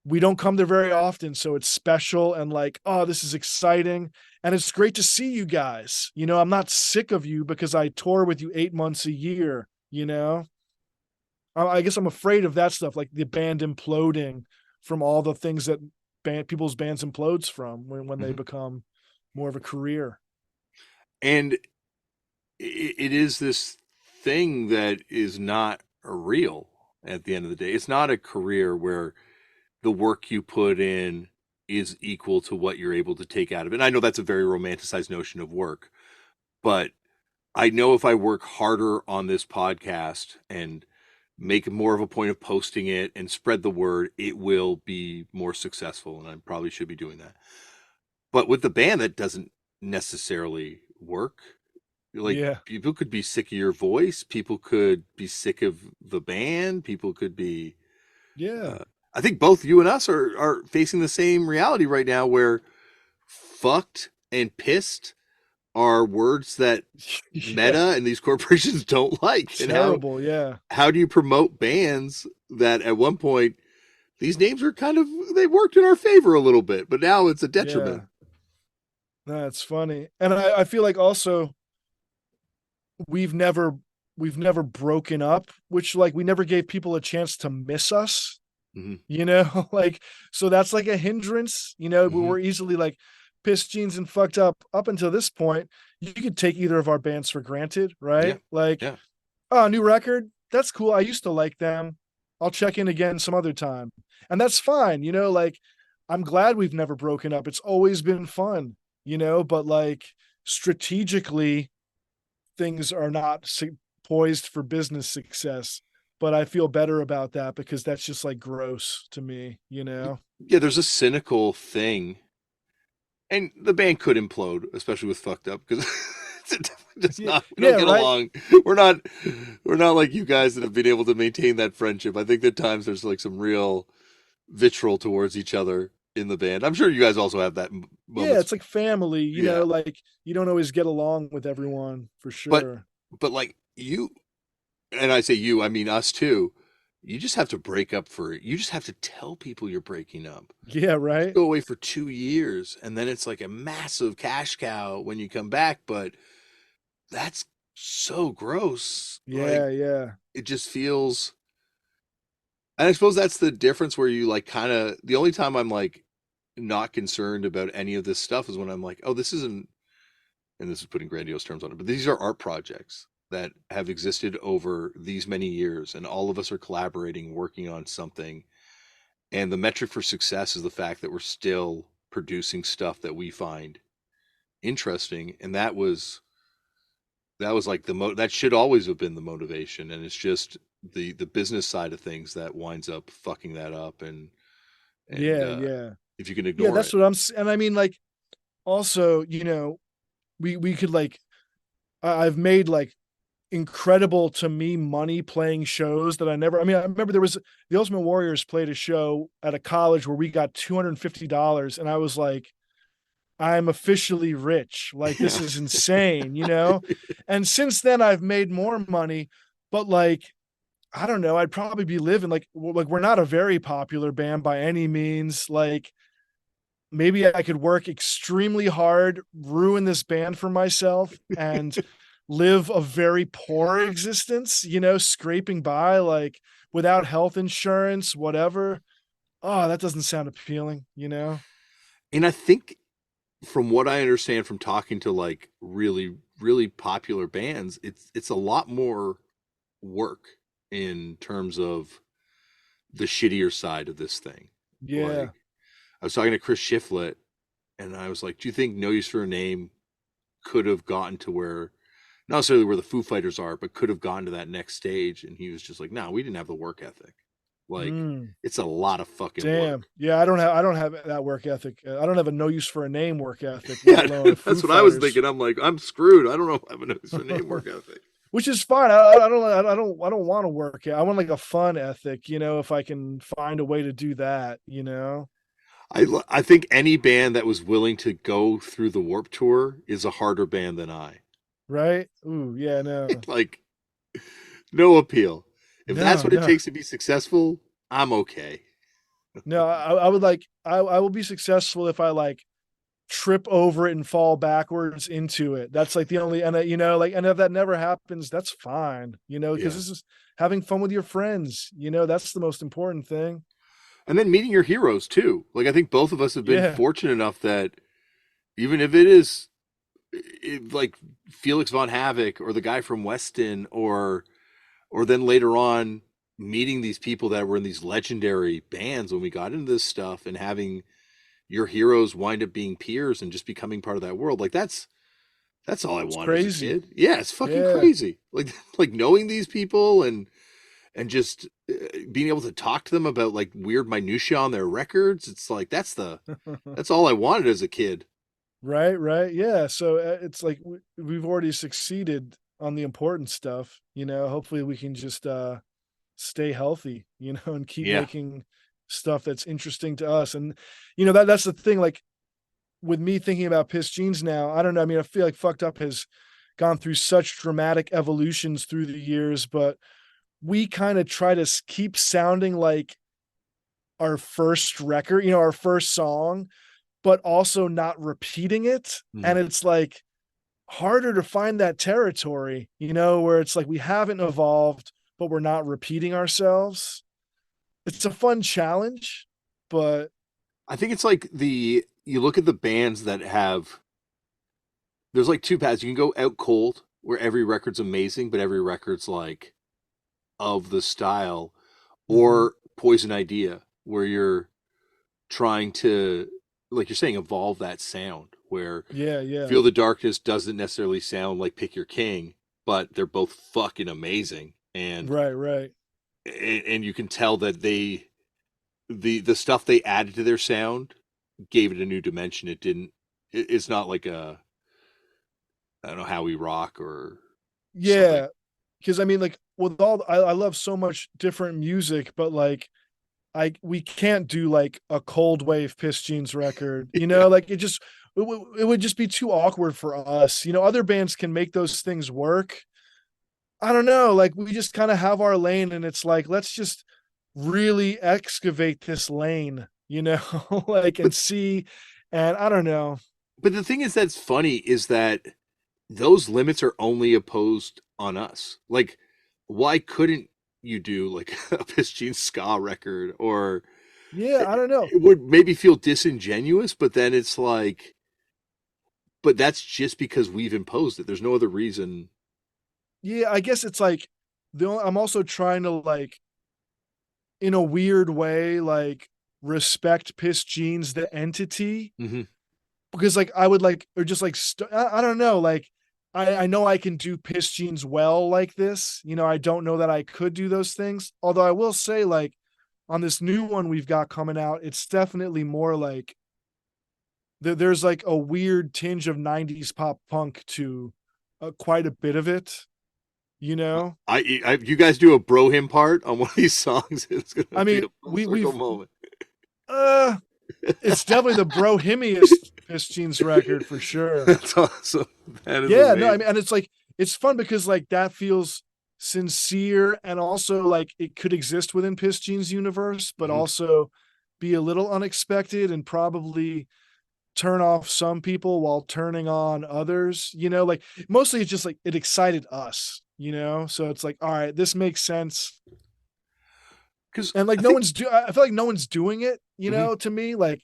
we don't come there very often. So it's special and like, oh, this is exciting. And it's great to see you guys. I'm not sick of you because I tour with you 8 months a year. I guess I'm afraid of that stuff, like the band imploding from all the things that people's bands implodes from when they Mhm. become more of a career. And it is this thing that is not real at the end of the day. It's not a career where the work you put in is equal to what you're able to take out of it. And I know that's a very romanticized notion of work, but I know if I work harder on this podcast and make more of a point of posting it and spread the word, it will be more successful. And I probably should be doing that. But with the band, that doesn't necessarily work. Like, Yeah. people could be sick of your voice. People could be sick of the band. People could be. Yeah. I think both you and us are facing the same reality right now where fucked and pissed are words that Yeah. Meta and these corporations don't like. And Terrible. Yeah. how do you promote bands that at one point these names are kind of, they worked in our favor a little bit, but now it's a detriment. Yeah. That's funny. And I feel like also we've never we've never broken up, which like we never gave people a chance to miss us, Mm-hmm. like so that's like a hindrance, Mm-hmm. we're easily like pissed, jeans, and fucked up until this point. You could take either of our bands for granted, Yeah. right? Like, Yeah. oh, new record, that's cool. I used to like them. I'll check in again some other time. And that's fine, like I'm glad we've never broken up. It's always been fun, but like strategically things are not poised for business success. But I feel better about that because that's just like gross to me. Yeah. There's a cynical thing, and the band could implode, especially with fucked up, because it definitely does Yeah, not. We don't yeah, get right. along. We're not. We're not like you guys that have been able to maintain that friendship. I think at times there's like some real vitriol towards each other in the band. I'm sure you guys also have that Yeah, moments. it's like family, Yeah, like you don't always get along with everyone for but sure. like you, and I say you, I mean us too. You just have to break up for it. You just have to tell people you're breaking up. Yeah, You right. go away for 2 years, and then it's like a massive cash cow when you come back. But that's so gross. Like, Yeah, yeah. it just feels. And I suppose that's the difference where you like kind of, the only time I'm like not concerned about any of this stuff is when I'm like, oh, this isn't, and this is putting grandiose terms on it, but these are art projects that have existed over these many years, and all of us are collaborating, working on something. And the metric for success is the fact that we're still producing stuff that we find interesting. And that was like that should always have been the motivation. And it's just the business side of things that winds up fucking that up. And Yeah, yeah. if you can Yeah, ignore that's it. what and I mean like also, we could like I've made like incredible to me money playing shows that I mean, I remember there was the Ultimate Warriors played a show at a college where we got $250 and I was like, I'm officially rich. Like Yeah. this is insane. And since then I've made more money, but like I don't know, I'd probably be living like we're not a very popular band by any means. Like maybe I could work extremely hard, ruin this band for myself, and live a very poor existence, scraping by like without health insurance, whatever. Oh, that doesn't sound appealing. And I think from what I understand from talking to like really, really popular bands, it's a lot more work in terms of the shittier side of this thing. Like, Yeah. I was talking to Chris Shiflett, and I was like, "Do you think No Use for a Name could have gotten to where, not necessarily where the Foo Fighters are, but could have gotten to that next stage?" And he was just like, "No, we didn't have the work ethic. Like, Mm, it's a lot of fucking work." damn. Yeah, I don't have that work ethic. I don't have a no use for a name work ethic, let Yeah, alone a Foo that's what I was Fighters. thinking. I'm like, I'm screwed. I don't know if I have a No Use for a Name work ethic. Which is fine. I don't want to work it. I want like a fun ethic, if I can find a way to do that. I think any band that was willing to go through the Warp Tour is a harder band than I. Right? Ooh, yeah, no. Like, no appeal. If that's No, what it no. takes to be successful, I'm okay. No, I would like I will be successful if I like trip over it and fall backwards into it. That's like the only, and like, and if that never happens, that's fine, because Yeah. this is having fun with your friends. That's the most important thing. And then meeting your heroes too. Like, I think both of us have been Yeah. fortunate enough that even if like Felix von Havoc or the guy from Weston, or then later on meeting these people that were in these legendary bands when we got into this stuff, and having your heroes wind up being peers and just becoming part of that world. Like that's all I It's wanted as a crazy. kid. Yeah, it's fucking Yeah. crazy. Like like knowing these people and just being able to talk to them about like weird minutia on their records. It's like that's all I wanted as a kid. Right, right. Yeah. So it's like we've already succeeded on the important stuff, Hopefully we can just stay healthy, and keep Yeah. making stuff that's interesting to us. And that's the thing, like with me thinking about Piss Jeans now, I don't know. I mean, I feel like Fucked Up has gone through such dramatic evolutions through the years, but we kind of try to keep sounding like our first record, our first song, but also not repeating it. Mhm. And it's like harder to find that territory, where it's like we haven't evolved, but we're not repeating ourselves. It's a fun challenge, but I think it's like you look at the bands that have there's like two paths. You can go out cold where every record's amazing, but every record's like of the style, mhm. or Poison Idea where you're trying to, like you're saying, evolve that sound where Yeah, yeah. Feel the Darkness doesn't necessarily sound like Pick Your King, but they're both fucking amazing. Right, right. And you can tell that the stuff they added to their sound gave it a new dimension. It didn't it's not like a, I don't know, How We Rock or something. Yeah. Because I mean, like with all I love so much different music, but like we can't do like a cold wave Piss Jeans record, Yeah. like it would just be too awkward for us. Other bands can make those things work. I don't know, like we just kind of have our lane and it's like let's just really excavate this lane, like But and see. And I don't know. the thing is that's funny is that those limits are only opposed on us. Like, why couldn't you do like a Piscine ska record? Or Yeah, I don't know. it would maybe feel disingenuous, but then it's like, but that's just because we've imposed it. There's no other reason. Yeah, I guess it's like I'm also trying to like in a weird way like respect Piss Jeans the entity, Hmm. because like I would like or just like I don't know, like I know I can do Piss Jeans well like this. I don't know that I could do those things. Although I will say like on this new one we've got coming out, it's definitely more like there's like a weird tinge of 90s pop punk to quite a bit of it, you know. You guys do a bro him part on one of these songs, it's gonna I be mean, a full circle we've moment. uh it's definitely the bro himmiest Piss Jeans record for sure. That's awesome. That is Yeah, no, I amazing. mean, and it's like it's fun because like that feels sincere and also like it could exist within Piss Jeans universe, but Hmm. also be a little unexpected and probably turn off some people while turning on others, like mostly it's just like it excited us, so it's like, all right, this makes sense. Because And like I think, I feel like no one's doing it, mhm. to me. Like,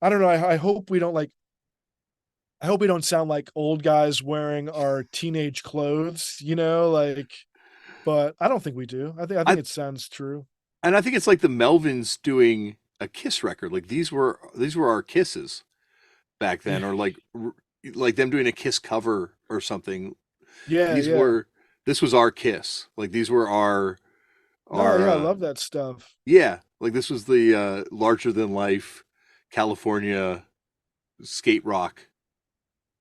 I don't know. I hope we don't like I hope we don't sound like old guys wearing our teenage clothes, like, but I don't think we do. I think I it sounds true. and I think it's like the Melvins doing a Kiss record. Like these were our kisses back then, Yeah. or like them doing a Kiss cover or something. Yeah, These yeah. were This was our Kiss. Like these were No, our yeah, I love that stuff. yeah. Like this was the larger than life California skate rock.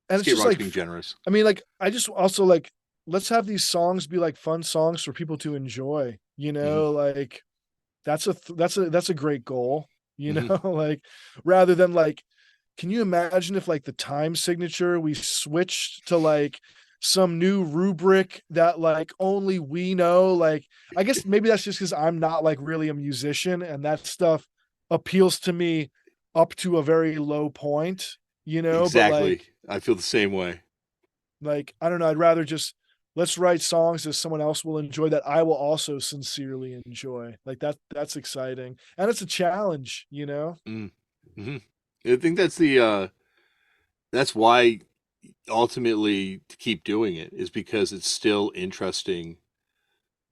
And it's Skate just rock's like being generous. I mean, like I just also like let's have these songs be like fun songs for people to enjoy, Hmm. like that's a great goal, Hmm. like rather than like can you imagine if like the time signature we switched to like some new rubric that like only we know, like I guess maybe that's just because I'm not like really a musician and that stuff appeals to me up to a very low point, but Exactly. I feel the same way. like I don't know, I'd rather just let's write songs that someone else will enjoy that I will also sincerely enjoy. Like that's exciting. And it's a challenge, Mm. Hmm. I think that's the that's why ultimately to keep doing it is because it's still interesting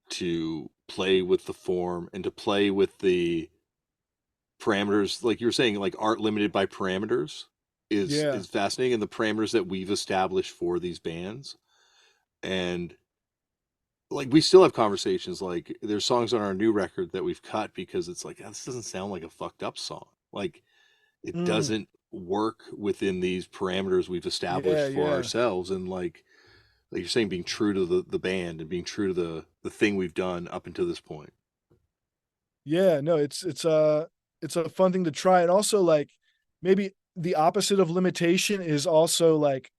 to play with the form and to play with the parameters, like you were saying, like art limited by parameters Yeah. is fascinating, and the parameters that we've established for these bands. And like we still have conversations, like there's songs on our new record that we've cut because it's like, "Ah, this doesn't sound like a fucked up song. Like it Mm, doesn't work within these parameters we've yeah, established for yeah. ourselves." And like you're saying, being true to the band and being true to the thing we've done up until this point. Yeah, no, it's a fun thing to try. And also like maybe the opposite of limitation is also like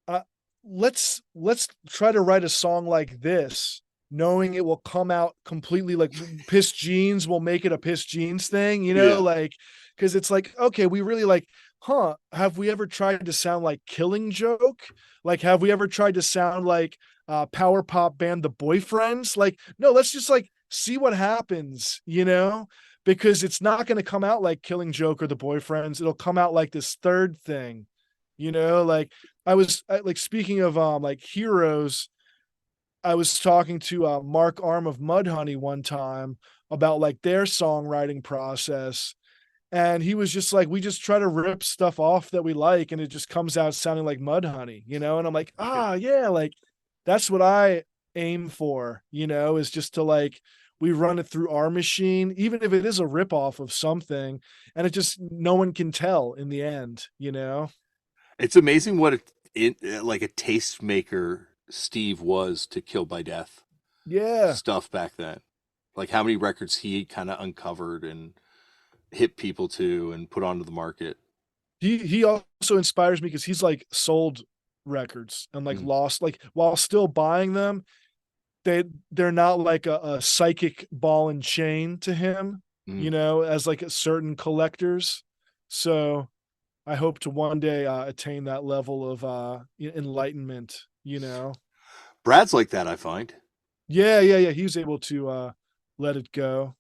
uh, let's try to write a song like this, knowing it will come out completely like Piss Jeans will make it a Piss Jeans thing, you know, Yeah. like because it's like, okay, we really like, huh, have we ever tried to sound like Killing Joke? Like, have we ever tried to sound like power pop band The Boyfriends? Like, no, let's just like see what happens, you know? Because it's not going to come out like Killing Joke or The Boyfriends. It'll come out like this third thing, you know, like like speaking of like heroes, I was talking to Mark Arm of Mudhoney one time about like their songwriting process. And he was just like, we just try to rip stuff off that we like, and it just comes out sounding like Mudhoney, you know? And I'm like, Yeah. ah, yeah, like that's what I aim for, you know, is just to like, we run it through our machine, even if it is a rip off of something, and it just no one can tell in the end, you know? It's amazing what like a tastemaker Steve was to Kill by Death Yeah. stuff back then. Like how many records he kind of uncovered and hit people to and put onto the market. He also inspires me because he's like sold records and like Mm, lost like while still buying them, they're not like a psychic ball and chain to him, you mm. know, as like a certain collectors. So I hope to one day attain that level of enlightenment, you know. Brad's like that, I find. Yeah, yeah, yeah. He was able to let it go.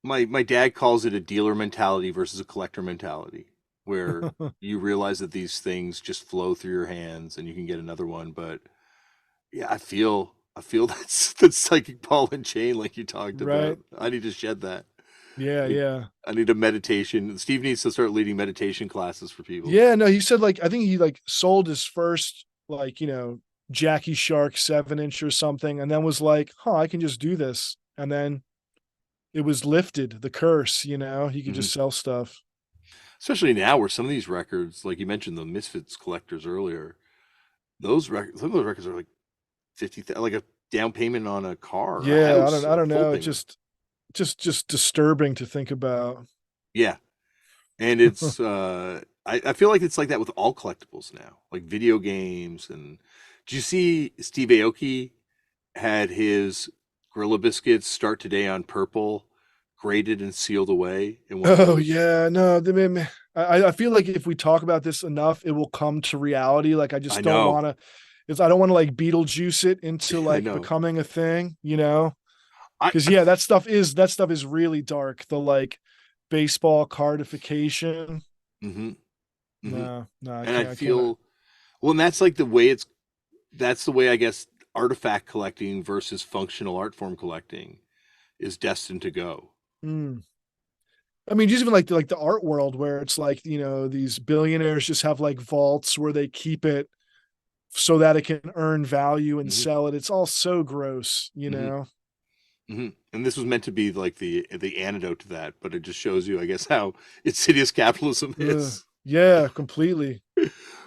My dad calls it a dealer mentality versus a collector mentality, where you realize that these things just flow through your hands and you can get another one. But yeah, I feel that's psychic ball and chain like you talked about. Right. I need to shed that. Yeah, I, yeah. I need a meditation. Steve needs to start leading meditation classes for people. Yeah, no, he said like I think he like sold his first like, you know, Jackie Shark 7-inch or something, and then was like, huh, I can just do this. And then it was lifted, the curse, you know, he could Hmm. just sell stuff. Especially now, where some of these records, like you mentioned, the Misfits collectors earlier, those records, some of those records are like 50, like a down payment on a car or a Yeah, house, I a don't full know. It's payment. just disturbing to think about. Yeah, and it's I feel like it's like that with all collectibles now, like video games. And did you see Steve Aoki had his Gorilla Biscuits start today on purple, graded and sealed away in one of Oh those? yeah, no, I feel like if we talk about this enough, it will come to reality. Like I I just don't know, want to. It's I don't want to like Beetlejuice it into I like know. becoming a thing, you know? I, Because I yeah, that stuff is really dark. The like baseball cardification. mm-hmm, mm-hmm. No, no, And I I can't. feel well, and that's like the way it's that's the way I guess artifact collecting versus functional art form collecting is destined to go. Mm. I mean, just even like the art world where it's like, you know, these billionaires just have like vaults where they keep it so that it can earn value and Hmm. sell it. It's all so gross, you Hmm. know. Hmm. And this was meant to be like the antidote to that, but it just shows you, I guess, how insidious capitalism is. Yeah, completely.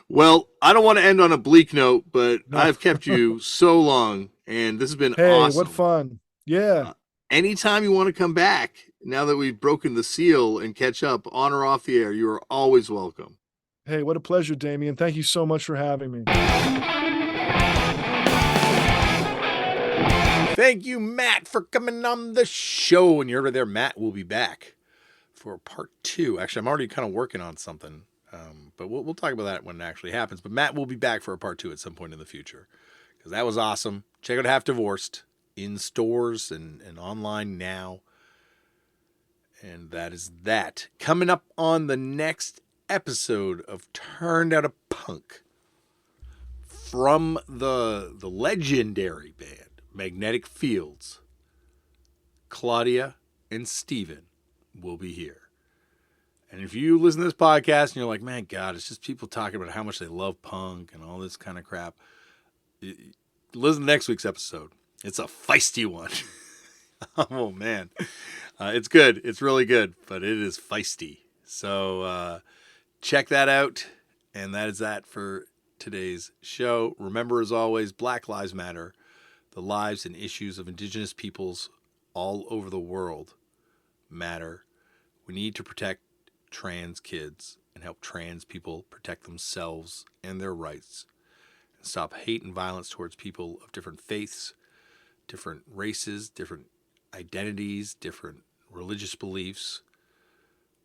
Well, I don't want to end on a bleak note, but No. I've kept you so long, and this has been Hey, what awesome. fun. Yeah. Uh, Anytime you want to come back, now that we've broken the seal and catch up on or off the air, you are always welcome. Hey, what a pleasure, Damian. Thank you so much for having me. Thank you, Matt, for coming on the show. And you're over there, Matt will be back for part two. Actually, I'm already kind of working on something, but we'll talk about that when it actually happens. But Matt will be back for a part two at some point in the future because that was awesome. Check out Half Divorced in stores and online now. And that is that. Coming up on the next episode of Turned Out a Punk. from the legendary band Magnetic Fields, Claudia and Steven will be here. And if you listen to this podcast and you're like, man, God, it's just people talking about how much they love punk and all this kind of crap, listen to next week's episode. It's a feisty one. Oh, man. It's good. It's really good, but it is feisty. So check that out. And that is that for today's show. Remember, as always, Black Lives Matter. The lives and issues of Indigenous peoples all over the world matter. We need to protect trans kids and help trans people protect themselves and their rights, and stop hate and violence towards people of different faiths, different races, different identities, different religious beliefs,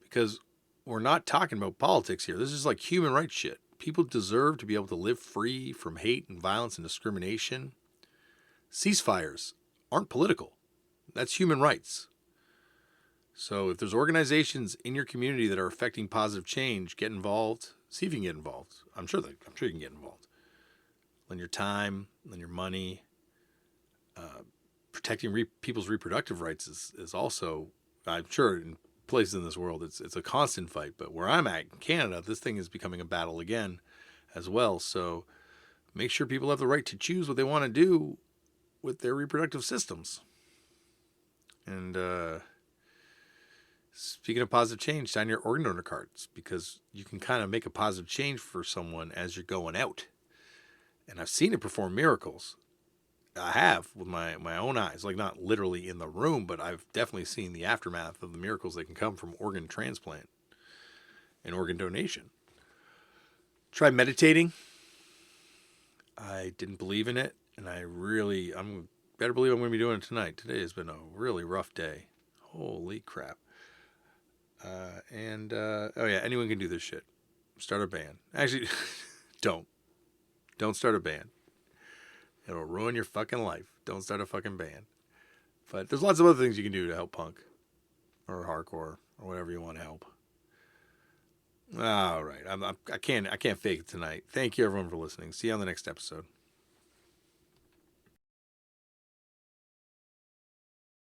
because we're not talking about politics here. This is like human rights shit. People deserve to be able to live free from hate and violence and discrimination. Ceasefires aren't political. That's human rights. So if there's organizations in your community that are affecting positive change, get involved. See if you can get involved. I'm sure you can get involved. Lend your time, lend your money. Protecting people's reproductive rights is also, I'm sure in places in this world, it's a constant fight. But where I'm at in Canada, this thing is becoming a battle again as well. So make sure people have the right to choose what they want to do with their reproductive systems. And speaking of positive change, sign your organ donor cards, because you can kind of make a positive change for someone as you're going out. And I've seen it perform miracles. I have with my own eyes, like not literally in the room, but I've definitely seen the aftermath of the miracles that can come from organ transplant and organ donation. Try meditating. I didn't believe in it, and I'm better believe I'm going to be doing it tonight. Today has been a really rough day. Holy crap. Anyone can do this shit. Start a band. Actually, don't start a band. It'll ruin your fucking life. Don't start a fucking band. But there's lots of other things you can do to help punk or hardcore or whatever you want to help. All right. I can't fake it tonight. Thank you everyone for listening. See you on the next episode.